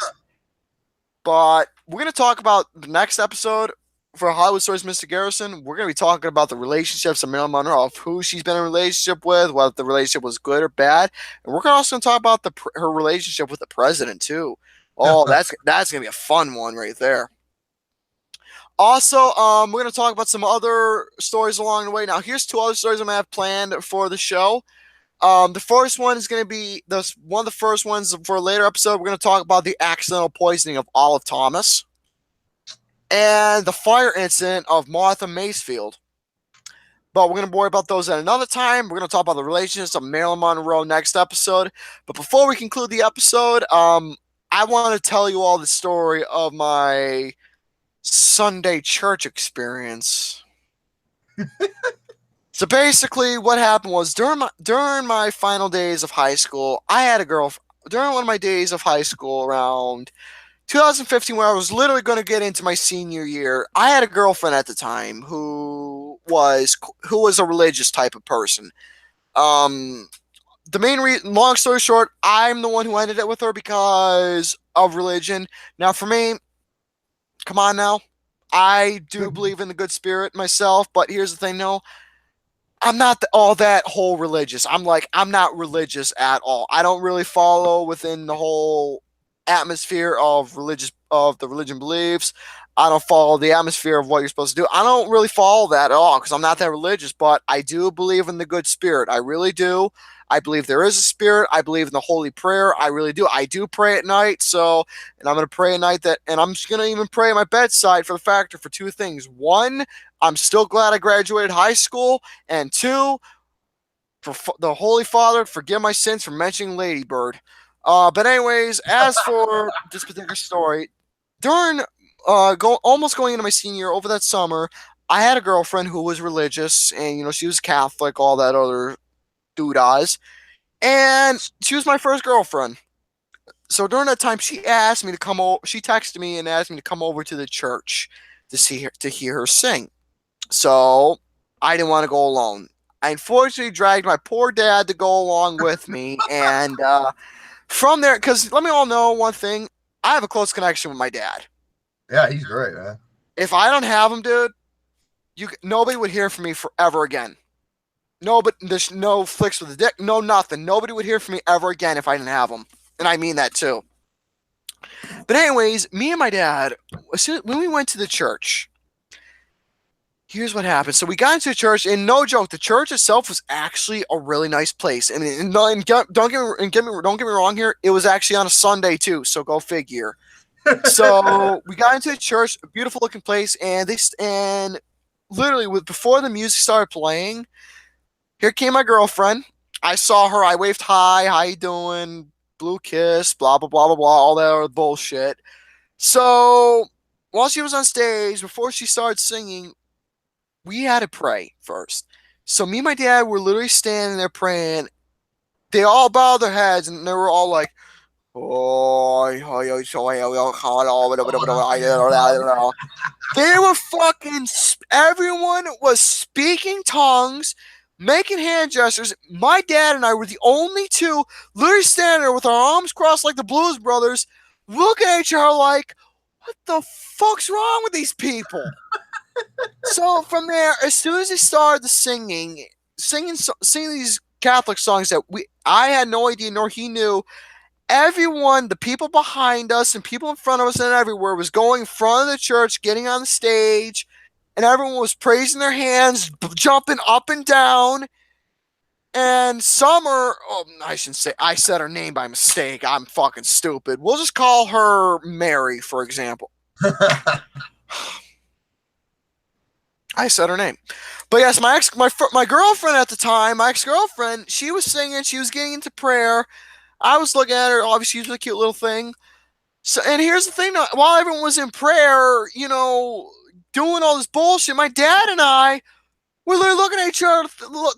But we're going to talk about the next episode for Hollywood Stories, Mr. Garrison. We're going to be talking about the relationships of Marilyn Monroe, of who she's been in a relationship with, whether the relationship was good or bad. And we're also going to talk about her relationship with the president, too. Oh, that's going to be a fun one right there. Also, we're going to talk about some other stories along the way. Now, here's 2 other stories I'm going to have planned for the show. The first one is going to be one of the first ones for a later episode. We're going to talk about the accidental poisoning of Olive Thomas and the fire incident of Martha Masefield. But we're going to worry about those at another time. We're going to talk about the relationships of Marilyn Monroe next episode. But before we conclude the episode, I want to tell you all the story of my Sunday church experience. So basically, what happened was during my final days of high school, I had a girl. During one of my days of high school, around 2015, where I was literally going to get into my senior year, I had a girlfriend at the time who was a religious type of person. The main reason, long story short, I'm the one who ended it with her because of religion. Now, for me, come on now, I do believe in the good spirit myself, but here's the thing, no. I'm not all that whole religious. I'm not religious at all. I don't really follow within the whole atmosphere of the religion beliefs. I don't follow the atmosphere of what you're supposed to do. I don't really follow that at all because I'm not that religious, but I do believe in the good spirit. I really do. I believe there is a spirit. I believe in the holy prayer. I really do. I do pray at night. And I'm going to pray at night and I'm just going to even pray at my bedside for 2 things. 1, I'm still glad I graduated high school. And 2, for the Holy Father, forgive my sins for mentioning Lady Bird. But anyways, as for this particular story, during almost going into my senior year, over that summer, I had a girlfriend who was religious, and she was Catholic, all that other doodahs, and she was my first girlfriend. So during that time, she asked me to come over. She texted me and asked me to come over to the church to hear her sing. So I didn't want to go alone. I unfortunately dragged my poor dad to go along with me, and from there, because let me all know one thing, I have a close connection with my dad. Yeah, he's great, man. If I don't have him, dude, nobody would hear from me forever again. No, but there's no flicks with the dick, no nothing. Nobody would hear from me ever again if I didn't have him, and I mean that too. But anyways, me and my dad, when we went to the church, here's what happened. So we got into the church, and no joke, the church itself was actually a really nice place. I mean, don't get me wrong here. It was actually on a Sunday too, so go figure. So we got into the church, a beautiful looking place, and literally before the music started playing, here came my girlfriend. I saw her. I waved hi. How you doing? Blue kiss. Blah blah blah blah blah. All that other bullshit. So while she was on stage, before she started singing, we had to pray first. So me and my dad were literally standing there praying. They all bowed their heads and they were all like, "Oh, they were fucking. Everyone was speaking tongues, making hand gestures. My dad and I were the only two literally standing there with our arms crossed like the Blues Brothers, looking at each other like, what the fuck's wrong with these people? So from there, as soon as they started singing these Catholic songs that I had no idea nor he knew, everyone, the people behind us and people in front of us and everywhere was going in front of the church, getting on the stage, and everyone was praising their hands, jumping up and down. And Summer, I shouldn't say, I said her name by mistake. I'm fucking stupid. We'll just call her Mary, for example. I said her name. But yes, my girlfriend at the time, my ex-girlfriend, she was singing, she was getting into prayer. I was looking at her, obviously she was a cute little thing. So, and here's the thing, while everyone was in prayer, doing all this bullshit, my dad and I were literally looking at each other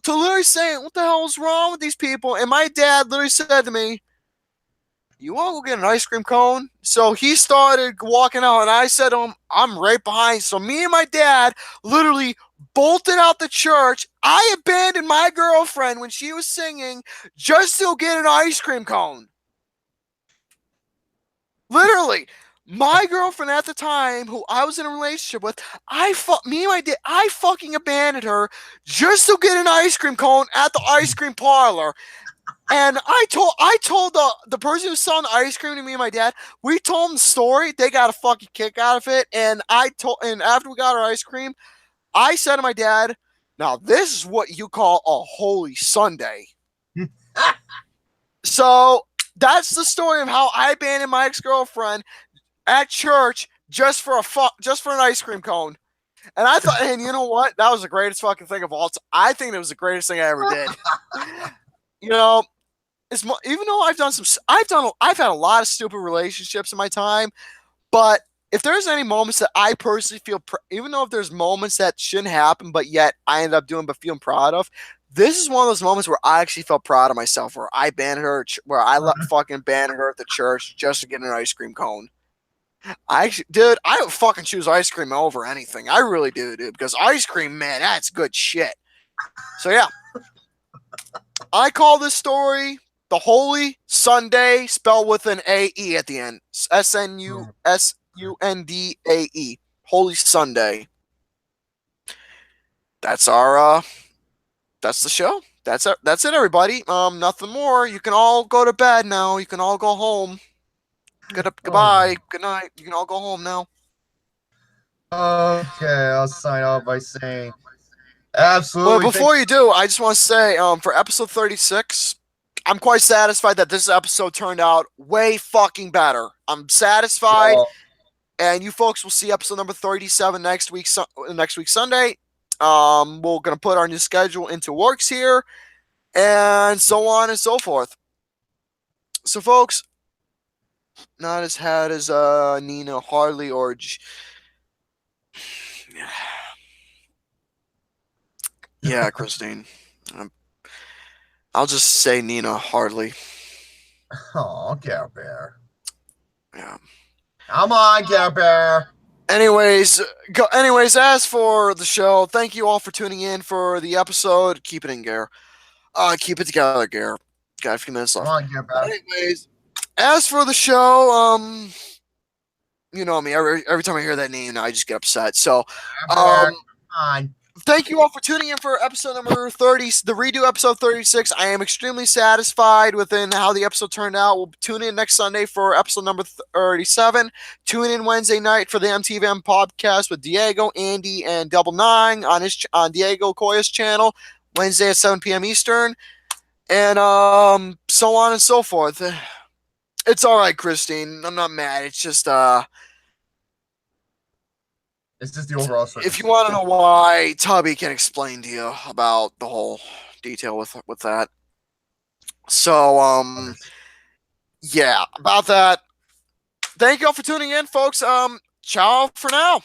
to literally saying, what the hell is wrong with these people? And my dad literally said to me, you want to go get an ice cream cone? So he started walking out, and I said to him, I'm right behind. So me and my dad literally bolted out the church. I abandoned my girlfriend when she was singing just to get an ice cream cone. Literally. My girlfriend at the time, who I was in a relationship with, I fucking abandoned her just to get an ice cream cone at the ice cream parlor. And I told the person who selling the ice cream to me and my dad, we told them the story. They got a fucking kick out of it. And after we got our ice cream, I said to my dad, now this is what you call a holy Sunday. So that's the story of how I abandoned my ex-girlfriend at church just for an ice cream cone. And I thought, and you know what? That was the greatest fucking thing of all time. I think it was the greatest thing I ever did. You know, even though I've had a lot of stupid relationships in my time, but if there's any moments that I personally feel, even though if there's moments that shouldn't happen, but yet I end up doing but feeling proud of, this is one of those moments where I actually felt proud of myself, where I abandoned her, where I fucking abandoned her at the church just to get an ice cream cone. I would fucking choose ice cream over anything. I really do, dude, because ice cream, man, that's good shit. So yeah, I call this story the Holy Sundae, spelled with an A-E at the end. SNUSUNDAE. Holy Sundae. That's our that's the show. That's it, everybody. Nothing more. You can all go to bed now. You can all go home. Goodbye. Good night. You can all go home now. Okay, I'll sign off by saying absolutely. Well, before you do, I just want to say, for episode 36, I'm quite satisfied that this episode turned out way fucking better. I'm satisfied, and you folks will see episode number 37 next week Sunday. We're gonna put our new schedule into works here, and so on and so forth. So, folks, not as had as Nina Harley or yeah, Christine. I'll just say Nina Harley. Oh, Care Bear. Yeah. Come on, Care Bear. Anyways, as for the show, thank you all for tuning in for the episode. Keep it in, Gare. Keep it together, Gare. Got a few minutes left. Come on, Care Bear. Anyways, as for the show, you know me. Every time I hear that name, I just get upset. So, Come on. thank you all for tuning in for episode number 30, the redo episode 36. I am extremely satisfied within how the episode turned out. We'll tune in next Sunday for episode number 37. Tune in Wednesday night for the MTVM podcast with Diego, Andy, and Double Nine on Diego Coya's channel, Wednesday at 7 p.m. Eastern, and so on and so forth. It's all right, Christine. I'm not mad. It's just It's just the overall. if you want to know why, Tubby can explain to you about the whole detail with that. So, yeah, about that. Thank you all for tuning in, folks. Ciao for now.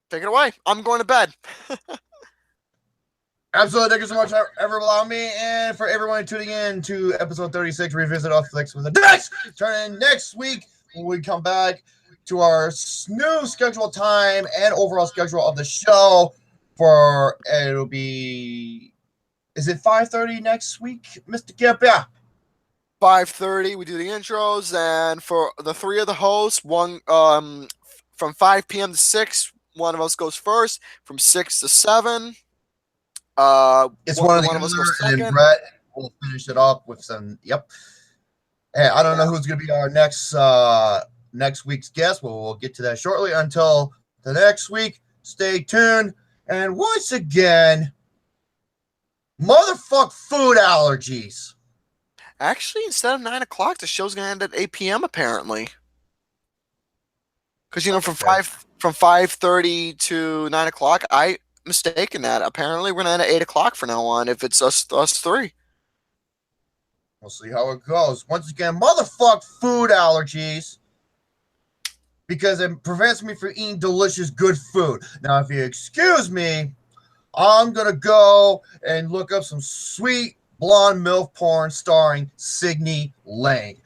Take it away. I'm going to bed. Absolutely. Thank you so much for allowing me and for everyone tuning in to episode 36, Revisit Off Flicks with the Dicks. Turn in next week when we come back to our new schedule time and overall schedule of the show. It'll be, is it 5:30 next week, Mr. Gip? Yeah. 5:30, we do the intros, and for the three of the hosts, one from 5 p.m. to 6, one of us goes first. From 6 to 7, it's one of us goes second. And then Brett will finish it off with some. Yep. And I don't know who's going to be our next week's guest. We'll get to that shortly. Until the next week, stay tuned. And once again, motherfuck food allergies. Actually, instead of 9 o'clock, the show's gonna end at 8 p.m. apparently. Because from 5:30 to 9 o'clock, I mistaken that. Apparently, we're gonna end at 8 o'clock from now on. If it's us three. We'll see how it goes. Once again, motherfuck food allergies. Because it prevents me from eating delicious, good food. Now, if you excuse me, I'm going to go and look up some sweet blonde MILF porn starring Signe Lang.